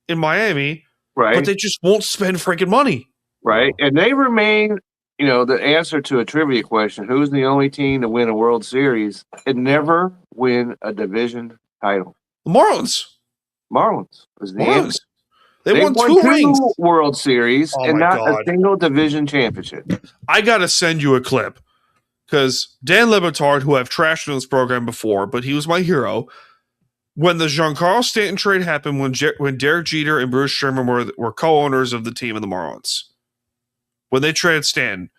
Speaker 1: in Miami,
Speaker 3: Right.
Speaker 1: but they just won't spend freaking money.
Speaker 3: Right. And they remain, the answer to a trivia question, who's the only team to win a World Series and never win a division title?
Speaker 1: The Marlins.
Speaker 3: Marlins was the answer.
Speaker 1: Marlins. They won 2 rings.
Speaker 3: World Series
Speaker 1: Oh
Speaker 3: and
Speaker 1: my
Speaker 3: not
Speaker 1: God.
Speaker 3: a single division championship.
Speaker 1: I gotta send you a clip because Dan Lebitard, who I've trashed in this program before, but he was my hero. When the Giancarlo Stanton trade happened, when Derek Jeter and Bruce Sherman were co-owners of the team of the Marlins, when they traded Stanton,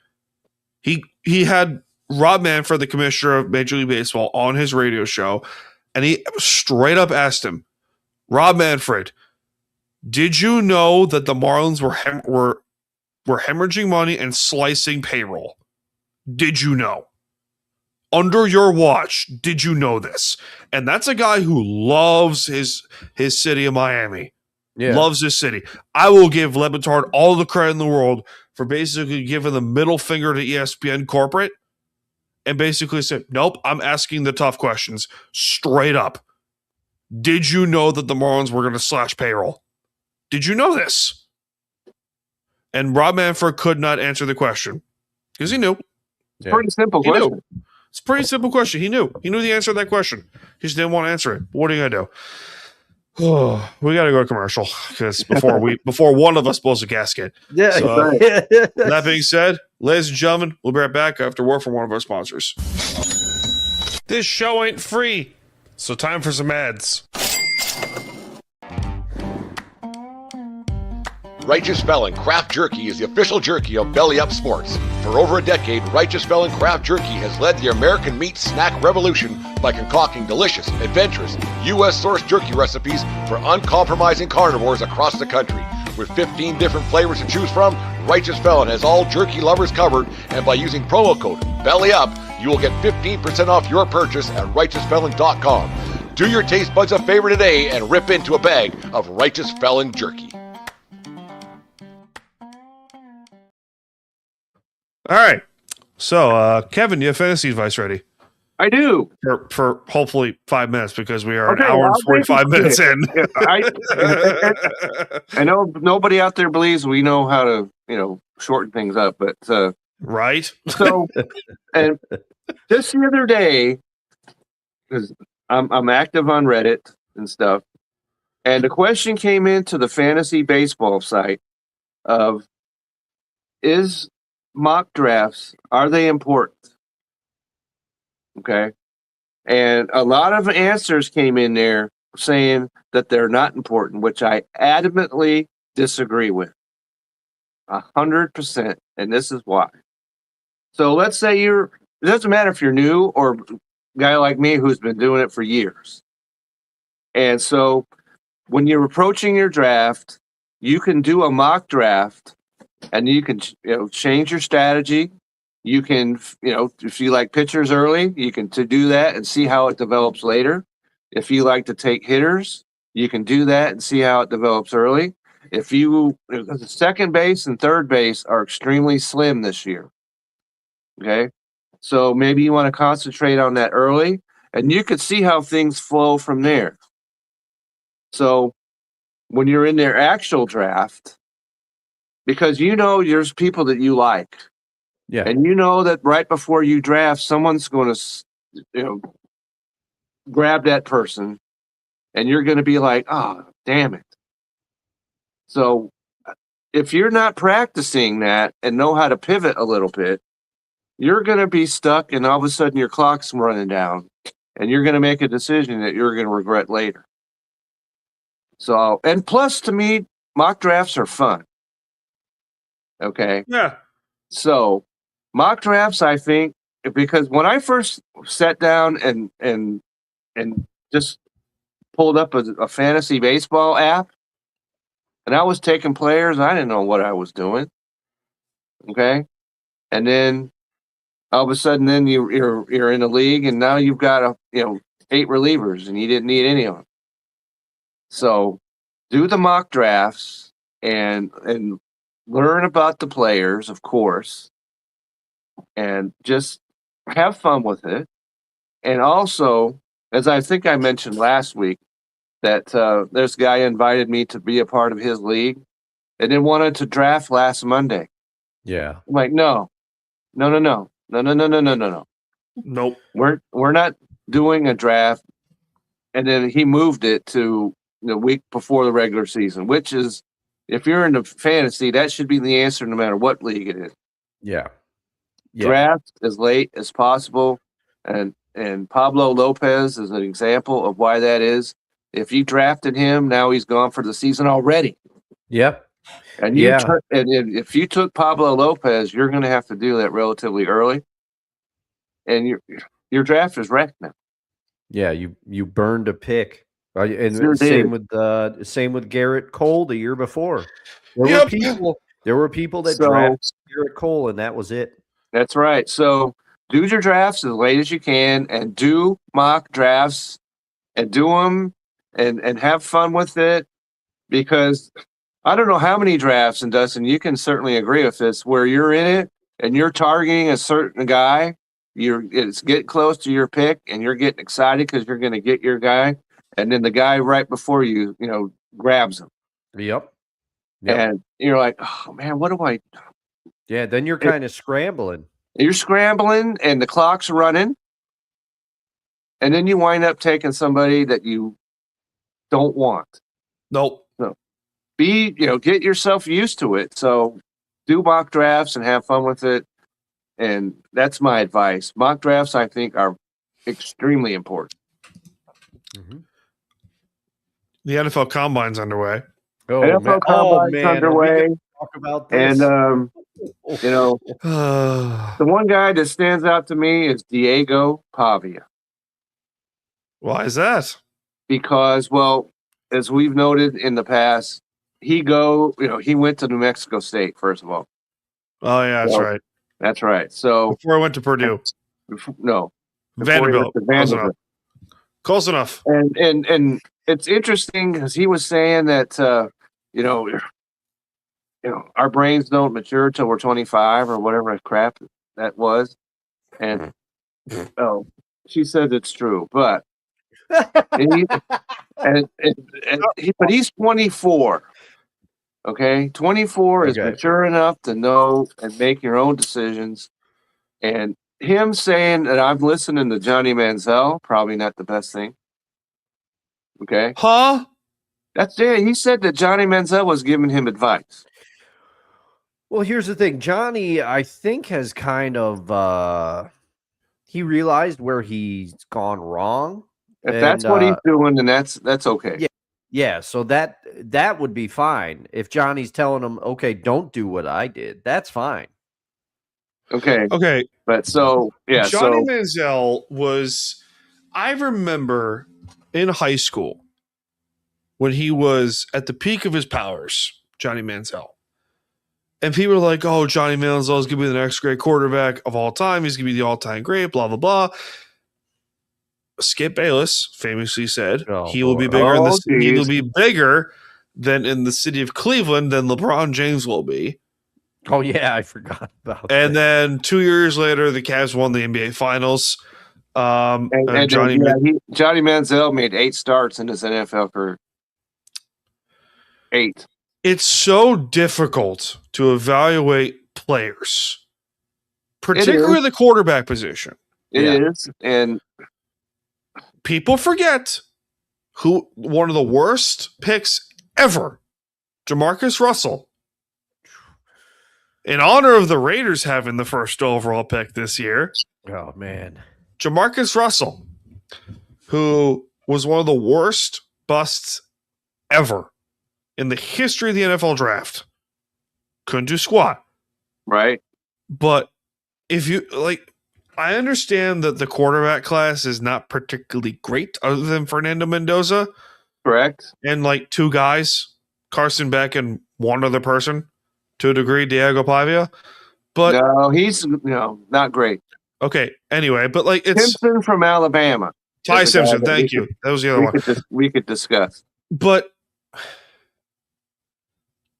Speaker 1: he had Rob Manfred, the commissioner of Major League Baseball, on his radio show, and he straight up asked him, Rob Manfred, did you know that the Marlins were hemorrhaging money and slicing payroll? Did you know? Under your watch, did you know this? And that's a guy who loves his city of Miami.
Speaker 2: Yeah.
Speaker 1: Loves his city. I will give Le Batard all the credit in the world for basically giving the middle finger to ESPN corporate and basically said, nope, I'm asking the tough questions straight up. Did you know that the Marlins were going to slash payroll? Did you know this? And Rob Manfred could not answer the question because he knew.
Speaker 2: Yeah.
Speaker 3: Pretty simple
Speaker 1: He
Speaker 3: question.
Speaker 1: knew. It's a pretty simple question. He knew. He knew the answer to that question. He just didn't want to answer it. What are you gonna do? Oh, we got to go to commercial because before one of us blows a gasket.
Speaker 2: Yeah.
Speaker 1: So, that being said, ladies and gentlemen, we'll be right back after word from one of our sponsors. This show ain't free, so time for some ads.
Speaker 6: Righteous Felon Craft Jerky is the official jerky of Belly Up Sports. For over a decade, Righteous Felon Craft Jerky has led the American meat snack revolution by concocting delicious, adventurous, U.S.-sourced jerky recipes for uncompromising carnivores across the country. With 15 different flavors to choose from, Righteous Felon has all jerky lovers covered, and by using promo code BELLYUP, you will get 15% off your purchase at RighteousFelon.com. Do your taste buds a favor today and rip into a bag of Righteous Felon jerky.
Speaker 1: All right. So, Kevin, you have fantasy advice ready
Speaker 3: I do.
Speaker 1: for hopefully 5 minutes because we are
Speaker 3: Okay,
Speaker 1: an hour and 45 minutes in.
Speaker 3: I know nobody out there believes we know how to, shorten things up, but
Speaker 1: Right?
Speaker 3: so and just the other day, because I'm active on Reddit and stuff, and the question came into the fantasy baseball site of is mock drafts, are they important? Okay. And a lot of answers came in there saying that they're not important, which I adamantly disagree with 100%. And this is why. So let's say it doesn't matter if you're new or a guy like me who's been doing it for years. And so when you're approaching your draft, you can do a mock draft and you can change your strategy. You can, if you like pitchers early, you can do that and see how it develops later. If you like to take hitters, you can do that and see how it develops early. If second base and third base are extremely slim this year. Okay. So maybe you want to concentrate on that early and you could see how things flow from there. So when you're in their actual draft, because there's people that you like.
Speaker 2: Yeah.
Speaker 3: And that right before you draft, someone's going to, grab that person and you're going to be like, oh, damn it. So if you're not practicing that and know how to pivot a little bit, you're going to be stuck and all of a sudden your clock's running down and you're going to make a decision that you're going to regret later. So, and plus to me, mock drafts are fun. Okay.
Speaker 1: Yeah.
Speaker 3: So mock drafts, I think, because when I first sat down and just pulled up a fantasy baseball app and I was taking players, I didn't know what I was doing. Okay. And then all of a sudden then you're in the league and now you've got 8 relievers and you didn't need any of them. So do the mock drafts and learn about the players, of course, and just have fun with it. And also, as I think I mentioned last week, that this guy invited me to be a part of his league and then wanted to draft last Monday.
Speaker 2: Yeah.
Speaker 3: I'm like, no. Nope. We're not doing a draft. And then he moved it to the week before the regular season, which is, if you're into fantasy, that should be the answer no matter what league it is.
Speaker 2: Yeah. Yeah.
Speaker 3: Draft as late as possible. And Pablo Lopez is an example of why that is. If you drafted him, now he's gone for the season already.
Speaker 2: Yep.
Speaker 3: And if you took Pablo Lopez, you're going to have to do that relatively early. and your draft is wrecked now.
Speaker 2: Yeah, you burned a pick. And
Speaker 3: Sure
Speaker 2: same
Speaker 3: did.
Speaker 2: with Garrett Cole the year before. There
Speaker 1: Yep.
Speaker 2: were people that
Speaker 3: So-
Speaker 2: drafted Garrett Cole, and that was it.
Speaker 3: That's right. So do your drafts as late as you can, and do mock drafts, and do them, and have fun with it, because I don't know how many drafts, and Dustin, you can certainly agree with this, where you're in it and you're targeting a certain guy, it's getting close to your pick, and you're getting excited because you're going to get your guy, and then the guy right before you, grabs him,
Speaker 2: Yep.
Speaker 3: and you're like, oh man, what do I?
Speaker 2: Yeah, then you're kind of scrambling.
Speaker 3: You're scrambling, and the clock's running, and then you wind up taking somebody that you don't want.
Speaker 1: Nope.
Speaker 3: Get yourself used to it. So do mock drafts and have fun with it. And that's my advice. Mock drafts, I think, are extremely important.
Speaker 2: Mm-hmm.
Speaker 1: The NFL Combine's underway.
Speaker 3: NFL Combine's underway.
Speaker 2: Talk about this.
Speaker 3: And, the one guy that stands out to me is Diego Pavia.
Speaker 1: Why is that?
Speaker 3: Because, well, as we've noted in the past, he went to New Mexico State, first of all.
Speaker 1: Oh, yeah, that's
Speaker 3: So-
Speaker 1: right.
Speaker 3: That's right. So,
Speaker 1: Before I went to Purdue.
Speaker 3: no.
Speaker 1: Vanderbilt.
Speaker 3: Before he went to Vanderbilt.
Speaker 1: Close enough.
Speaker 3: And it's interesting because he was saying that our brains don't mature till we're 25 or whatever crap that was, and she said it's true, but but he's 24. Okay, 24 is
Speaker 2: Okay.
Speaker 3: mature enough to know and make your own decisions, and him saying that I'm listening to Johnny Manziel, probably not the best thing. Okay.
Speaker 1: Huh?
Speaker 3: He said that Johnny Manziel was giving him advice.
Speaker 2: Well, here's the thing. Johnny, I think, has kind of he realized where he's gone wrong.
Speaker 3: If that's what he's doing, then that's okay.
Speaker 2: Yeah. Yeah, so that would be fine. If Johnny's telling him, okay, don't do what I did, that's fine.
Speaker 3: Okay.
Speaker 1: Okay.
Speaker 3: But Johnny
Speaker 1: Manziel was, I remember in high school when he was at the peak of his powers, Johnny Manziel. And people were like, oh, Johnny Manziel is going to be the next great quarterback of all time. He's going to be the all-time great, blah, blah, blah. Skip Bayless famously said he will be bigger he will be bigger than in the city of Cleveland than LeBron James will be.
Speaker 2: Oh yeah, I forgot about that.
Speaker 1: And then 2 years later, the Cavs won the NBA Finals.
Speaker 3: Johnny Manziel made 8 starts in his NFL career. 8.
Speaker 1: It's so difficult to evaluate players, particularly the quarterback position.
Speaker 3: It is, and
Speaker 1: people forget who one of the worst picks ever, Jamarcus Russell. In honor of the Raiders having the first overall pick this year.
Speaker 2: Oh, man.
Speaker 1: Jamarcus Russell, who was one of the worst busts ever in the history of the NFL draft. Couldn't do squat.
Speaker 3: Right.
Speaker 1: But if you I understand that the quarterback class is not particularly great other than Fernando Mendoza.
Speaker 3: Correct.
Speaker 1: And 2 guys, Carson Beck and one other person, to a degree, Diego Pavia. But
Speaker 3: no, he's not great.
Speaker 1: Okay, anyway, but it's
Speaker 3: Simpson from Alabama.
Speaker 1: Ty Simpson, thank you. That was the other one.
Speaker 3: We could discuss.
Speaker 1: But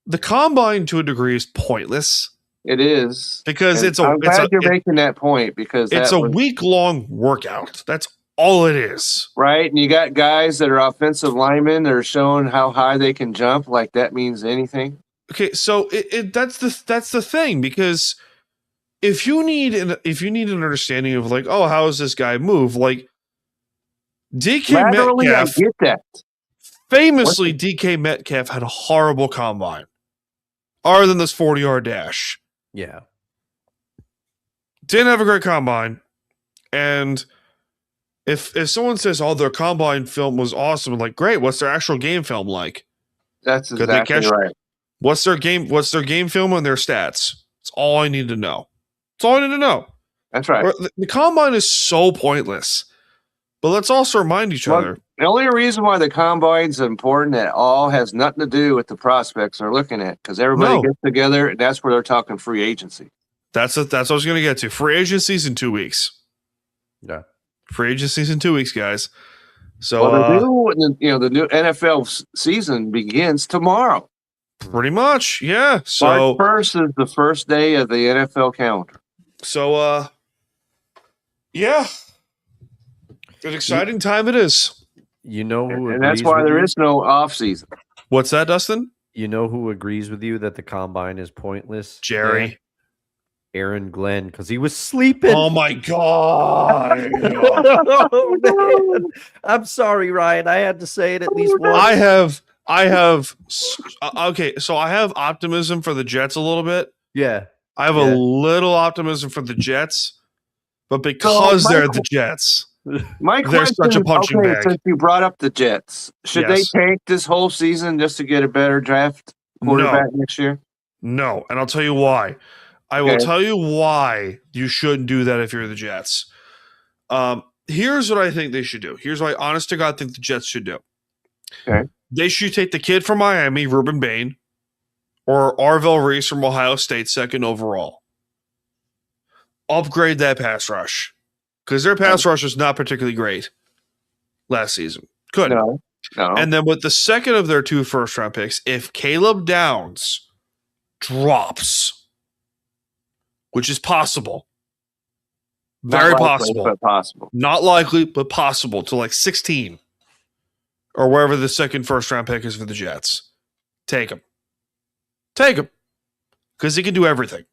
Speaker 1: the combine to a degree is pointless.
Speaker 3: It is.
Speaker 1: Because
Speaker 3: I'm glad you're making that point, because
Speaker 1: it's a week-long workout. That's all it is.
Speaker 3: Right? And you got guys that are offensive linemen that are showing how high they can jump, like that means anything.
Speaker 1: Okay, so that's the thing, because if you need an understanding of how does this guy move, DK
Speaker 3: Laterally,
Speaker 1: Metcalf,
Speaker 3: I get that.
Speaker 1: Famously, DK Metcalf had a horrible combine, other than this 40-yard dash.
Speaker 2: Yeah.
Speaker 1: Didn't have a great combine. And if someone says, oh, their combine film was awesome, I'm like, great, what's their actual game film like?
Speaker 3: That's exactly right.
Speaker 1: What's their game film and their stats? That's all I need to know. That's all I need to know.
Speaker 3: That's right.
Speaker 1: The combine is so pointless. But let's also remind each other.
Speaker 3: The only reason why the combine's important at all has nothing to do with the prospects they're looking at, because everybody gets together and that's where they're talking free agency.
Speaker 1: That's what I was going to get to. Free agency's in 2 weeks.
Speaker 2: Yeah.
Speaker 1: Free agency's in 2 weeks, guys. So
Speaker 3: the new NFL season begins tomorrow.
Speaker 1: Pretty much, yeah. So
Speaker 3: March 1st is the first day of the NFL calendar.
Speaker 1: So yeah. An exciting time it is.
Speaker 2: You know who
Speaker 3: and that's why there is no off season.
Speaker 1: What's that, Dustin?
Speaker 2: You know who agrees with you that the combine is pointless?
Speaker 1: Jerry.
Speaker 2: Yeah. Aaron Glenn, because he was sleeping.
Speaker 1: Oh my God.
Speaker 2: Oh, man. I'm sorry, Ryan. I had to say it at least once.
Speaker 1: I have okay, so I have optimism for the Jets a little bit.
Speaker 2: Yeah.
Speaker 1: I have a little optimism for the Jets, but because they're the Jets.
Speaker 3: My
Speaker 1: they're
Speaker 3: question
Speaker 1: such a punching bag.
Speaker 3: Since you brought up the Jets, should they tank this whole season just to get a better draft quarterback next year?
Speaker 1: No, and I'll tell you why. I will tell you why you shouldn't do that if you're the Jets. Here's what I think they should do. Here's what I honest to God think the Jets should do.
Speaker 3: Okay.
Speaker 1: They should take the kid from Miami, Ruben Bain, or Arvell Reese from Ohio State, second overall. Upgrade that pass rush. Because their pass rush was not particularly great last season. Couldn't.
Speaker 3: No.
Speaker 1: And then with the second of their 2 first-round picks, if Caleb Downs drops, which is possible, very possible,
Speaker 3: but possible,
Speaker 1: not likely, but possible, to like 16 or wherever the second first-round pick is for the Jets, take him. Take him. Because he can do everything.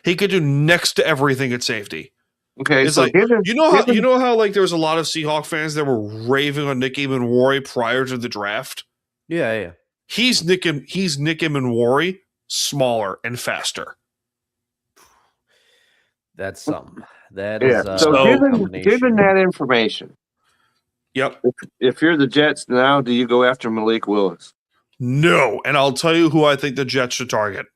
Speaker 1: He could do next to everything at safety.
Speaker 3: Okay,
Speaker 1: it's
Speaker 3: so
Speaker 1: like you know how like there was a lot of Seahawks fans that were raving on Nick Emenwari prior to the draft.
Speaker 2: Yeah.
Speaker 1: He's Nick Emenwari, smaller and faster.
Speaker 2: That's something. That is
Speaker 3: so given that information.
Speaker 1: Yep.
Speaker 3: If you're the Jets now, do you go after Malik Willis?
Speaker 1: No, and I'll tell you who I think the Jets should target.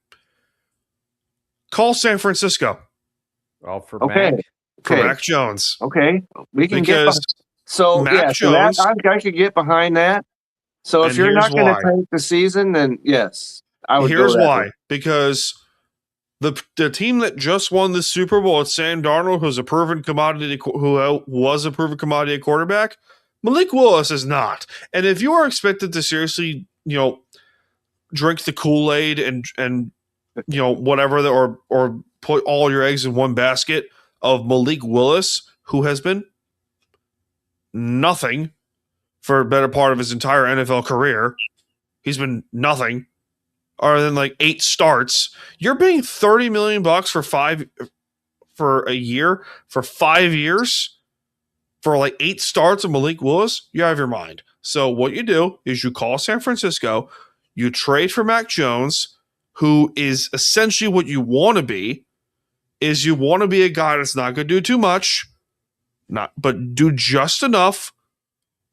Speaker 1: Call San Francisco.
Speaker 2: All for
Speaker 3: Mac.
Speaker 1: For Mac Jones.
Speaker 3: Okay. We can get
Speaker 1: Mac Jones,
Speaker 3: I could get behind that. So if you're not going to tank the season, then yes, I would.
Speaker 1: Here's why. Because the team that just won the Super Bowl at Sam Darnold, who was a proven commodity at quarterback, Malik Willis is not. And if you are expected to seriously, drink the Kool-Aid and whatever, or put all your eggs in one basket of Malik Willis, who has been nothing for a better part of his entire NFL career. He's been nothing other than like 8 starts. You're paying $30 million for a year, for 5 years, for like 8 starts of Malik Willis. You're out of your mind. So what you do is you call San Francisco, you trade for Mac Jones, who is essentially what you want to be, is you want to be a guy that's not going to do too much, but do just enough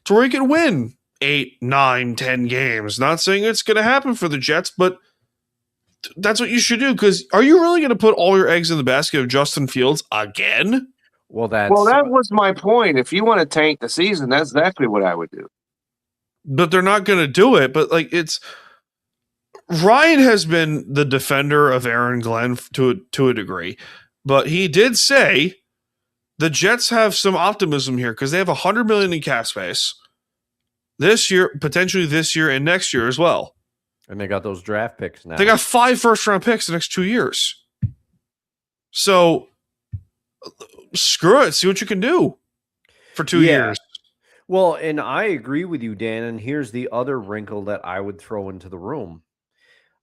Speaker 1: to where he can win 8, 9, 10 games. Not saying it's going to happen for the Jets, but that's what you should do. Because are you really going to put all your eggs in the basket of Justin Fields again?
Speaker 2: Well, that
Speaker 3: was my point. If you want to tank the season, that's exactly what I would do.
Speaker 1: But they're not going to do it. But like Ryan has been the defender of Aaron Glenn to a degree, but he did say the Jets have some optimism here because they have $100 million in cap space this year, potentially this year and next year as well.
Speaker 2: And they got those draft picks now.
Speaker 1: They got 5 first-round picks the next 2 years. So screw it. See what you can do for 2 years.
Speaker 2: Well, and I agree with you, Dan. And here's the other wrinkle that I would throw into the room.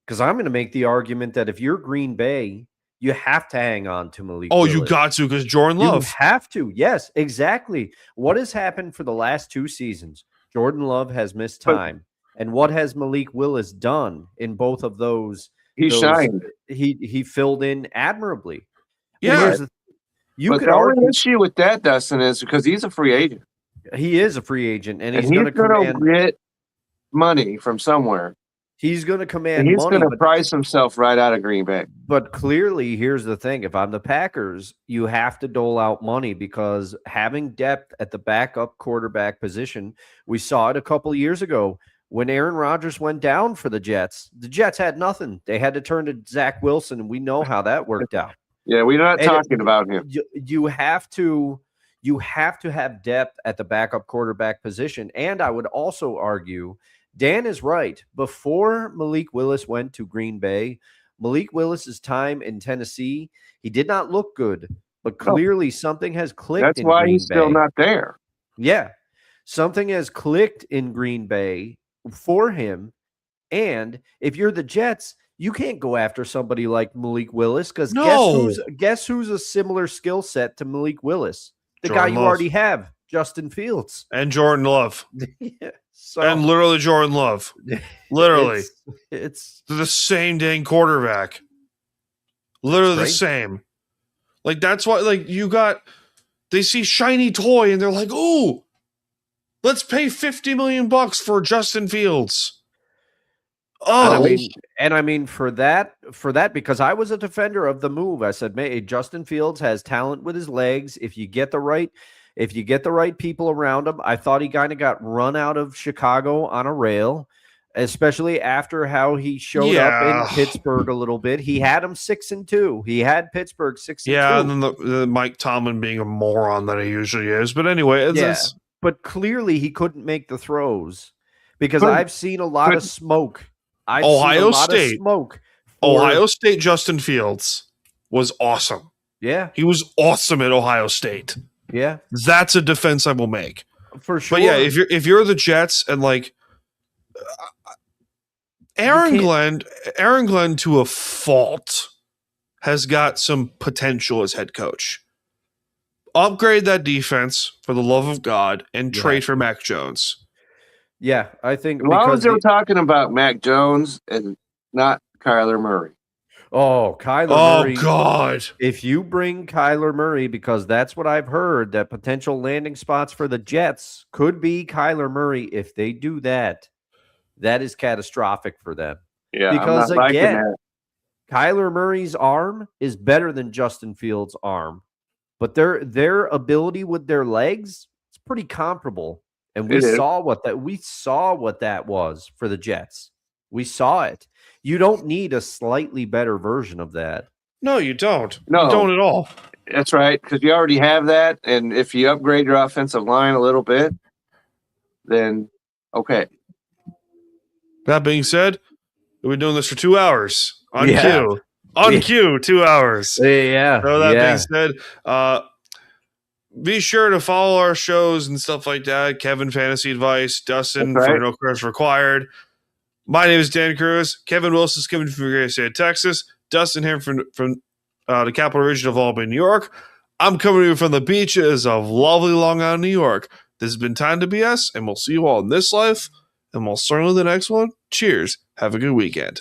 Speaker 2: Because I'm going to make the argument that if you're Green Bay, you have to hang on to Malik Willis.
Speaker 1: You got to, because Jordan Love.
Speaker 2: You have to. Yes, exactly. What has happened for the last 2 seasons? Jordan Love has missed time. And what has Malik Willis done in both of those?
Speaker 3: He shined.
Speaker 2: He filled in admirably.
Speaker 1: Yeah.
Speaker 3: The only issue with that, Dustin, is because he's a free agent.
Speaker 2: He is a free agent, and he's
Speaker 3: going
Speaker 2: to
Speaker 3: get money from somewhere.
Speaker 2: He's going to command
Speaker 3: He's
Speaker 2: money,
Speaker 3: going to price himself right out of Green Bay.
Speaker 2: but clearly, here's the thing. If I'm the Packers, you have to dole out money because having depth at the backup quarterback position, we saw it a couple of years ago when Aaron Rodgers went down for the Jets. The Jets had nothing. They had to turn to Zach Wilson, and we know how that worked out.
Speaker 3: Yeah, we're not talking about him.
Speaker 2: You have to have depth at the backup quarterback position. And I would also argue Dan is right. Before Malik Willis went to Green Bay, Malik Willis's time in Tennessee, he did not look good, but clearly something has clicked.
Speaker 3: That's why he's still not there.
Speaker 2: Yeah. Something has clicked in Green Bay for him. And if you're the Jets, you can't go after somebody like Malik Willis because guess who's a similar skill set to Malik Willis? The
Speaker 1: Jordan
Speaker 2: guy you
Speaker 1: Love.
Speaker 2: already have, Justin Fields.
Speaker 1: And Jordan Love.
Speaker 2: Yeah.
Speaker 1: And literally Jordan Love. Literally.
Speaker 2: It's
Speaker 1: the same dang quarterback. Literally the same. Like, that's why, like, they see shiny toy and they're like, ooh, let's pay $50 million for Justin Fields. Oh,
Speaker 2: and I mean for that, because I was a defender of the move. I said, man, Justin Fields has talent with his legs. If you get the right people around him, I thought he kind of got run out of Chicago on a rail, especially after how he showed up in Pittsburgh a little bit. He had him 6-2. He had Pittsburgh 6-2.
Speaker 1: Yeah, and then the Mike Tomlin being a moron that he usually is. But anyway,
Speaker 2: but clearly he couldn't make the throws because I've seen a lot of smoke.
Speaker 1: Ohio State Justin Fields was awesome.
Speaker 2: Yeah.
Speaker 1: He was awesome at Ohio State.
Speaker 2: Yeah.
Speaker 1: That's a defense I will make.
Speaker 2: For sure.
Speaker 1: But yeah, if you're the Jets and like Aaron Glenn to a fault has got some potential as head coach. Upgrade that defense for the love of God and trade for Mac Jones.
Speaker 2: Yeah, I think
Speaker 3: as long as they were talking about Mac Jones and not Kyler Murray.
Speaker 2: Oh, Murray.
Speaker 1: Oh, God.
Speaker 2: If you bring Kyler Murray, because that's what I've heard, that potential landing spots for the Jets could be Kyler Murray. If they do that, that is catastrophic for them.
Speaker 3: Yeah,
Speaker 2: because
Speaker 3: I'm not
Speaker 2: again, Kyler Murray's arm is better than Justin Fields' arm, but their ability with their legs, it's pretty comparable. And we saw what that was for the Jets. We saw it. You don't need a slightly better version of that.
Speaker 1: No, you don't.
Speaker 3: No.
Speaker 1: You don't at all.
Speaker 3: That's right, because you already have that. And if you upgrade your offensive line a little bit, then okay.
Speaker 1: That being said, we've been doing this for 2 hours on cue. On cue, 2 hours.
Speaker 2: Yeah.
Speaker 1: So that being said, be sure to follow our shows and stuff like that. Kevin Fantasy Advice, Dustin for No Credits Required. My name is Dan Cruz. Kevin Wilson is coming from the great state of Texas. Dustin here from the capital region of Albany, New York. I'm coming to you from the beaches of lovely Long Island, New York. This has been Time to BS, and we'll see you all in this life, and we'll certainly the next one. Cheers. Have a good weekend.